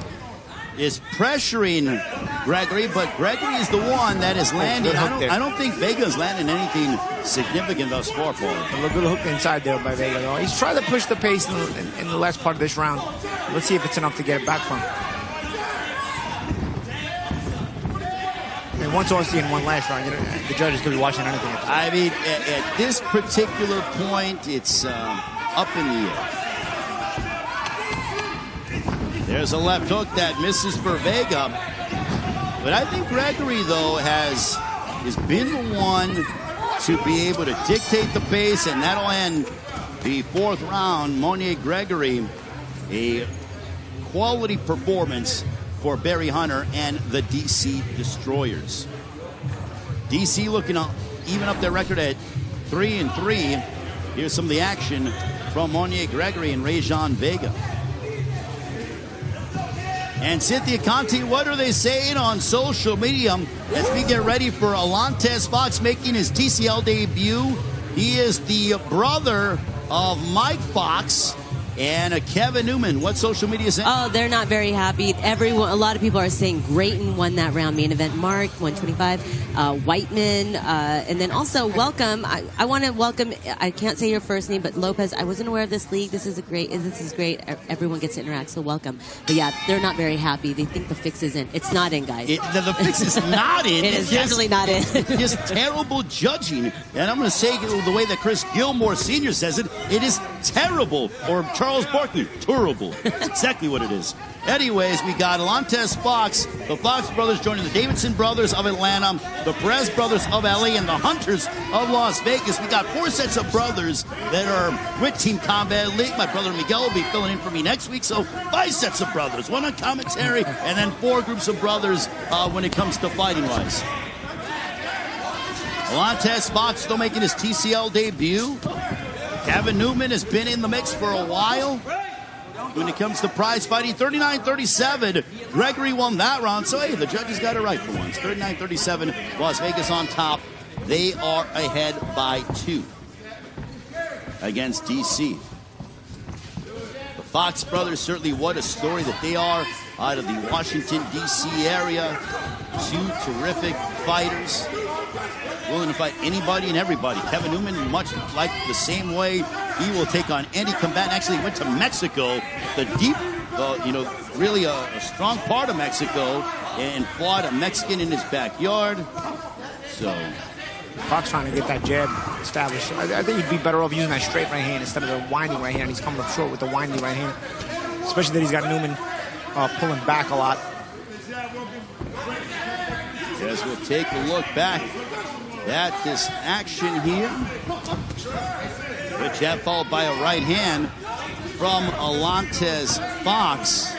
is pressuring Gregory, but Gregory is the one that is landing. I don't think Vega is landing anything significant thus far, Paul. A good hook inside there by Vega, though. He's trying to push the pace in the last part of this round. Let's see if it's enough to get it back from him. And once Austin won last round, the judges could be watching anything. I mean, at this particular point, it's up in the air. There's a left hook that misses for Vega. But I think Gregory, though, has been the one to be able to dictate the pace, and that'll end the fourth round. Monier Gregory, a quality performance for Barry Hunter and the DC Destroyers. DC looking to even up their record at 3-3. Here's some of the action from Monier Gregory and Rajon Vega. And Cynthia Conti, what are they saying on social media as we get ready for Alantez Fox making his TCL debut? He is the brother of Mike Fox and Kevin Newman. What social media saying? Oh, they're not very happy. A lot of people are saying Grayton won that round. Main event Mark, 125. Whiteman, and then also welcome. I want to welcome. I can't say your first name, but Lopez. I wasn't aware of this league. This is great. Everyone gets to interact. So welcome. But yeah, they're not very happy. They think the fix is in. It's not in, guys. The fix is not in. It is definitely not in. Just terrible judging. And I'm going to say it the way that Chris Gilmore Sr. says it. It is terrible. Or Charles Barkley, terrible. That's exactly what it is. Anyways, we got Alantez Fox, the Fox brothers joining the Davidson brothers of Atlanta, the Perez brothers of LA, and the Hunters of Las Vegas. We got 4 sets of brothers that are with Team Combat League. My brother Miguel will be filling in for me next week. So 5 sets of brothers, 1 on commentary, and then 4 groups of brothers when it comes to fighting-wise. Alantez Fox still making his TCL debut. Kevin Newman has been in the mix for a while. When it comes to prize fighting, 39-37. Gregory won that round, so hey, the judges got it right for once. 39-37, Las Vegas on top. They are ahead by 2 against DC. The Fox brothers, certainly what a story that they are out of the Washington, D.C. area. 2 terrific fighters, willing to fight anybody and everybody. Kevin Newman, much like the same way, he will take on any combatant. Actually went to Mexico, the deep, really a strong part of Mexico, and fought a Mexican in his backyard. So Fox trying to get that jab established. I think he'd be better off using that straight right hand instead of the winding right hand. He's coming up short with the winding right hand, especially that he's got Newman pulling back a lot. As we'll take a look back at this action here. The jab followed by a right hand from Alantez Fox.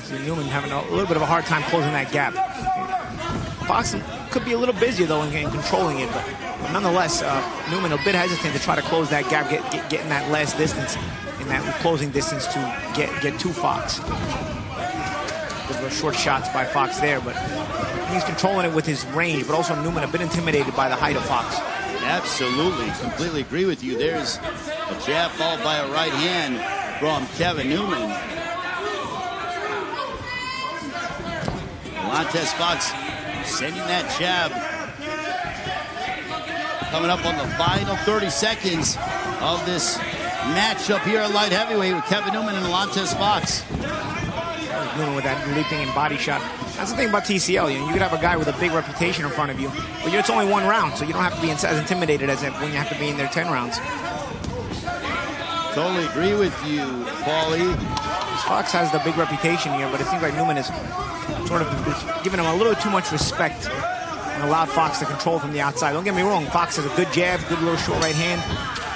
See Newman having a little bit of a hard time closing that gap. Fox could be a little busier though in controlling it, but nonetheless, Newman a bit hesitant to try to close that gap, get in that last distance, in that closing distance to get to Fox. Those short shots by Fox there, but he's controlling it with his range, but also Newman a bit intimidated by the height of Fox. Absolutely, completely agree with you. There's a jab followed by a right hand from Kevin Newman. Alantez Fox sending that jab. Coming up on the final 30 seconds of this matchup here at light heavyweight with Kevin Newman and Alantez Fox. Newman with that leaping and body shot. That's the thing about TCL. You could have a guy with a big reputation in front of you, but it's only 1 round, so you don't have to be as intimidated as when you have to be in there 10 rounds. Totally agree with you, Paulie. Fox has the big reputation here, but it seems like Newman is sort of giving him a little too much respect and allowed Fox to control from the outside. Don't get me wrong, Fox has a good jab, good little short right hand,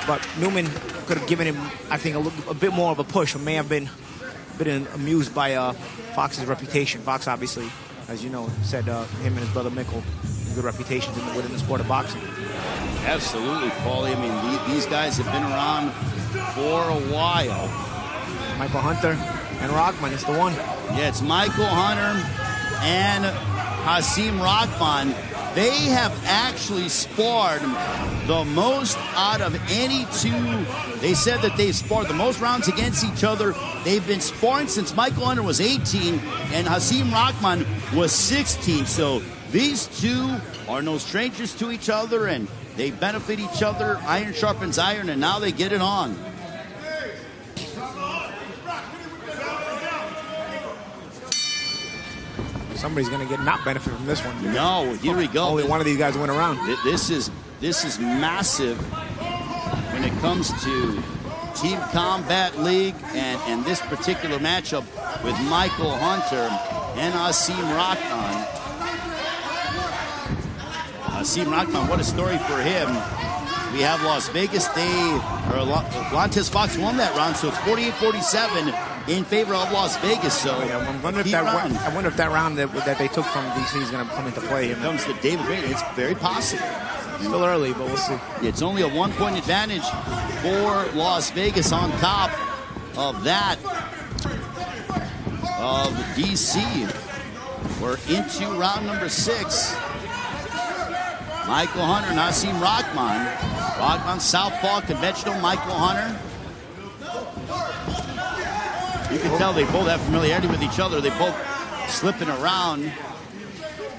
but Newman could have given him, I think, a bit more of a push, or may have been amused by Fox's reputation. Fox, obviously, as you know, said him and his brother Mikkel, good reputations within the sport of boxing. Absolutely, Paulie. I mean, these guys have been around for a while. Michael Hunter and Rockman is the one. Yeah, it's Michael Hunter and Hasim Rockman. They have actually sparred the most out of any 2. They said that they've sparred the most rounds against each other. They've been sparring since Michael Hunter was 18 and Hasim Rockman was 16. So these 2 are no strangers to each other, and they benefit each other. Iron sharpens iron, and now they get it on. Somebody's going to get not benefit from this one. No, here we go. Only one of these guys went around. This is massive when it comes to Team Combat League and this particular matchup with Michael Hunter and Asim Rahman. Asim Rahman, what a story for him. We have Las Vegas. Lantes Fox won that round, so it's 48-47 in favor of Las Vegas. So I wonder if that round that they took from DC is going to come into play here. Comes to David Gray. It's very possible. Still early, but we'll see. It's only a 1-point advantage for Las Vegas on top of that of DC. We're into round number 6. Michael Hunter and Asim Rahman. Rahman southpaw, conventional. Michael Hunter. You can tell they both have familiarity with each other. They both slipping around.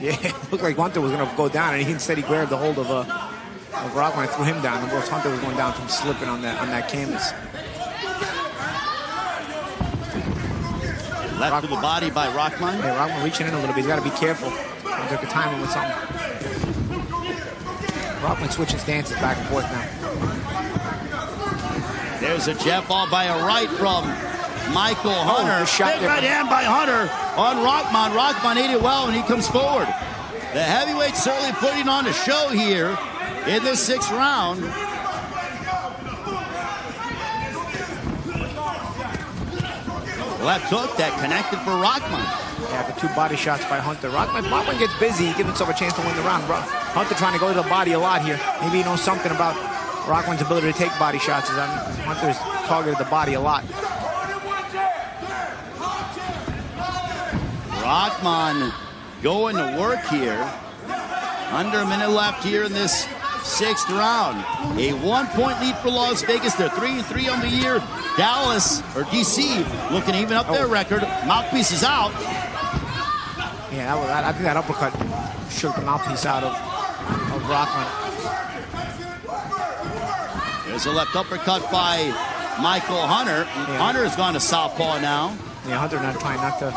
Yeah, it looked like Hunter was going to go down, and instead he grabbed the hold of Rahman and threw him down. And of course, Hunter was going down from slipping on that canvas. Left to the body by Rahman. Yeah, Rahman reaching in a little bit. He's got to be careful. Hunter could time him with something. Rahman switching stances back and forth now. There's a jab ball by a right from Michael Hunter. Big right hand by Hunter on Rahman. Rahman ate it well, and he comes forward. The heavyweight certainly putting on a show here in this 6th round. Left hook that connected for Rahman. Yeah, the 2 body shots by Hunter. Rahman gets busy. He gives himself a chance to win the round. Hunter trying to go to the body a lot here. Maybe he knows something about Rahman's ability to take body shots. Hunter's targeted the body a lot. Rahman going to work here. Under a minute left here in this 6th round. A 1-point lead for Las Vegas. They're 3-3 on the year. Dallas, or DC, looking to even up their record. Mouthpiece is out. Yeah, I think that uppercut shook the mouthpiece out of Rahman. There's a left uppercut by Michael Hunter. Yeah. Hunter's gone to southpaw now. Yeah, Hunter trying not to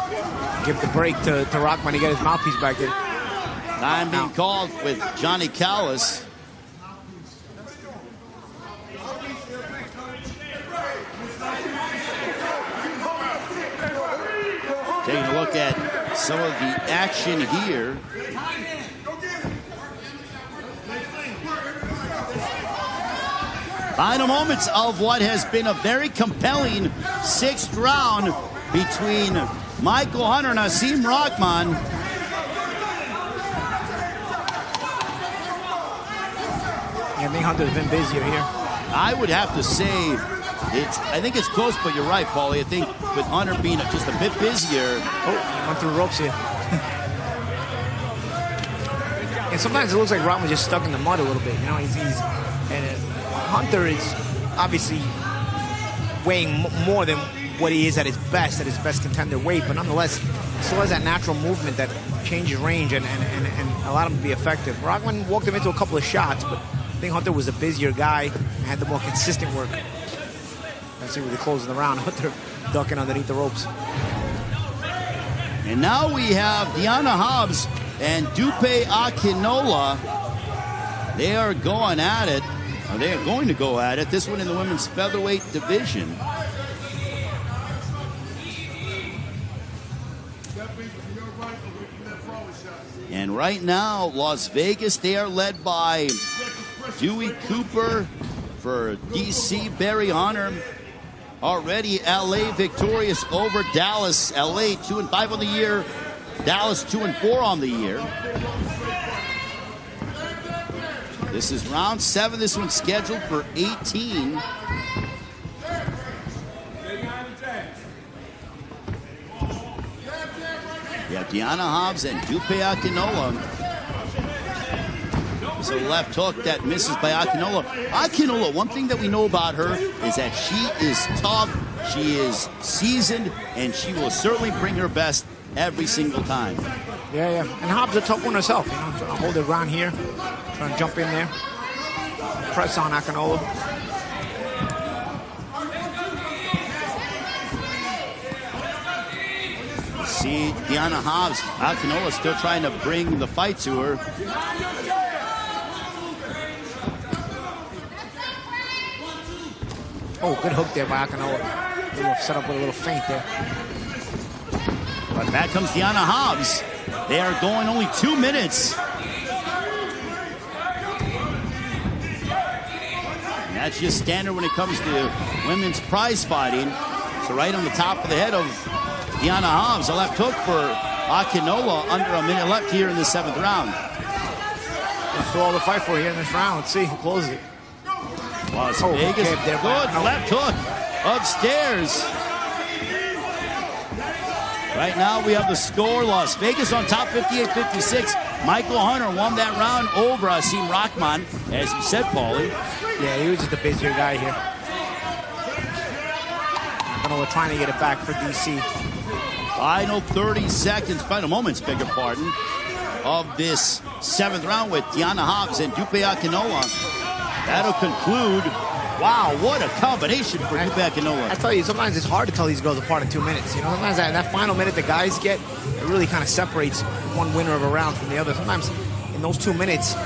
give the break to Rahman to get his mouthpiece back in. Time being called with Johnny Callis. Taking a look at some of the action here. Final moments of what has been a very compelling 6th round between Michael Hunter and Asim Rahman. Yeah, I think Hunter's been busier here. I would have to say I think it's close, but you're right, Paulie. I think with Hunter being just a bit busier. Oh, went through ropes here. And sometimes it looks like Rahman's just stuck in the mud a little bit. You know, Hunter is obviously weighing more than what he is at his best contender weight, but nonetheless, still has that natural movement that changes range and allowed him to be effective. Rahman walked him into a couple of shots, but I think Hunter was a busier guy and had the more consistent work. Let's see where they close the round. Hunter ducking underneath the ropes. And now we have Deanna Hobbs and Dupe Akinola. They are going at it. Or they are going to go at it. This one in the women's featherweight division. And right now, Las Vegas, they are led by Dewey Cooper for DC. Barry Hunter already LA victorious over Dallas. LA 2-5 on the year. Dallas 2-4 on the year. This is round 7. This one's scheduled for 18. You have Deanna Hobbs and Dupe Akinola. There's a left hook that misses by Akinola. Akinola, one thing that we know about her is that she is tough, she is seasoned, and she will certainly bring her best every single time. Yeah. And Hobbs a tough one herself. You know, trying to hold her ground here, trying to jump in there, press on Akinola. see Deanna Hobbs. Akinola still trying to bring the fight to her. Oh, good hook there by Akinola. Set up with a little feint there. But back comes Deanna Hobbs. They are going only 2 minutes. And that's just standard when it comes to women's prize fighting. So right on the top of the head of Deanna Hobbs, a left hook for Akinola. Under a minute left here in the 7th round. That's all the fight for here in this round. Let's see who closes it. Las Vegas, good left hook upstairs. Right now we have the score. Las Vegas on top 58-56. Michael Hunter won that round over Asim Rahman, as you said, Paulie. Yeah, he was just a busier guy here. We're trying to get it back for DC. Final 30 seconds, final moments, beg your pardon, of this 7th round with Deanna Hobbs and Dupe Akinola. That'll conclude. Wow, what a combination for Dupe Akinola. I tell you, sometimes it's hard to tell these girls apart in 2 minutes. You know, sometimes that final minute the guys get, it really kind of separates one winner of a round from the other. Sometimes in those 2 minutes,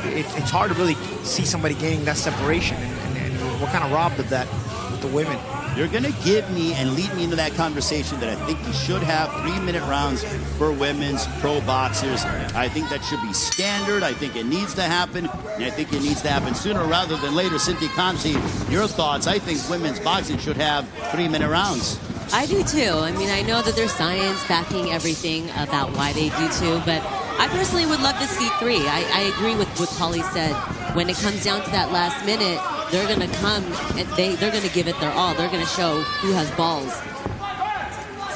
it's hard to really see somebody gaining that separation, and we're kind of robbed of that with the women. You're going to give me and lead me into that conversation that I think we should have 3-minute rounds for women's pro boxers. I think that should be standard. I think it needs to happen, and I think it needs to happen sooner rather than later. Cynthia Conti, your thoughts? I think women's boxing should have 3-minute rounds. I do too. I mean, I know that there's science backing everything about why they do too, but I personally would love to see 3. I agree with what Paulie said. When it comes down to that last minute, they're going to come and they're going to give it their all. They're going to show who has balls.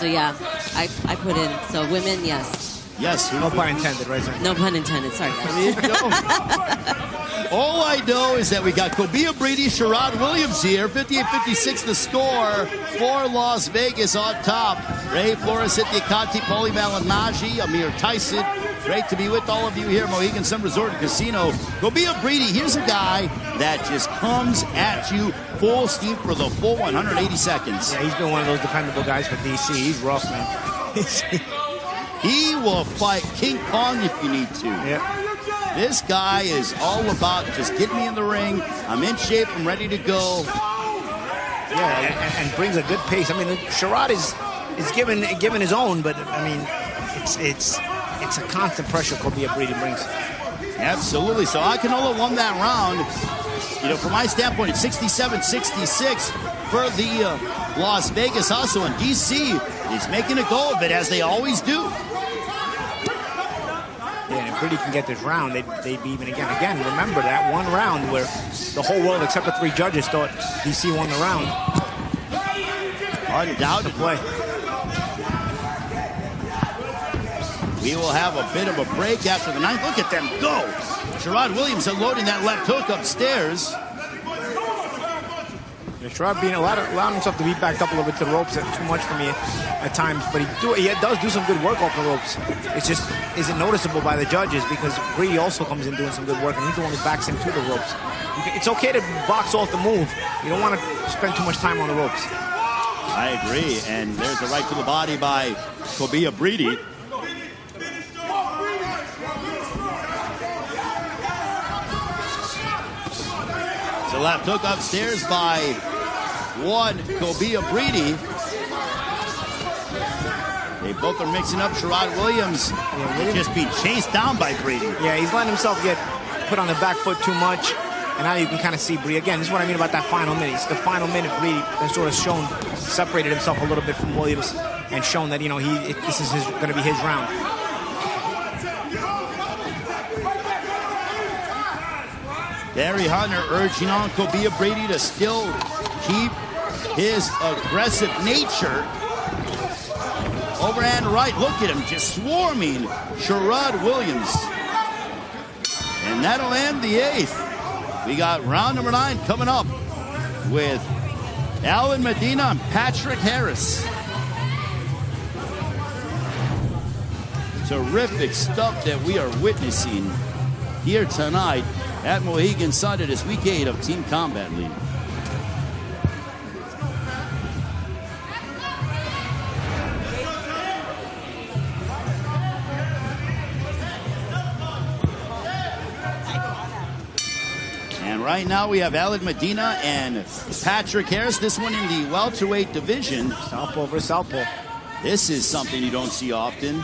So yeah, I put in. So women, yes. Yes. No pun intended, right? No pun intended. Sorry, guys. All I know is that we got Kobia Brady, Sherrod Williams here. 58-56 the score for Las Vegas on top. Ray Flores, Cynthia Conti, Paulie Malignaggi, Amir Tyson. Great to be with all of you here at Mohegan Sun Resort and Casino. Kobia Brady, here's a guy that just comes at you full steam for the full 180 seconds. Yeah, he's been one of those dependable guys for DC. He's rough, man. He will fight King Kong if you need to. Yeah. This guy is all about just get me in the ring. I'm in shape. I'm ready to go. Yeah, and brings a good pace. I mean, Sherrod is given his own, but I mean, it's a constant pressure Kobia Brady brings. Absolutely. So Akinola won that round. You know, from my standpoint, it's 67-66 for the Las Vegas Hustle, and DC is making a go of it, as they always do. Yeah, and if Brady can get this round, they'd be even again. Again, remember that one round where the whole world except the 3 judges thought DC won the round. Undoubtedly. We will have a bit of a break after the 9th. Look at them go. Sherrod Williams unloading that left hook upstairs. Yeah, Sherrod allowing himself to be backed up a little bit to the ropes. Too much for me at times, but he does do some good work off the ropes. It's just isn't noticeable by the judges because Brady also comes in doing some good work, and he's the one who backs him to the ropes. It's okay to box off the move. You don't want to spend too much time on the ropes. I agree, and there's a right to the body by Kobia Brady. The left hook upstairs by one Kobia Brady. They both are mixing up. Sherrod Williams just being chased down by Brady. Yeah, he's letting himself get put on the back foot too much. And now you can kind of see Brady. Again, this is what I mean about that final minute. It's the final minute Brady has sort of separated himself a little bit from Williams and shown that, you know, this is going to be his round. Barry Hunter urging on Kobia Brady to still keep his aggressive nature. Overhand right, look at him just swarming Sherrod Williams. And that'll end the 8th. We got round number 9 coming up with Alan Medina and Patrick Harris. Terrific stuff that we are witnessing here tonight at Mohegan Sun at this week 8 of Team Combat League. right now we have Alec Medina and Patrick Harris. This one in the welterweight division. Southpaw versus southpaw. This is something you don't see often. A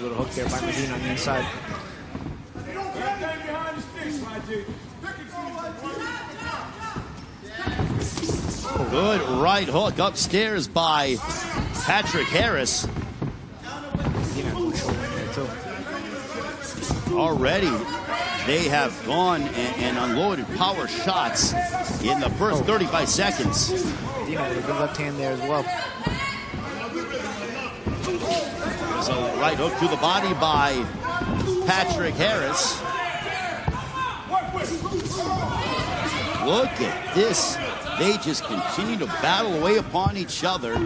little hook there by Medina on the inside. Good right hook upstairs by Patrick Harris. Already, they have gone and unloaded power shots in the first 35 seconds. Medina with a good left hand there as well. So right hook to the body by Patrick Harris. Look at this. They just continue to battle away upon each other.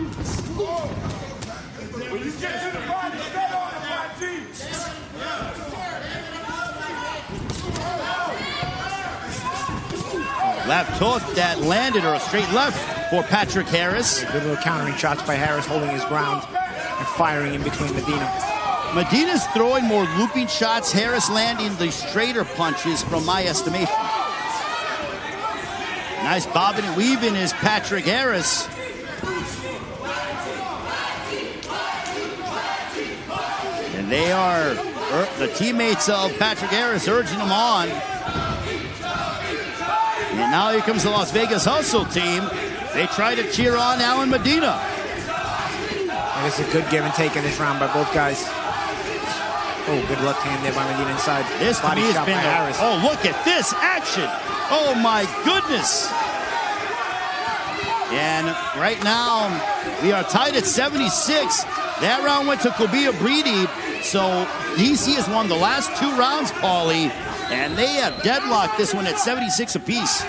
Left hook that landed, or a straight left for Patrick Harris. Good little countering shots by Harris, holding his ground and firing in between Medina. Medina's throwing more looping shots. Harris landing the straighter punches from my estimation. Nice bobbing and weaving is Patrick Harris. And they are the teammates of Patrick Harris urging him on. And now here comes the Las Vegas Hustle team. They try to cheer on Alan Medina. And it's a good give and take in this round by both guys. Oh, good left hand there by Medina inside. This to me has been Harris. Oh, look at this action. Oh, my goodness. And right now, we are tied at 76. That round went to Kobia Breedy. So DC has won the last 2 rounds, Paulie. And they have deadlocked this one at 76 apiece.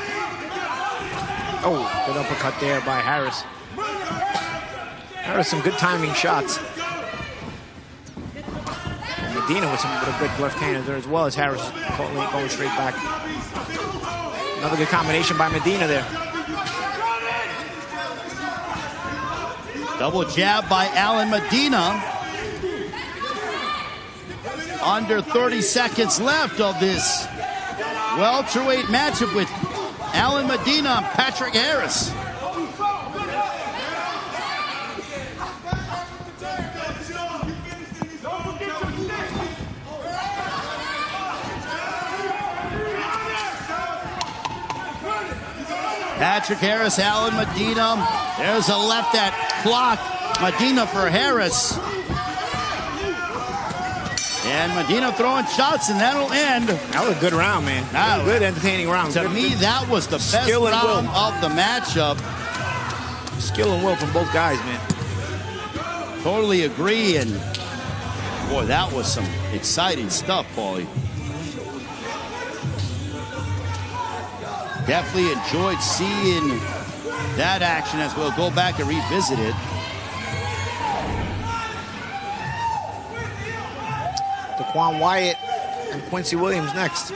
Oh, good uppercut there by Harris. Harris, some good timing shots. And Medina with a good left hand there as well as Harris going straight back. Another good combination by Medina there. Double jab by Alan Medina. Under 30 seconds left of this welterweight matchup with Alan Medina and Patrick Harris. Patrick Harris, Alan Medina. There's a left that clock. Medina for Harris. And Medina throwing shots, and that'll end. That was a good round, man. That was a good, entertaining round. To me, that was the best round of the matchup. Skill and will from both guys, man. Totally agree, and boy, that was some exciting stuff, Paulie. Definitely enjoyed seeing that action as we'll go back and revisit it. Daquan Wyatt and Quincy Williams next.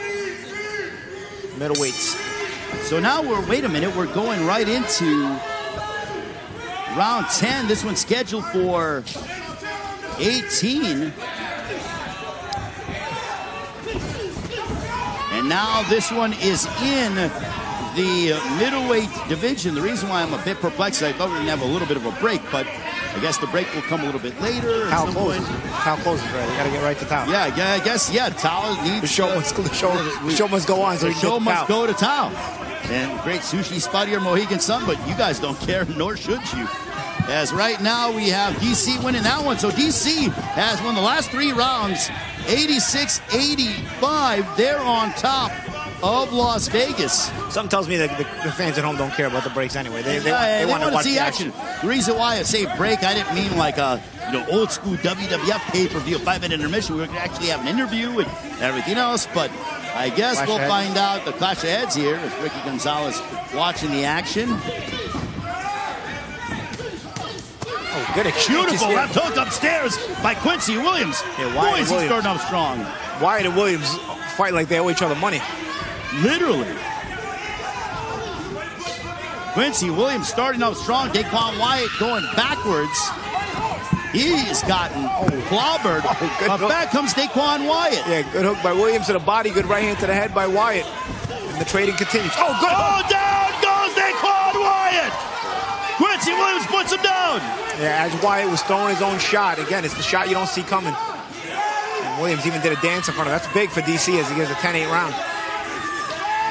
Middleweights. So now wait a minute, we're going right into round 10. This one's scheduled for 18. And now this one is in the middleweight division. The reason why I'm a bit perplexed, I thought we were going to have a little bit of a break, but I guess the break will come a little bit later. Towel closes. Towel closes, right? You got to get right to towel. Yeah, I guess, towel needs... The show must go on. So the show must go to towel. And great sushi spot here, Mohegan Sun, but you guys don't care, nor should you. As right now we have DC winning that one. So DC has won the last 3 rounds, 86-85. They're on top of Las Vegas. Something tells me that the fans at home don't care about the breaks anyway. They want to watch see action. The reason why I say break, I didn't mean like a old school WWF pay-per-view, 5-minute intermission. We're going to actually have an interview and everything else, but I guess we'll find out the clash of heads here as Ricky Gonzalez watching the action. Oh, good beautiful left hook upstairs by Quincy Williams. Yeah, boy, is he starting off strong. Wyatt and Williams fight like they owe each other money. Literally. Quincy Williams starting off strong. Daquan Wyatt going backwards. He's gotten clobbered. But back comes Daquan Wyatt. Yeah, good hook by Williams to the body. Good right hand to the head by Wyatt. And the trading continues. Oh, good. Oh, down goes Daquan Wyatt. Quincy Williams puts him down. Yeah, as Wyatt was throwing his own shot. Again, it's the shot you don't see coming. And Williams even did a dance in front of him. That's big for DC as he gives a 10-8 round.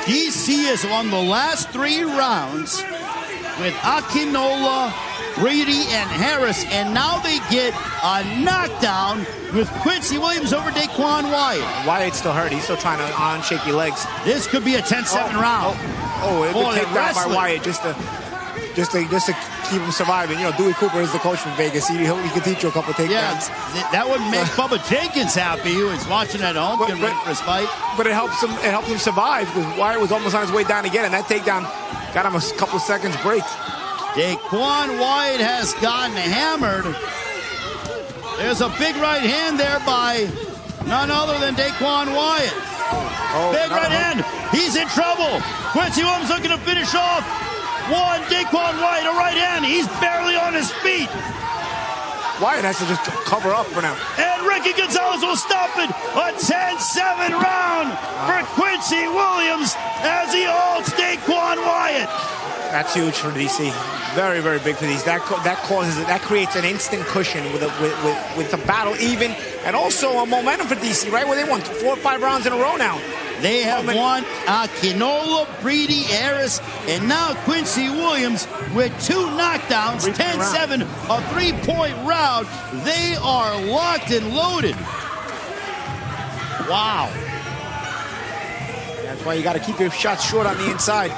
DC has won the last 3 rounds with Akinola, Brady, and Harris, and now they get a knockdown with Quincy Williams over Daquan Wyatt. Wyatt's still hurt. He's still trying to on shaky legs. This could be a 10-7 round. It was taken down by Wyatt just to keep him surviving. You know, Dewey Cooper is the coach from Vegas. He can teach you a couple of takedowns. Yeah, that would make Bubba Jenkins happy, who is watching at home, getting ready for his fight. But it helps him survive because Wyatt was almost on his way down again, and that takedown got him a couple of seconds break. Daquan Wyatt has gotten hammered. There's a big right hand there by none other than Daquan Wyatt. Big right hand. He's in trouble. Quincy Williams looking to finish off one. Daquan Wyatt, a right hand. He's barely on his feet. Wyatt has to just cover up for now. And Ricky Gonzalez will stop it. A 10-7 round for Quincy Williams as he holds Daquan Wyatt. That's huge for DC. Very, very big for DC. That creates an instant cushion with the battle even, and also a momentum for DC, right? Where they won 4 or 5 rounds in a row now. They have won Akinola, Brady, Harris, and now Quincy Williams with 2 knockdowns, 10-7, a 3-point round. They are locked and loaded. Wow. That's why you got to keep your shots short on the inside.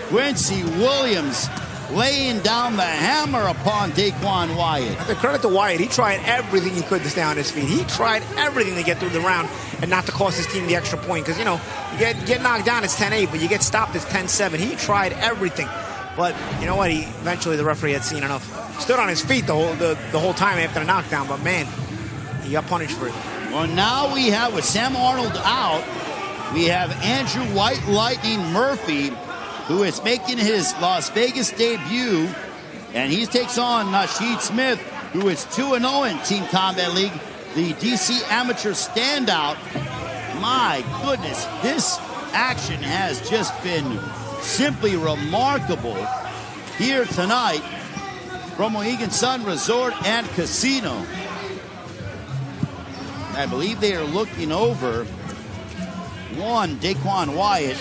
Quincy Williams laying down the hammer upon Daquan Wyatt. The credit to Wyatt, he tried everything he could to stay on his feet. He tried everything to get through the round and not to cost his team the extra point. Because, you know, you get knocked down, it's 10-8, but you get stopped, it's 10-7. He tried everything. But, you know what, eventually the referee had seen enough. Stood on his feet the whole time after the knockdown, but man, he got punished for it. Well, now we have, with Sam Arnold out, we have Andrew White Lightning Murphy, who is making his Las Vegas debut, and he takes on Nasheed Smith, who is 2-0 in Team Combat League, the DC Amateur Standout. My goodness, this action has just been simply remarkable here tonight from Mohegan Sun Resort and Casino. I believe they are looking over one Daquan Wyatt.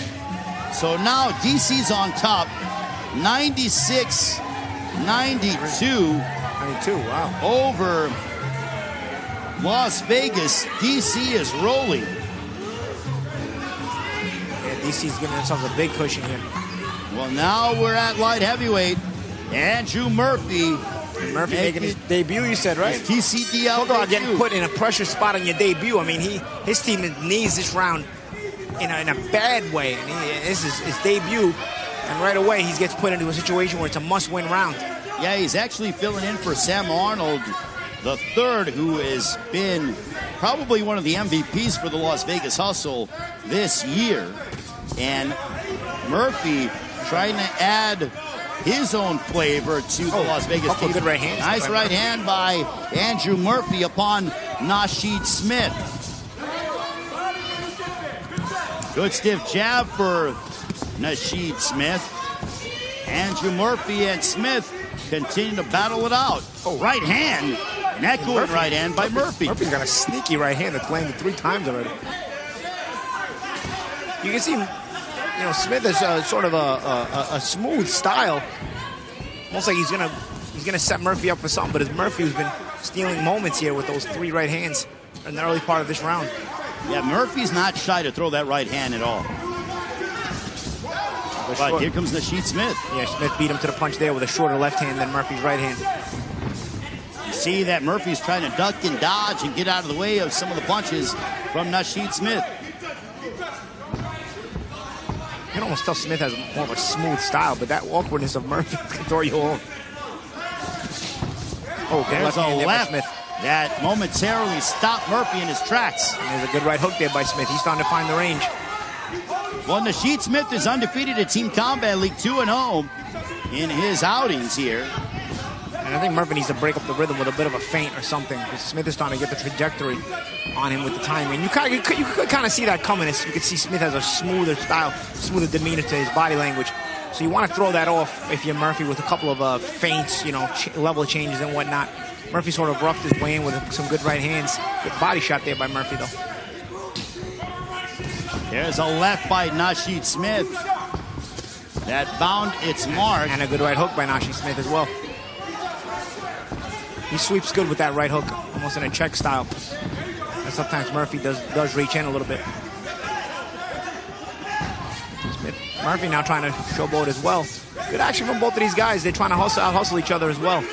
So now DC's on top, 96-92. 92, wow. Over Las Vegas. DC is rolling. Yeah, DC's giving themselves a big cushion here. Well, now we're at light heavyweight. Andrew Murphy. Murphy making his debut, you said, right? TCDL. Talk about getting put in a pressure spot on your debut. I mean, his team needs this round in a bad way. And this is his debut, and right away he gets put into a situation where it's a must-win round. Yeah, he's actually filling in for Sam Arnold, the third, who has been probably one of the MVPs for the Las Vegas Hustle this year. And Murphy trying to add his own flavor to the Las Vegas team. Good right hand. Nice right hand by Andrew Murphy upon Nasheed Smith. Good stiff jab for Nasheed Smith. Andrew Murphy and Smith continue to battle it out. Right hand. Neck going right hand by Murphy. Murphy's got a sneaky right hand that's landed 3 times already. You can see, you know, Smith is sort of a smooth style. Almost like he's gonna set Murphy up for something, but it's Murphy who's been stealing moments here with those 3 right hands in the early part of this round. Yeah, Murphy's not shy to throw that right hand at all. But here comes Nasheed Smith. Yeah, Smith beat him to the punch there with a shorter left hand than Murphy's right hand. You see that Murphy's trying to duck and dodge and get out of the way of some of the punches from Nasheed Smith. You can almost tell Smith has more of a smooth style, but that awkwardness of Murphy can throw you off. There's a left that momentarily stopped Murphy in his tracks. And there's a good right hook there by Smith. He's starting to find the range. Well, Nasheed Smith is undefeated at Team Combat League, 2-0 in his outings here. And I think Murphy needs to break up the rhythm with a bit of a feint or something, because Smith is starting to get the trajectory on him with the timing. You could kind of see that coming. You could see Smith has a smoother style, smoother demeanor to his body language. So you want to throw that off if you're Murphy with a couple of feints, level changes and whatnot. Murphy sort of roughed his way in with some good right hands. Good body shot there by Murphy, though. There's a left by Nasheed Smith. That found its mark. And a good right hook by Nasheed Smith as well. He sweeps good with that right hook, almost in a check style. And sometimes Murphy does reach in a little bit. Murphy now trying to showboat as well. Good action from both of these guys. They're trying to out-hustle each other as well.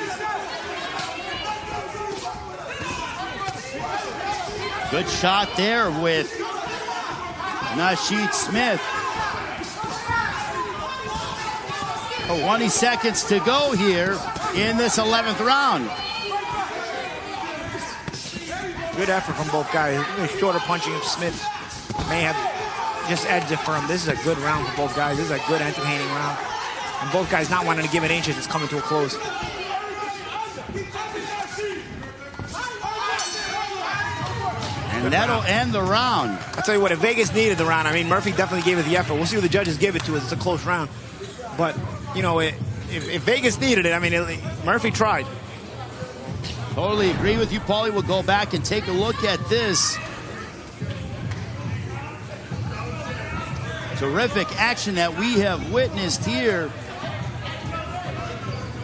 Good shot there with Nasheed Smith. 20 seconds to go here in this 11th round. Good effort from both guys. Shorter punching of Smith may have just edged it for him. This is a good round for both guys. This is a good, entertaining round. And both guys not wanting to give it inches. It's coming to a close. And that'll end the round. I'll tell you what, if Vegas needed the round, I mean, Murphy definitely gave it the effort. We'll see what the judges give it to us. It's a close round. But, if Vegas needed it, I mean, Murphy tried. Totally agree with you, Paulie. We'll go back and take a look at this. Terrific action that we have witnessed here.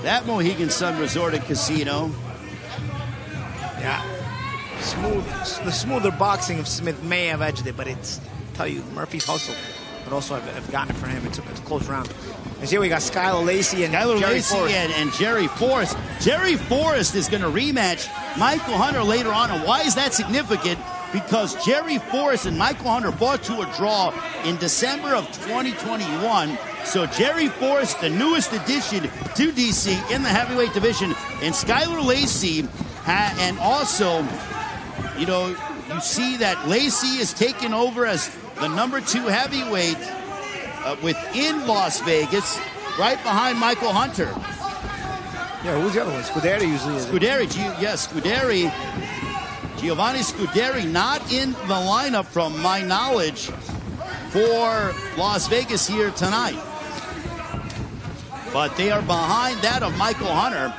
That Mohegan Sun Resort and Casino. Yeah. The smoother boxing of Smith may have edged it, but I'll tell you, Murphy's hustle would also have gotten it for him. It's a close round. And here we got Skylar Lacey and Jerry Forrest. And Jerry Forrest. Jerry Forrest is going to rematch Michael Hunter later on. And why is that significant? Because Jerry Forrest and Michael Hunter fought to a draw in December of 2021. So Jerry Forrest, the newest addition to DC in the heavyweight division. And Skylar Lacey, and also, you see that Lacey is taking over as the #2 heavyweight within Las Vegas, right behind Michael Hunter. Yeah, who's the other one? Scuderi usually is. Scuderi. Giovanni Scuderi not in the lineup from my knowledge for Las Vegas here tonight. But they are behind that of Michael Hunter.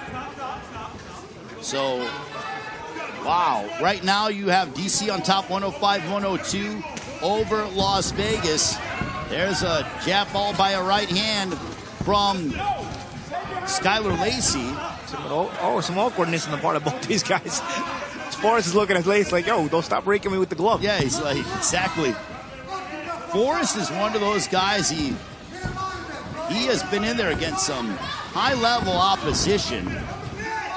So, wow. Right now you have DC on top 105-102 over Las Vegas. There's a jab ball by a right hand from Skylar Lacey. Some awkwardness on the part of both these guys. Forrest is looking at Lacey like, yo, don't stop raking me with the glove. Yeah, he's like, exactly. Forrest is one of those guys, he has been in there against some high-level opposition,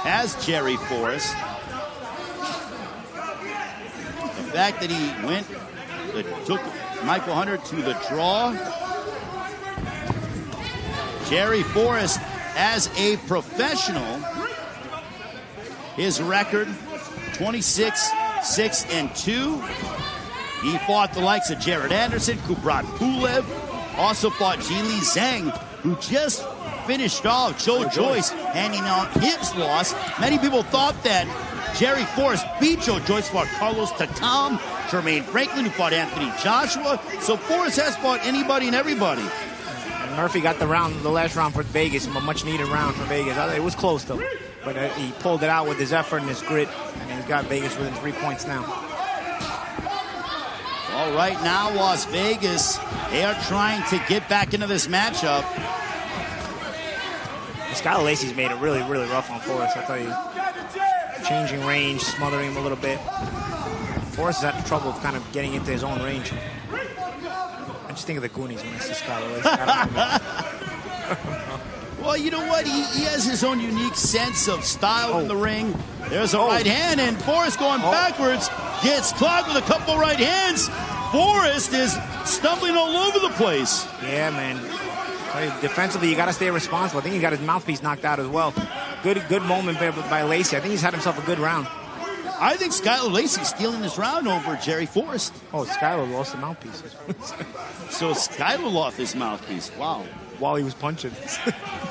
as Jerry Forrest. The fact that he took Michael Hunter to the draw. Jerry Forrest, as a professional, his record 26-6-2. He fought the likes of Jared Anderson, Kubrat Pulev, also fought Jili Zhang, who just finished off Joe Joyce, handing out his loss. Many people thought that Jerry Forrest beat Joe Joyce, fought Carlos Takam, Jermaine Franklin, who fought Anthony Joshua. So Forrest has fought anybody and everybody. And Murphy got the last round for Vegas, a much needed round for Vegas. It was close though, but he pulled it out with his effort and his grit, and he's got Vegas within 3 points now. Well, right now, Las Vegas, they are trying to get back into this matchup. Skylar Lacey's made it really, really rough on Forrest, I'll tell you. Changing range, smothering him a little bit. Forrest has had trouble kind of getting into his own range. I just think of the Goonies when I see Skylar Lacey. Well, you know what? He has his own unique sense of style in the ring. There's a right hand, and Forrest going backwards. Gets clogged with a couple right hands. Forrest is stumbling all over the place. Yeah, man. Defensively, you got to stay responsible. I think he got his mouthpiece knocked out as well. Good moment by Lacey. I think he's had himself a good round. I think Skylar Lacey's stealing this round over Jerry Forrest. Oh, Skylar lost the mouthpiece. So Skylar lost his mouthpiece. Wow. while he was punching.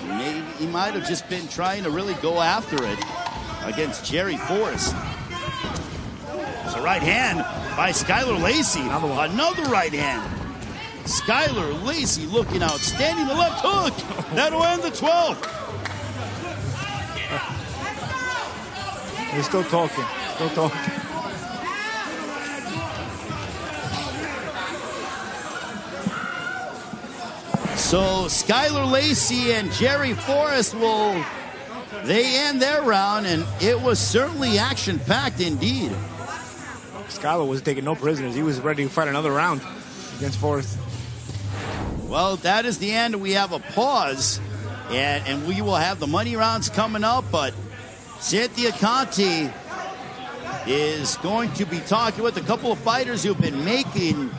Maybe he might have just been trying to really go after it against Jerry Forrest. It's a right hand by Skylar Lacey. Another right hand. Skylar Lacey looking outstanding. The left hook. That'll end the 12th. He's still talking. Still talking. So Skylar Lacey and Jerry Forrest they end their round, and it was certainly action-packed indeed. Skylar was taking no prisoners. He was ready to fight another round against Forrest. Well, that is the end. We have a pause, and we will have the money rounds coming up, but Cynthia Conti is going to be talking with a couple of fighters who've been making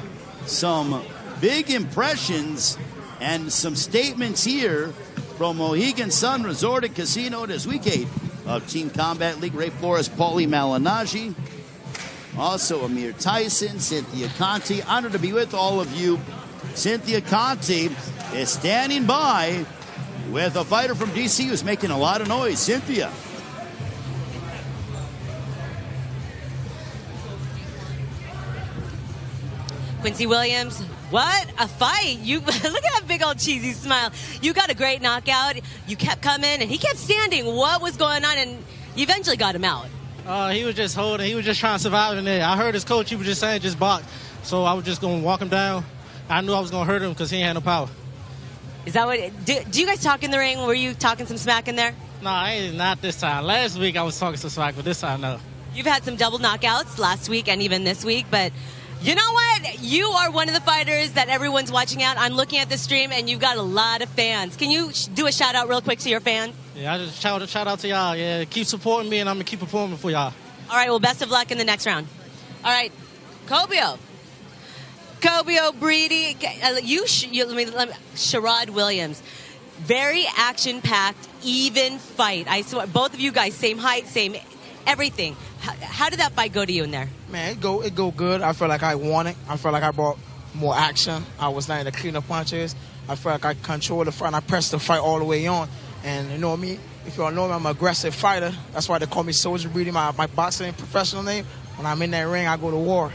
some big impressions and some statements here from Mohegan Sun Resort and Casino this week 8 of Team Combat League. Ray Flores, Paulie Malignaggi, also Amir Tyson, Cynthia Conti. Honored to be with all of you. Cynthia Conti is standing by with a fighter from DC who's making a lot of noise. Cynthia. Quincy Williams, what a fight. You look at that big old cheesy smile. You got a great knockout. You kept coming, and he kept standing. What was going on? And you eventually got him out. He was just holding. He was just trying to survive in there. I heard his coach, he was just saying, just box. So I was just going to walk him down. I knew I was going to hurt him because he ain't had no power. Is that what, do you guys talk in the ring? Were you talking some smack in there? No, not this time. Last week I was talking some smack, but this time, no. You've had some double knockouts last week and even this week, but you know what? You are one of the fighters that everyone's watching out. I'm looking at the stream, and you've got a lot of fans. Can you do a shout-out real quick to your fans? Yeah, I just shout out to y'all. Yeah, keep supporting me, and I'm going to keep performing for y'all. All right, well, best of luck in the next round. All right, Kobio Breedy, Sherrod Williams. Very action-packed, even fight. I swear, both of you guys, same height, same everything. How did that fight go to you in there? Man, it go good. I feel like I won it. I feel like I brought more action. I was not in the cleaner punches. I feel like I controlled the fight, and I pressed the fight all the way on. And you know me, if you all know me, I'm an aggressive fighter. That's why they call me Soldier Breedy, my boxing professional name. When I'm in that ring, I go to war.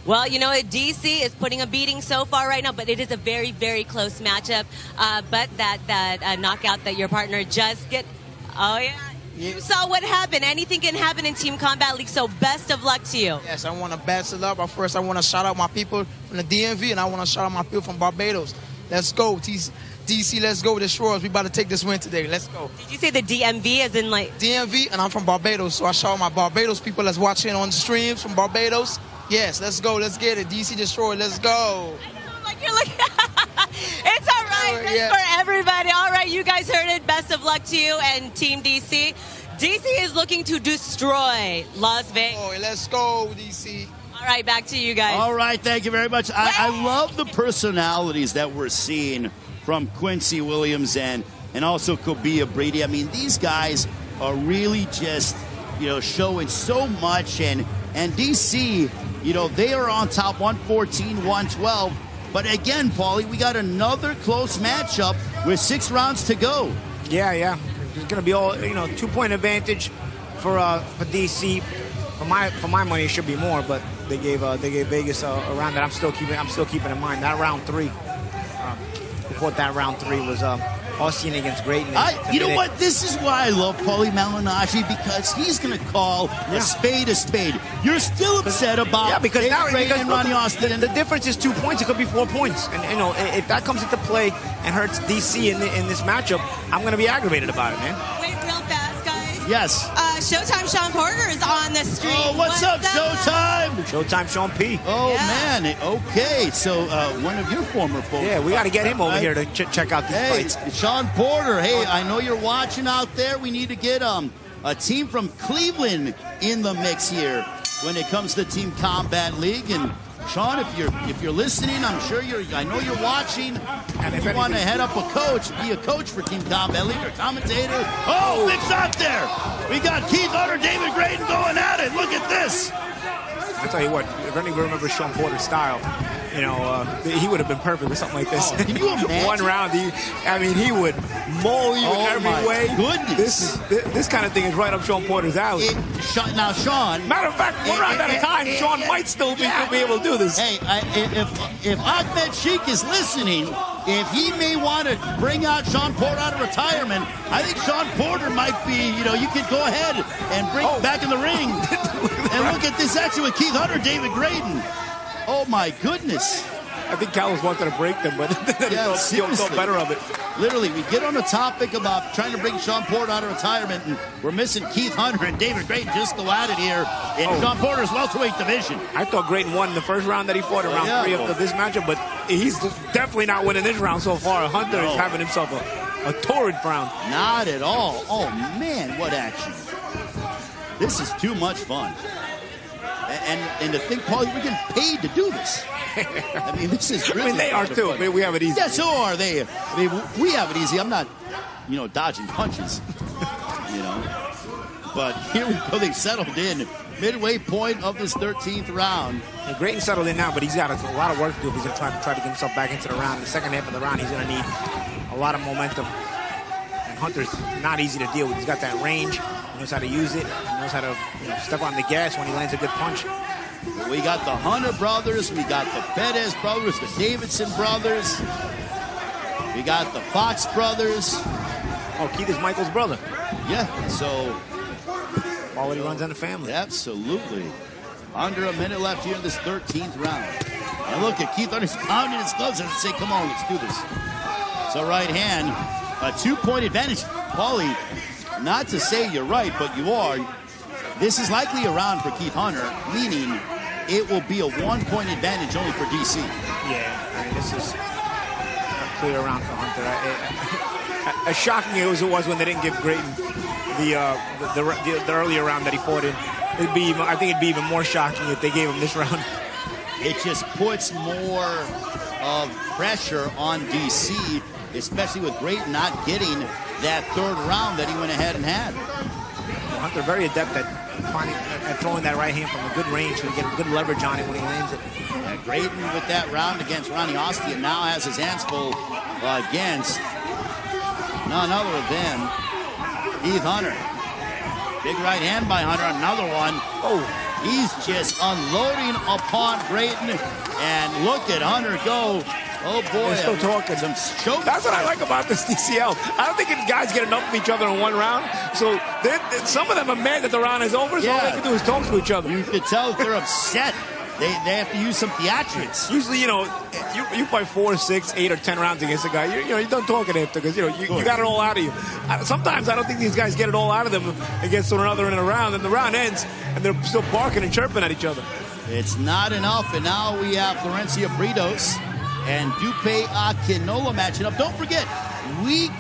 Well, you know, DC is putting a beating so far right now, but it is a very, very close matchup. But that knockout that your partner just get, oh yeah. You saw what happened. Anything can happen in Team Combat League, so best of luck to you. Yes, I want to best of luck, but first I want to shout out my people from the DMV, and I want to shout out my people from Barbados. Let's go, DC, let's go, Destroyers. We about to take this win today. Let's go. Did you say the DMV as in like? DMV, and I'm from Barbados, so I shout out my Barbados people that's watching on the streams from Barbados. Yes, let's go, let's get it. DC Destroyer, let's go. Like you're looking. It's all right. That's for everybody. All right, you guys heard it. Best of luck to you and Team DC. DC is looking to destroy Las Vegas. Oh, let's go, DC. All right, back to you guys. All right, thank you very much. I love the personalities that we're seeing from Quincy Williams and also Kobia Breedy. I mean, these guys are really just, showing so much. And DC, they are on top 114, 112. But again, Paulie, we got another close matchup with 6 rounds to go. Yeah. There's going to be all 2-point advantage for DC. For my money, it should be more, but they gave Vegas a round that I'm still keeping in mind. That round 3, before that round 3 was Austin against Grayton. You know what? This is why I love Paulie Malignaggi, because he's going to call a spade a spade. You're still upset about because Ronnie Austin. The difference is 2 points. It could be 4 points. And if that comes into play and hurts DC in this matchup, I'm going to be aggravated about it, man. Wait, real fast, guys. Yes. Showtime Sean Porter is on the stream. Oh, what's up, Showtime? Showtime Sean P. Oh, man. Okay. So one of your former folks. Yeah, we got to get him over here to check out these fights. Sean Porter, hey, I know you're watching out there. We need to get a team from Cleveland in the mix here when it comes to Team Combat League. And Sean, if you're listening, I know you're watching. And if you want to head up be a coach for Team Combat League or commentator. Oh, big shot there. We got Keith Hunter, David Grayton going at it. Look at this. I tell you what, if anybody remembers Sean Porter's style, You know, he would have been perfect with something like this. Oh, can you imagine? One round, he would mow you in every way. Goodness. This kind of thing is right up Sean Porter's alley. Now, Sean. Matter of fact, one round at a time, Sean might still be able to do this. Hey, if Ahmed Sheikh is listening, if he may want to bring out Sean Porter out of retirement, I think Sean Porter might be, you could go ahead and bring him back in the ring. And look at this action with Keith Hunter, David Graydon. Oh, my goodness. I think Callis wanted to break them, but he thought better of it. Literally, we get on the topic about trying to bring Sean Porter out of retirement, and we're missing Keith Hunter and David Graydon just go at it here in Sean Porter's welterweight division. I thought Graydon won the first round that he fought in round 3 of this matchup, but he's definitely not winning this round so far. Hunter is having himself a torrid round. Not at all. Oh, man, what action. This is too much fun. And to think, Paul, we're getting paid to do this. I mean, this is really they are too. I mean, we have it easy. Yeah, so are they. I mean, we have it easy. I'm not, dodging punches, But here we go. They've settled in. Midway point of this 13th round. And Graydon settled in now, but he's got a lot of work to do if he's going to try to get himself back into the round. In the second half of the round, he's going to need a lot of momentum. And Hunter's not easy to deal with. He's got that range. He knows how to use it. He knows how to step on the gas when he lands a good punch. We got the Hunter brothers. We got the Perez brothers, the Davidson brothers. We got the Fox brothers. Oh, Keith is Michael's brother. Yeah, so quality runs in the family. Absolutely. Under a minute left here in this 13th round. And look at Keith Hunter's pounding his gloves and say, come on, let's do this. So right hand, a 2-point advantage. Paulie, not to say you're right, but you are. This is likely a round for Keith Hunter, meaning it will be a 1-point advantage only for DC. Yeah, I mean, this is a clear round for Hunter. As shocking as it was when they didn't give Graydon the earlier round that he fought in, I think it'd be even more shocking if they gave him this round. It just puts more of pressure on DC, especially with Graydon not getting that third round that he went ahead and had. Hunter very adept at throwing that right hand from a good range, so he get good leverage on it when he lands it. Yeah, Graydon with that round against Ronnie Ostia now has his hands full against none other than Keith Hunter. Big right hand by Hunter, another one. Oh, he's just unloading upon Graydon, and look at Hunter go. Oh boy, they're still talking. That's what I like about this DCL. I don't think guys get enough of each other in one round. So some of them are mad that the round is over. So all they can do is talk to each other. You can tell they're upset. They have to use some theatrics. Usually, you fight 4, 6, 8, or 10 rounds against a guy. You don't talk after because you got it all out of you. Sometimes I don't think these guys get it all out of them against one another in a round, and the round ends and they're still barking and chirping at each other. It's not enough, and now we have Florencia Britos and Dupe Akinola matching up. Don't forget, week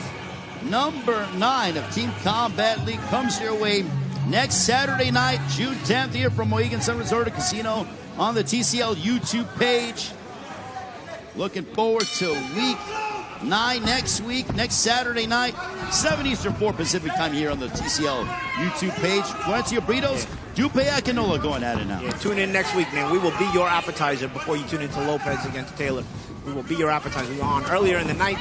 number 9 of Team Combat League comes your way next Saturday night, June 10th, here from Mohegan Sun Resort and Casino on the TCL YouTube page. Looking forward to week 9 next week, next Saturday night, 7 Eastern, 4 Pacific time here on the TCL YouTube page. Florencia Britos, Dupe Akinola going at it now. Yeah, tune in next week, man. We will be your appetizer before you tune into Lopez against Taylor. We will be your appetizer. We were on earlier in the night,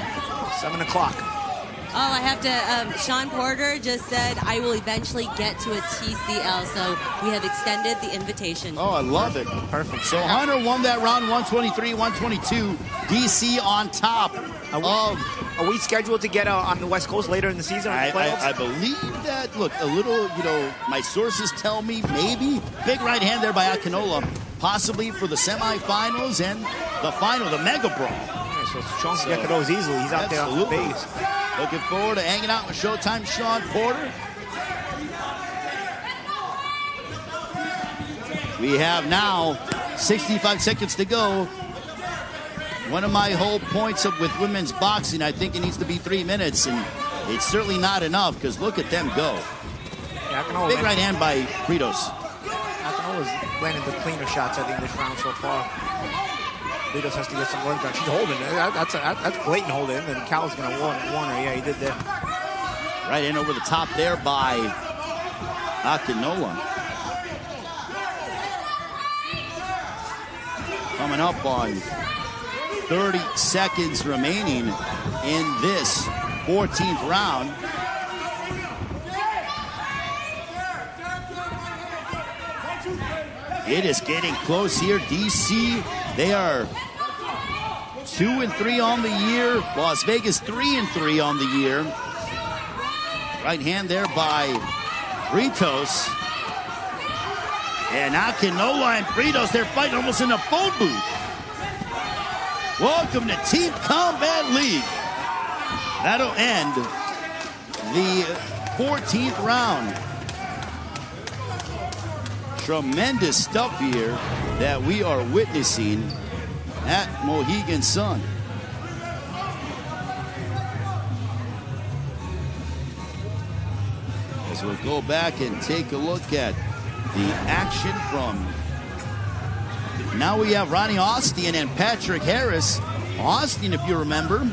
7 o'clock. Oh, I have to, Sean Porter just said, I will eventually get to a TCL, so we have extended the invitation. Oh, I love it. Perfect. So Hunter won that round, 123-122. DC on top Are we scheduled to get on the West Coast later in the season? I believe that. Look, a little, my sources tell me maybe. Big right hand there by Akinola, possibly for the semifinals and the final, the Mega Brawl. Yeah, so Sean can get to those easily. He's out there on the base. Looking forward to hanging out with Showtime Sean Porter. We have now 65 seconds to go. One of my whole points with women's boxing, I think it needs to be 3 minutes, and it's certainly not enough because look at them go. Yeah, big right hand by Britos. Akinola's landing the cleaner shots, I think, this round so far. Britos has to get some work done. She's holding it. That's blatant holding, and Cal's going to warn her. Yeah, he did that. Right in over the top there by Akinola. Coming up on 30 seconds remaining in this 14th round. It is getting close here. DC, they are 2-3 on the year. Las Vegas 3-3 on the year. Right hand there by Britos. And Akinola and Britos, they're fighting almost in a phone booth. Welcome to Team Combat League. That'll end the 14th round. Tremendous stuff here that we are witnessing at Mohegan Sun. As we'll go back and take a look at the action from... Now we have Ronnie Austin and Patrick Harris. Austin, if you remember,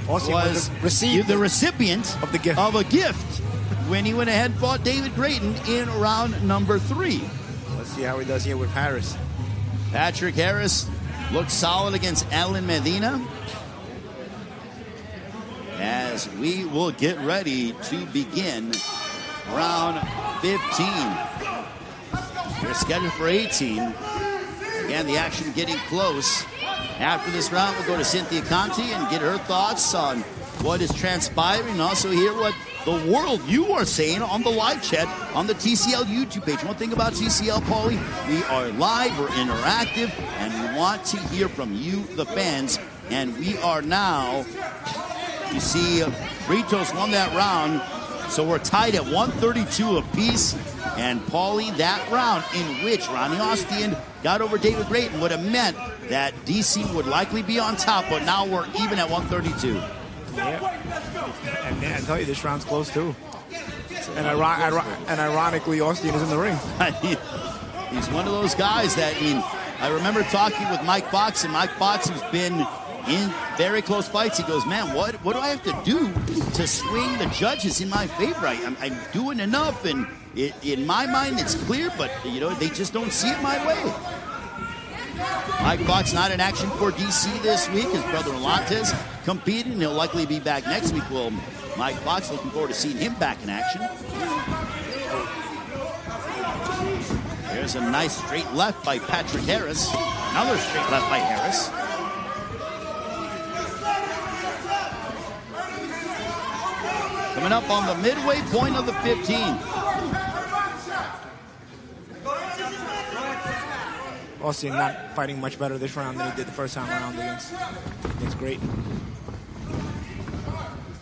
was the recipient of a gift when he went ahead and fought David Grayton in round number 3. Let's see how he does here with Harris. Patrick Harris looked solid against Alan Medina. As we will get ready to begin round 15. We're scheduled for 18. Again, the action getting close. After this round, we'll go to Cynthia Conti and get her thoughts on what is transpiring, and also hear what the world, you are saying on the live chat on the TCL YouTube page. One thing about TCL, Paulie, we are live, we're interactive, and we want to hear from you, the fans. And we are now, you see, Britos won that round, so we're tied at 132 apiece. And Paulie, that round in which Ronnie Austin got over David Grayton would have meant that DC would likely be on top, but now we're even at 132. Yeah. And I tell you, this round's close too. And ironically, Austin is in the ring. He's one of those guys that, I remember talking with Mike Fox, and Mike Fox, who's been in very close fights, he goes, man, what do I have to do to swing the judges in my favor? I'm doing enough, and in my mind, it's clear, but, they just don't see it my way. Mike Fox not in action for DC this week. His brother Lantes competed, and he'll likely be back next week. Well, Mike Fox, looking forward to seeing him back in action. There's a nice straight left by Patrick Harris. Another straight left by Harris. Coming up on the midway point of the 15. Austin not fighting much better this round than he did the first time around against Grayton.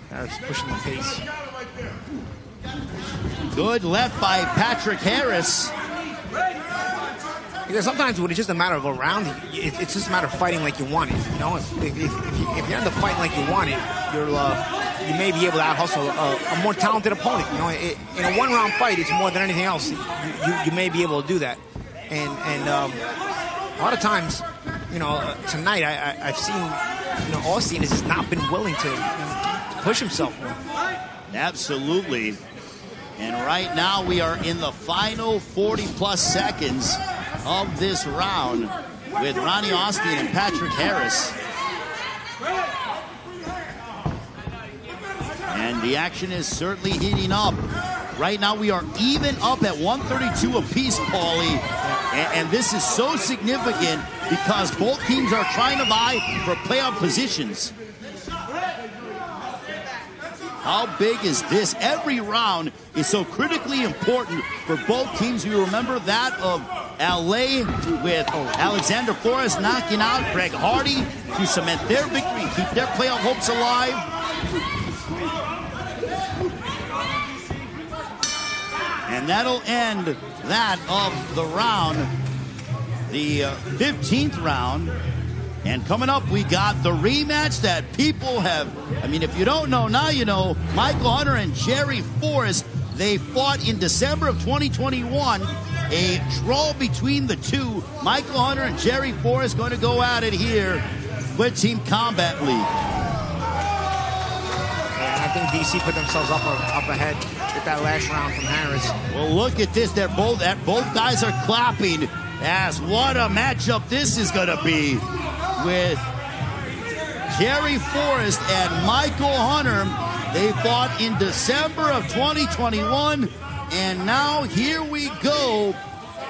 Harris pushing the pace. Good left by Patrick Harris. Because sometimes when it's just a matter of a round, it's just a matter of fighting like you want it. If you end up fighting like you want it, you may be able to out-hustle a more talented opponent. In a one-round fight, it's more than anything else. You may be able to do that. And a lot of times, tonight I've seen, Austin has just not been willing to push himself more. Absolutely. And right now we are in the final 40-plus seconds of this round with Ronnie Austin and Patrick Harris. And the action is certainly heating up. Right now we are even up at 132 apiece, Paulie. And this is so significant because both teams are trying to vie for playoff positions. How big is this? Every round is so critically important for both teams. You remember that of LA with Alexander Flores knocking out Greg Hardy to cement their victory and keep their playoff hopes alive. And that'll end that of the round, the 15th round. And coming up, we got the rematch that people have, if you don't know, now you know. Michael Hunter and Jerry Forrest, they fought in December of 2021. A draw between the two. Michael Hunter and Jerry Forrest going to go at it here with Team Combat League. And I think DC put themselves up ahead with that last round from Harris. Well, look at this. Both guys are clapping As what a matchup this is going to be with Jerry Forrest and Michael Hunter. They fought in December of 2021, and now here we go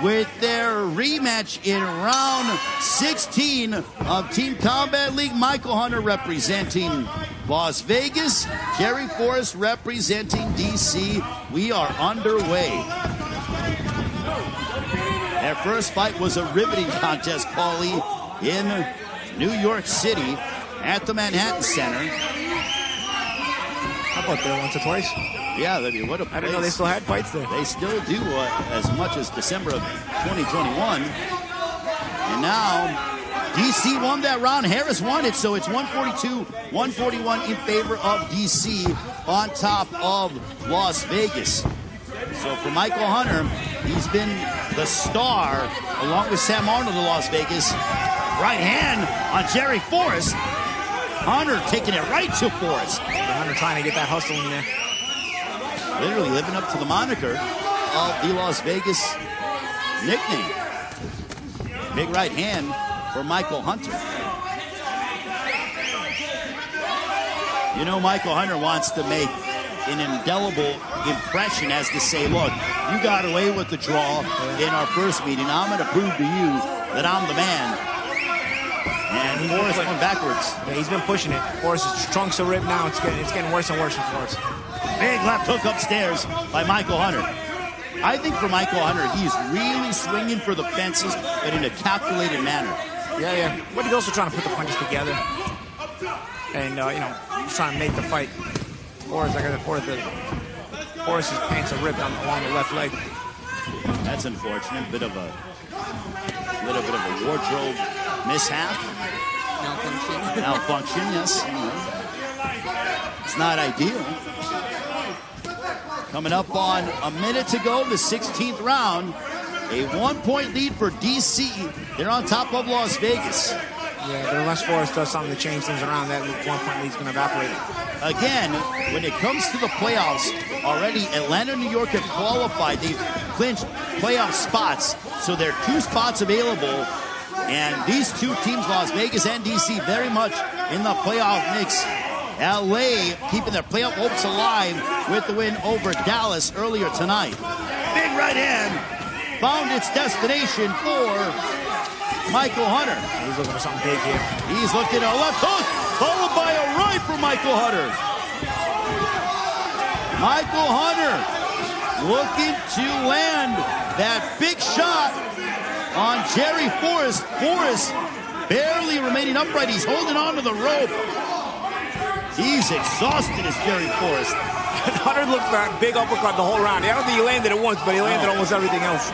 with their rematch in round 16 of Team Combat League. Michael Hunter representing Las Vegas, Jerry Forrest representing DC. We are underway. Their first fight was a riveting contest, Paulie, in New York City at the Manhattan Center. How about there once or twice? Yeah, I mean, what a place. I didn't know they still had fights there. They still do as much as December of 2021. And now, DC won that round. Harris won it, so it's 142-141 in favor of DC on top of Las Vegas. So for Michael Hunter, he's been the star, along with Sam Arnold of Las Vegas. Right hand on Jerry Forrest. Hunter taking it right to Forrest. Hunter trying to get that hustle in there. Literally living up to the moniker of the Las Vegas nickname. Big right hand for Michael Hunter. You know, Michael Hunter wants to make an indelible impression as to say, look, you got away with the draw in our first meeting. I'm going to prove to you that I'm the man. And Forrest went backwards. Yeah, he's been pushing it. Forrest's trunks are ripped now. It's getting worse and worse for Forrest. Big left hook upstairs by Michael Hunter. I think for Michael Hunter, he's really swinging for the fences, but in a calculated manner. Yeah. But he's also trying to put the punches together. And, he's trying to make the fight. Forrest, like I said, Forrest's pants are ripped along the left leg. That's unfortunate. Little bit of a wardrobe mishap. Malfunction, yes. It's not ideal. Coming up on a minute to go, the 16th round. A 1-point lead for DC. They're on top of Las Vegas. Yeah, but unless Forrest does something to change things around, that 1-point lead's going to evaporate. Again, when it comes to the playoffs, already Atlanta and New York have qualified. They've clinched playoff spots, so there are 2 spots available. And these 2 teams, Las Vegas and DC, very much in the playoff mix. LA keeping their playoff hopes alive with the win over Dallas earlier tonight. Big right hand found its destination for Michael Hunter. He's looking for something big here. He's looking at a left hook, followed by a right for Michael Hunter. Michael Hunter looking to land that big shot on Jerry Forrest. Forrest barely remaining upright. He's holding on to the rope. He's exhausted as Jerry Forrest. Hunter looked for a big uppercut the whole round. I don't think he landed it once, but he landed almost everything else.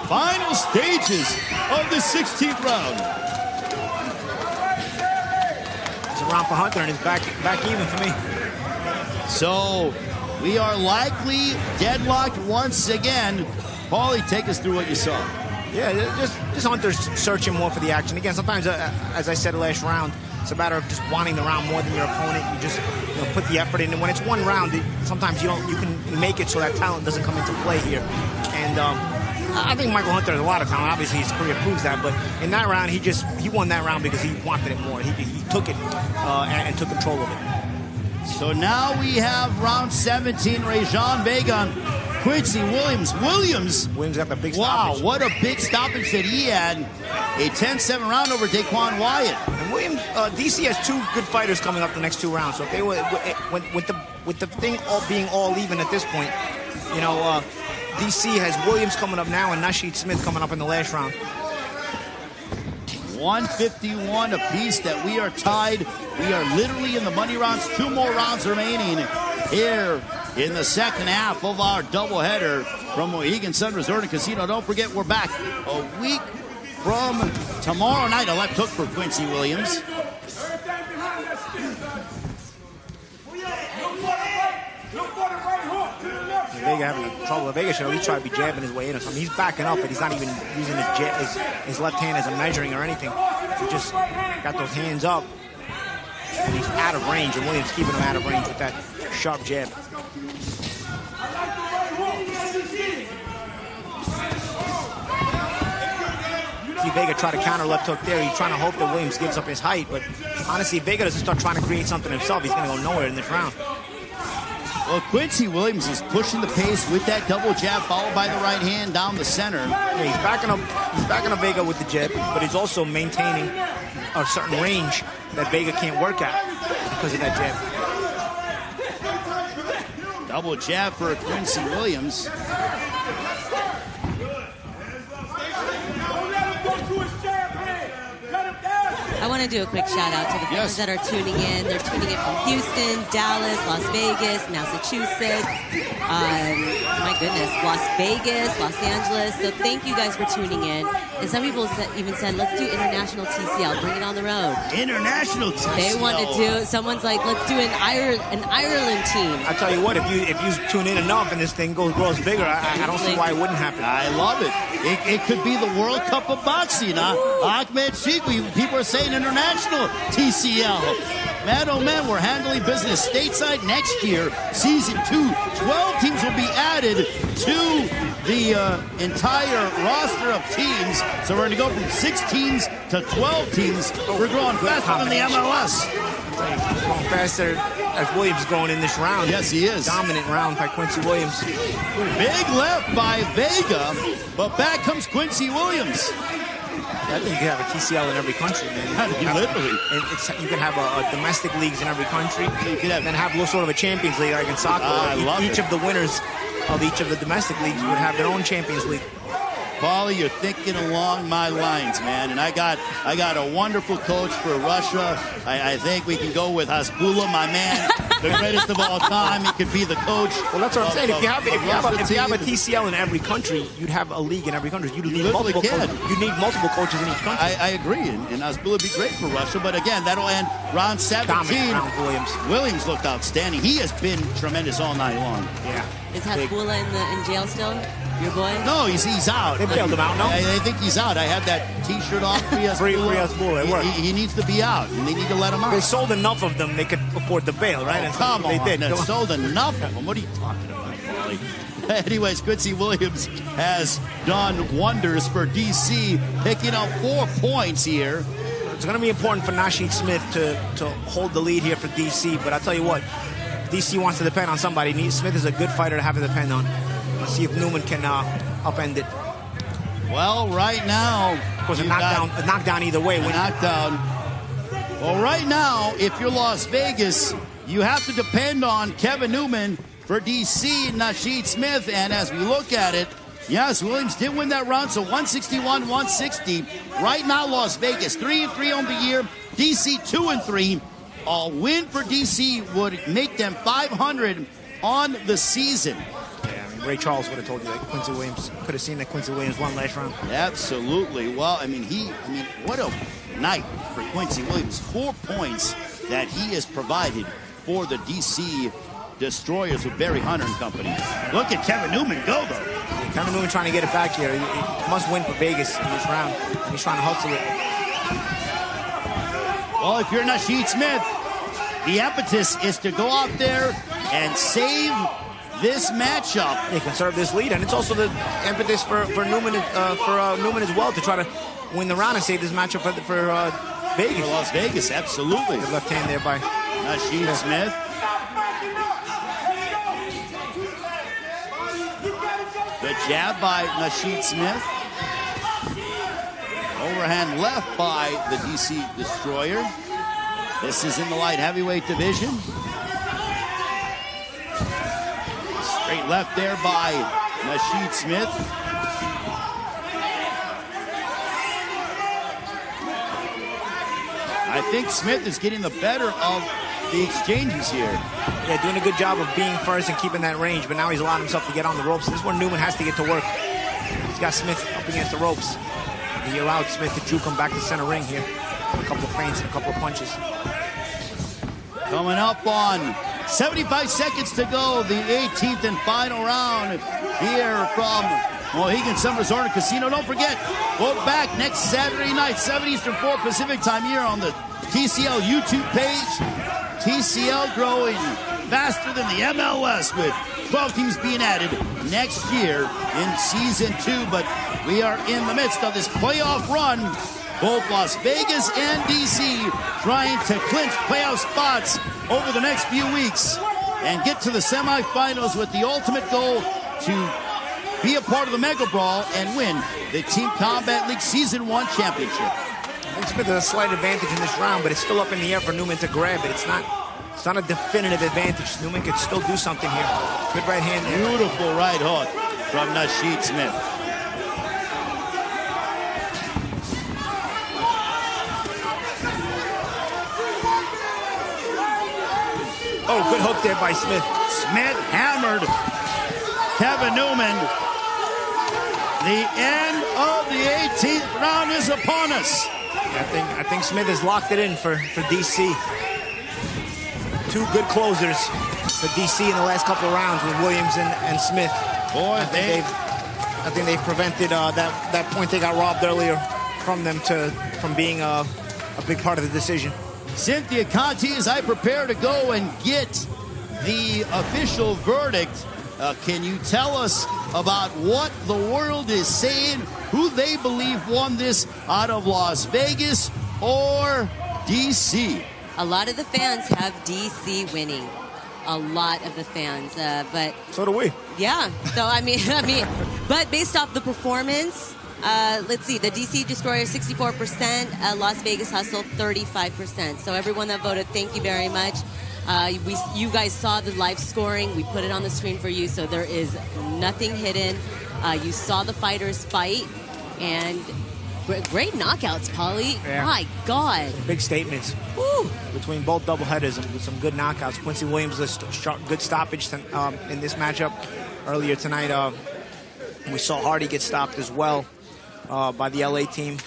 Final stages of the 16th round. It's a round for Hunter, and it's back even for me. So we are likely deadlocked once again. Paulie, take us through what you saw. Yeah, just Hunter's searching more for the action. Again, sometimes, as I said last round, it's a matter of just wanting the round more than your opponent. You just put the effort in. And when it's one round, sometimes you can make it so that talent doesn't come into play here. And I think Michael Hunter has a lot of talent. Obviously, his career proves that. But in that round, he won that round because he wanted it more. He took it and took control of it. So now we have round 17. Rajon Vega, Quincy Williams. Williams got the big stoppage. Wow, what a big stoppage that he had. A 10-7 round over Daquan Wyatt. And Williams, DC has 2 good fighters coming up the next 2 rounds. So if they were with the thing being all even at this point, DC has Williams coming up now and Nasheed Smith coming up in the last round. 151 apiece that we are tied. We are literally in the money rounds. 2 more rounds remaining here in the second half of our doubleheader from Mohegan Sun Resort and Casino. Don't forget, we're back a week from tomorrow night. A left hook for Quincy Williams. Vega having trouble. Vega should at least try to be jabbing his way in or something. He's backing up, but he's not even using his left hand as a measuring or anything. He just got those hands up, and he's out of range, and Williams keeping him out of range with that sharp jab. see Vega try to counter left hook there. He's trying to hope that Williams gives up his height, but honestly, if Vega doesn't start trying to create something himself, he's going to go nowhere in this round. Well, Quincy Williams is pushing the pace with that double jab, followed by the right hand down the center. Yeah, he's backing up Vega with the jab, but he's also maintaining a certain range that Vega can't work at because of that jab. Double jab for Quincy Williams. I want to do a quick shout out to the fans that are tuning in. They're tuning in from Houston, Dallas, Las Vegas, Massachusetts. My goodness, Las Vegas, Los Angeles. So thank you guys for tuning in. And some people even said, let's do international TCL. Bring it on the road. International TCL. They want to do. Someone's like, let's do an Ireland team. I tell you what, if you tune in enough and this thing grows bigger, I don't see why it wouldn't happen. I love it. It could be the World Cup of boxing. Ahmed Sheikh, people are saying international TCL. Man, oh man, we're handling business stateside next year. Season 2, 12 teams will be added to the entire roster of teams. So we're going to go from 6 teams to 12 teams. We're growing faster than the MLS. Going faster as Williams growing in this round. Yes, he is. Dominant round by Quincy Williams. Big left by Vega, but back comes Quincy Williams. I think you can have a TCL in every country, man. Literally. You can have a domestic leagues in every country. You can have, then have sort of a Champions League like in soccer. Each of the winners of each of the domestic leagues would have their own Champions League. Paulie, you're thinking along my lines, man. And I got a wonderful coach for Russia. I think we can go with Hasbulla, my man, the greatest of all time. He could be the coach. Well, that's what I'm saying. If you have a TCL in every country, you'd have a league in every country. You'd need multiple coaches. You need multiple coaches in each country. I agree, and Hasbulla would be great for Russia. But again, that'll end round 17. Williams looked outstanding. He has been tremendous all night long. Yeah. Is Hasbulla in jail still? Your boy? No, he's out. They bailed him out, no? I think he's out. I have that T-shirt off. Free Hasbulla. It worked. He needs to be out, and they need to let him out. They sold enough of them, they could afford the bail, right? Oh, come on. They sold enough of them. What are you talking about, Paulie? Anyways, Quincy Williams has done wonders for DC, picking up 4 points here. It's going to be important for Nasheed Smith to hold the lead here for DC, but I'll tell you what, DC wants to depend on somebody. Smith is a good fighter to have to depend on. Let's see if Newman can upend it. Well, right now, of course, a knockdown either way. Knockdown. Well, right now, if you're Las Vegas, you have to depend on Kevin Newman for DC, Nasheed Smith. And as we look at it, yes, Williams did win that round, so 161-160. Right now, Las Vegas 3-3 on the year. DC 2-3. A win for DC would make them 500 on the season. Ray Charles would have told you that Quincy Williams could have seen that Quincy Williams won last round. Absolutely. Well, what a night for Quincy Williams. 4 points that he has provided for the DC Destroyers with Barry Hunter and company. Look at Kevin Newman go, though. Yeah, Kevin Newman trying to get it back here. He must win for Vegas in this round. And he's trying to hustle it. Well, if you're Nasheed Smith, the impetus is to go out there and save this matchup. They can serve this lead, and it's also the impetus for Newman Newman as well to try to win the round and save this matchup for Vegas. For Las Vegas, absolutely. The left hand there by Nasheed Smith. The jab by Nasheed Smith. Overhand left by the DC Destroyer. This is in the light heavyweight division. Straight left there by Nasheed Smith. I think Smith is getting the better of the exchanges here. Yeah, doing a good job of being first and keeping that range, but now he's allowed himself to get on the ropes. This is where Newman has to get to work. He's got Smith up against the ropes. He allowed Smith to juke him back to center ring here. A couple of feints and a couple of punches. Coming up on 75 seconds to go, the 18th and final round here from Mohegan Sun Resort and Casino. Don't forget, vote back next Saturday night, 7 Eastern, 4 Pacific time here on the TCL YouTube page. TCL growing faster than the MLS, with 12 teams being added next year in Season 2. But we are in the midst of this playoff run. Both Las Vegas and DC trying to clinch playoff spots over the next few weeks and get to the semifinals with the ultimate goal to be a part of the Mega Brawl and win the Team Combat League Season 1 championship. I think Smith has a slight advantage in this round, but it's still up in the air for Newman to grab it. It's not a definitive advantage. Newman could still do something here. Good right hand there. Beautiful right hook from Nasheed Smith. Oh, good hook there by Smith. Smith hammered Kevin Newman. The end of the 18th round is upon us. I think Smith has locked it in for DC. Two good closers for DC in the last couple of rounds with Williams and Smith. Boy, I think they've prevented that point they got robbed earlier from them from being a big part of the decision. Cynthia Conti, as I prepare to go and get the official verdict, can you tell us about what the world is saying, who they believe won this out of Las Vegas or DC? A lot of the fans have DC winning. A lot of the fans, but so do we. Yeah. So I mean, but based off the performance, let's see. The DC Destroyer 64%, Las Vegas Hustle 35%. So everyone that voted, thank you very much. You guys saw the live scoring. We put it on the screen for you, so there is nothing hidden. You saw the fighters fight, and great knockouts, Paulie. Yeah. My God. Big statements. Woo. Between both doubleheaders and with some good knockouts. Quincy Williams, good stoppage in this matchup. Earlier tonight, we saw Hardy get stopped as well by the LA team.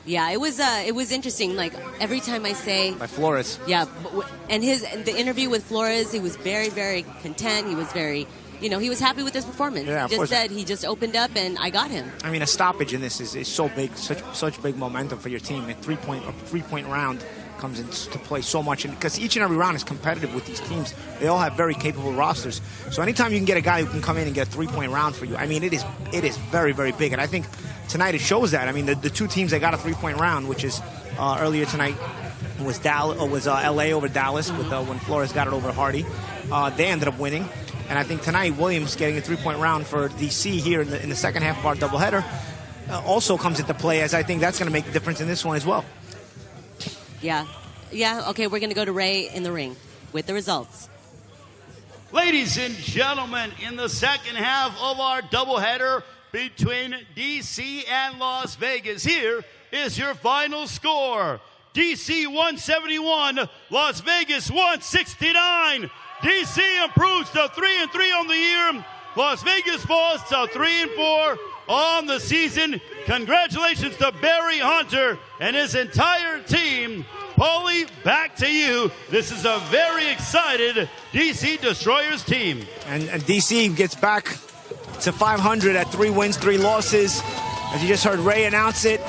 Yeah, it was interesting. Like every time I say by Flores. Yeah, and the interview with Flores, he was very, very content. He was very, he was happy with his performance. Yeah, he just said he just opened up and I got him. I mean, a stoppage in this is so big, such big momentum for your team. A three-point round comes into play so much, and because each and every round is competitive with these teams, they all have very capable rosters. So anytime you can get a guy who can come in and get a 3-point round for you, I mean, it is very, very big. And I think tonight it shows that. I mean, the two teams that got a 3-point round, which is earlier tonight was LA over Dallas with when Flores got it over Hardy. They ended up winning. And I think tonight Williams getting a 3-point round for DC here in the second half of our doubleheader also comes into play, as I think that's going to make the difference in this one as well. Yeah. Okay, we're going to go to Ray in the ring with the results. Ladies and gentlemen, in the second half of our doubleheader between DC and Las Vegas, here is your final score. DC 171, Las Vegas 169. DC improves to 3-3 on the year. Las Vegas falls to 3-4 on the season. Congratulations to Barry Hunter and his entire team. Paulie, back to you. This is a very excited DC Destroyers team. And DC gets back to 500 at 3 wins, 3 losses. As you just heard Ray announce it,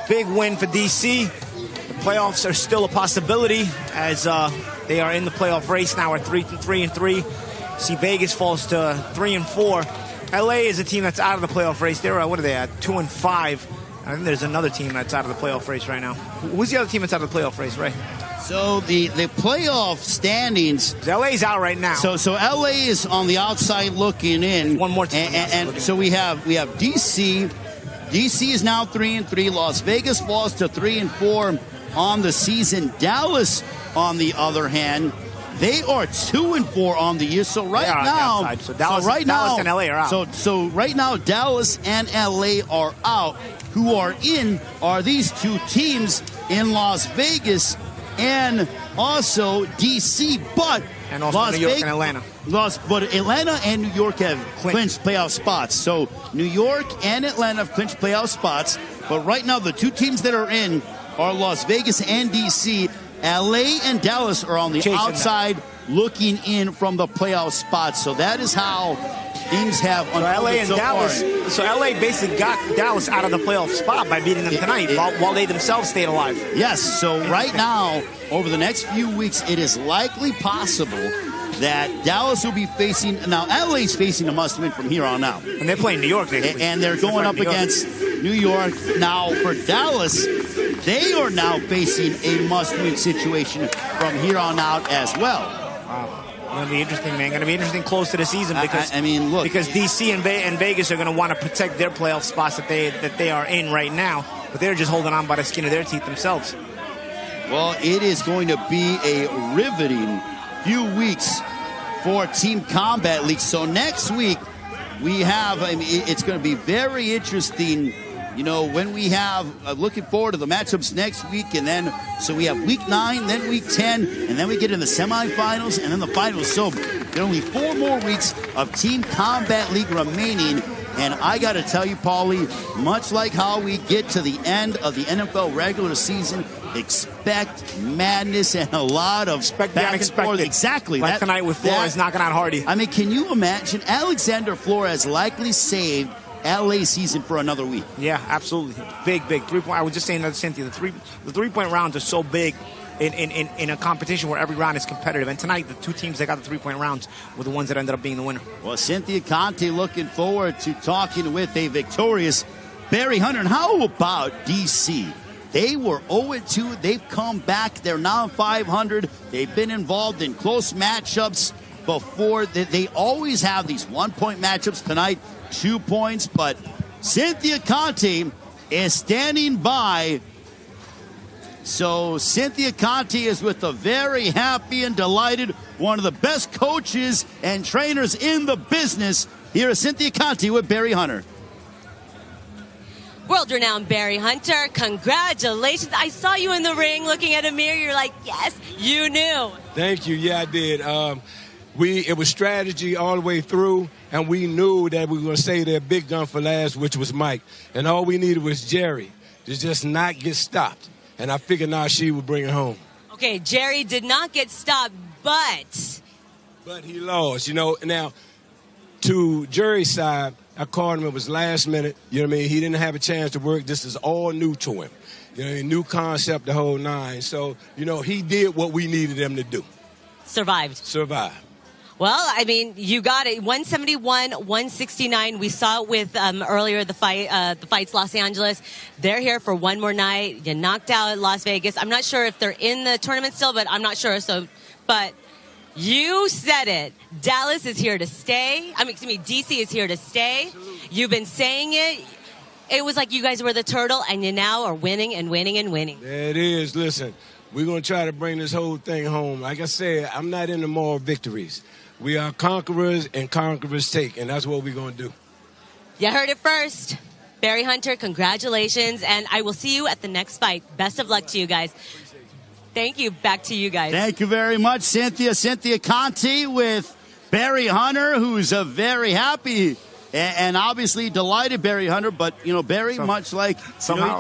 big win for DC. The playoffs are still a possibility as they are in the playoff race now at 3-3. See, Vegas falls to 3-4. LA is a team that's out of the playoff race. They're what are they at? 2-5. I think there's another team that's out of the playoff race right now. Who's the other team that's out of the playoff race, Ray? So the playoff standings. LA's out right now. So LA is on the outside looking in. One more team. And so we have DC. DC is now 3-3. Las Vegas falls to 3-4 on the season. Dallas, on the other hand, they are 2-4 on the year. So right now, Dallas and LA are out. So right now, Dallas and LA are out. Who are in are these two teams in Las Vegas and also DC, but and also New York and Atlanta. But Atlanta and New York have clinched playoff spots. So New York and Atlanta have clinched playoff spots. But right now, the two teams that are in are Las Vegas and DC. LA and Dallas are on the outside looking in from the playoff spots. So that is how things have unfolded LA and so Dallas. far. So LA basically got Dallas out of the playoff spot by beating them tonight, while they themselves stayed alive. Yes. So right now, over the next few weeks, it is likely possible that Dallas will be facing, now LA's facing a must-win from here on out. And they're playing New York. And they're going up against New York. Now, for Dallas, they are now facing a must-win situation from here on out as well. Wow. Going to be interesting, man. Going to be interesting close to the season because I mean, look, because DC and Vegas are going to want to protect their playoff spots that they are in right now, but they're just holding on by the skin of their teeth themselves. Well, it is going to be a riveting few weeks for Team Combat League. So next week we have, I mean, it's going to be very interesting, you know, when we have, looking forward to the matchups next week, and then, so we have week 9, then week 10, and then we get in the semifinals, and then the finals. So there are only 4 more weeks of Team Combat League remaining. And I got to tell you, Paulie, much like how we get to the end of the NFL regular season, expect madness and a lot of back and forth. Exactly. Like tonight with Flores knocking out Hardy. I mean, can you imagine? Alexander Flores likely saved LA's season for another week. Yeah, absolutely. Big 3-point. I was just saying that to Cynthia. The 3-point rounds are so big in a competition where every round is competitive. And tonight, the 2 teams that got the 3-point rounds were the ones that ended up being the winner. Well, Cynthia Conte looking forward to talking with a victorious Barry Hunter. And how about DC? They were 0-2. They've come back. They're now 500. They've been involved in close matchups before. They always have these 1-point matchups. Tonight, 2 points. But Cynthia Conte is standing by. So Cynthia Conte is with a very happy and delighted, one of the best coaches and trainers in the business. Here is Cynthia Conte with Barry Hunter. World-renowned Barry Hunter, congratulations. I saw you in the ring looking at a mirror. You're like, yes, you knew. Thank you. Yeah, I did. It was strategy all the way through, and we knew that we were going to save their big gun for last, which was Mike. And all we needed was Jerry to just not get stopped. And I figured now she would bring it home. Okay, Jerry did not get stopped, but he lost. You know, now, to Jerry's side, I called him. It was last minute. You know what I mean? He didn't have a chance to work. This is all new to him. You know, a new concept, the whole 9. So, you know, he did what we needed him to do. Survived. Well, I mean, you got it. 171, 169. We saw it with earlier the fights Los Angeles. They're here for one more night. You knocked out Las Vegas. I'm not sure if they're in the tournament still, but I'm not sure. So, but you said it. Dallas is here to stay. DC is here to stay. Absolutely. You've been saying it. It was like you guys were the turtle, and you now are winning and winning and winning. There it is. Listen, we're going to try to bring this whole thing home. Like I said, I'm not into more victories. We are conquerors, and conquerors take, and that's what we're going to do. You heard it first. Barry Hunter, congratulations, and I will see you at the next fight. Best of luck to you guys. Thank you. Back to you guys. Thank you very much, Cynthia. Cynthia Conte with Barry Hunter, who's very happy and obviously delighted Barry Hunter. But, you know, Barry, much like somehow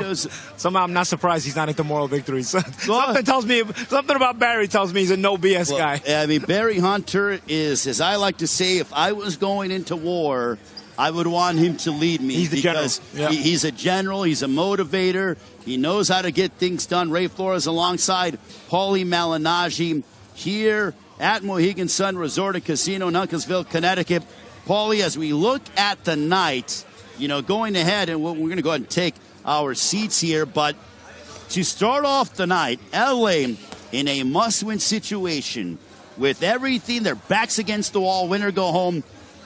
I'm not surprised he's not into moral victories. Something about Barry tells me he's a no BS guy. I mean, Barry Hunter is, as I like to say, if I was going into war, I would want him to lead me. He's the general. Yeah. He's a general. He's a motivator. He knows how to get things done. Ray Flores alongside Paulie Malignaggi here at Mohegan Sun Resort and Casino in Uncasville, Connecticut. Paulie, as we look at the night, you know, going ahead, and we're going to go ahead and take our seats here, but to start off the night, LA in a must-win situation with everything, their backs against the wall, win or go home,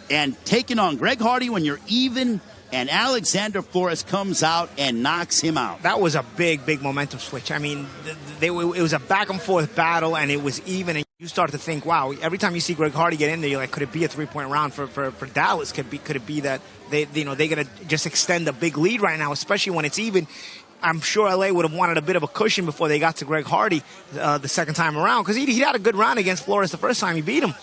and taking on Greg Hardy when you're even, and Alexander Flores comes out and knocks him out. That was a big momentum switch. I mean, it was a back-and-forth battle, and it was even, and you start to think, wow, every time you see Greg Hardy get in there, you're like, could it be a 3-point round for Dallas? Could it be that they're going to just extend a big lead right now, especially when it's even? I'm sure LA would have wanted a bit of a cushion before they got to Greg Hardy the second time around, because he had a good round against Flores the first time he beat him.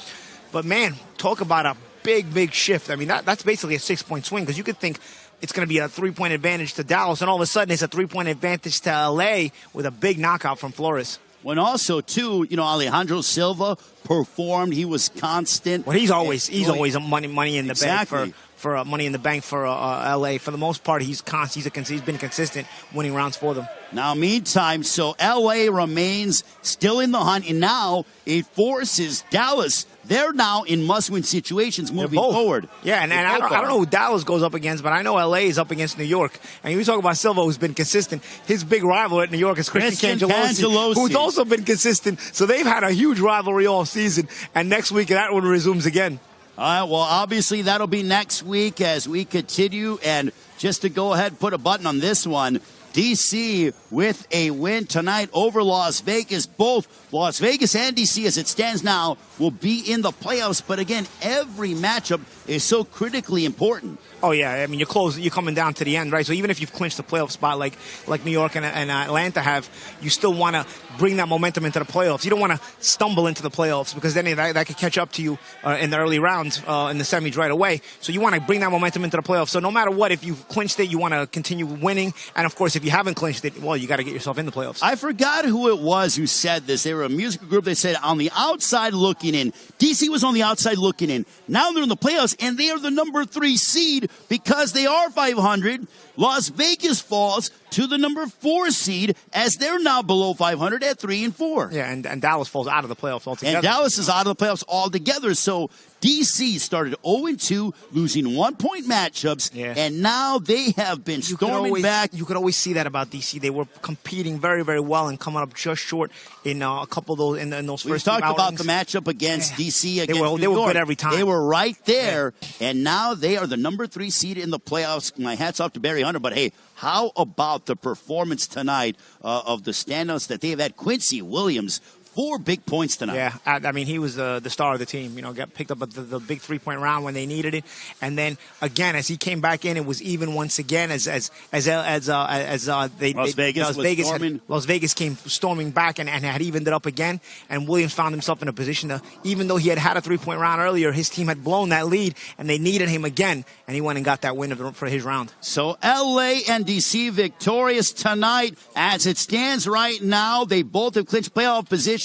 But, man, talk about a big shift. I mean, that's basically a 6-point swing, because you could think it's going to be a 3-point advantage to Dallas, and all of a sudden it's a 3-point advantage to LA with a big knockout from Flores. When also, too, Alejandro Silva performed. He was constant. Well, he's always a money in the Exactly. bank for Money in the Bank for LA. For the most part, he's been consistent winning rounds for them. Now, meantime, so LA remains still in the hunt, and now it forces Dallas. They're now in must-win situations moving forward. Yeah, and I don't know who Dallas goes up against, but I know LA is up against New York. And you talk about Silva, who's been consistent. His big rival at New York is Christian Cangelosi, who's also been consistent. So they've had a huge rivalry all season, and next week that one resumes again. All right, well, obviously that'll be next week as we continue. And just to go ahead and put a button on this one, DC with a win tonight over Las Vegas. Both Las Vegas and DC, as it stands now, will be in the playoffs. But again, every matchup is so critically important. Oh, yeah. I mean, you're coming down to the end, right? So even if you've clinched the playoff spot like New York and Atlanta have, you still want to bring that momentum into the playoffs. You don't want to stumble into the playoffs because then that could catch up to you in the early rounds, in the semis right away. So you want to bring that momentum into the playoffs. So no matter what, if you've clinched it, you want to continue winning. And, of course, if you haven't clinched it, well, you got to get yourself in the playoffs. I forgot who it was who said this. They were a musical group. They said on the outside looking in. DC was on the outside looking in. Now they're in the playoffs, and they are the number 3 seed because they are 500. Las Vegas falls to the number 4 seed as they're now below 500 at 3 and 4. Yeah, and Dallas falls out of the playoffs altogether. And Dallas is out of the playoffs altogether. So DC started 0-2, losing 1-point matchups, and now they have been storming back. You could always see that about DC. They were competing very, very well and coming up just short in a couple of those in those first two outings. We talked about the matchup against DC against New York. They were good every time. They were right there, and now they are the number 3 seed in the playoffs. My hat's off to Barry Hunter, but hey, how about the performance tonight of the standouts that they've had? Quincy Williams, 4 big points tonight. Yeah, I mean, he was the star of the team. Got picked up at the big 3-point round when they needed it, and then again as he came back in, it was even once again. Las Vegas came storming back and had evened it up again. And Williams found himself in a position to, even though he had a 3-point round earlier, his team had blown that lead, and they needed him again, and he went and got that win for his round. So LA and DC victorious tonight. As it stands right now, they both have clinched playoff positions.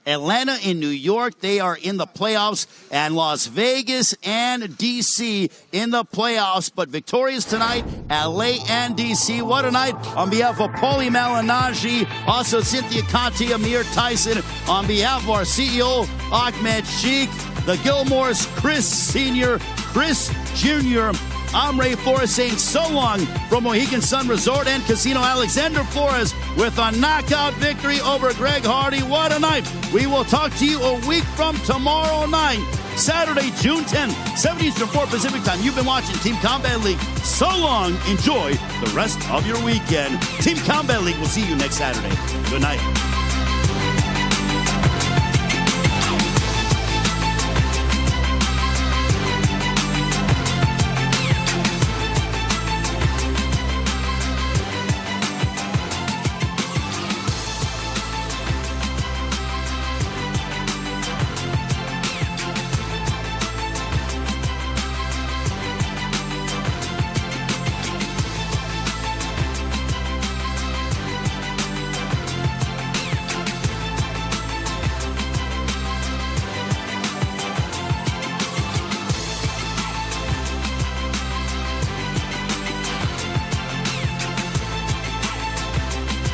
Atlanta and New York, they are in the playoffs, and Las Vegas and DC in the playoffs. But victorious tonight, LA and DC. What a night. On behalf of Paulie Malignaggi, also Cynthia Conti, Amir Tyson, on behalf of our CEO, Ahmed Sheikh, the Gilmores, Chris Sr., Chris Jr., I'm Ray Flores saying so long from Mohegan Sun Resort and Casino. Alexander Flores with a knockout victory over Greg Hardy. What a night. We will talk to you a week from tomorrow night, Saturday, June 10th, 7 Eastern, 4 Pacific time. You've been watching Team Combat League. So long. Enjoy the rest of your weekend. Team Combat League will see you next Saturday. Good night.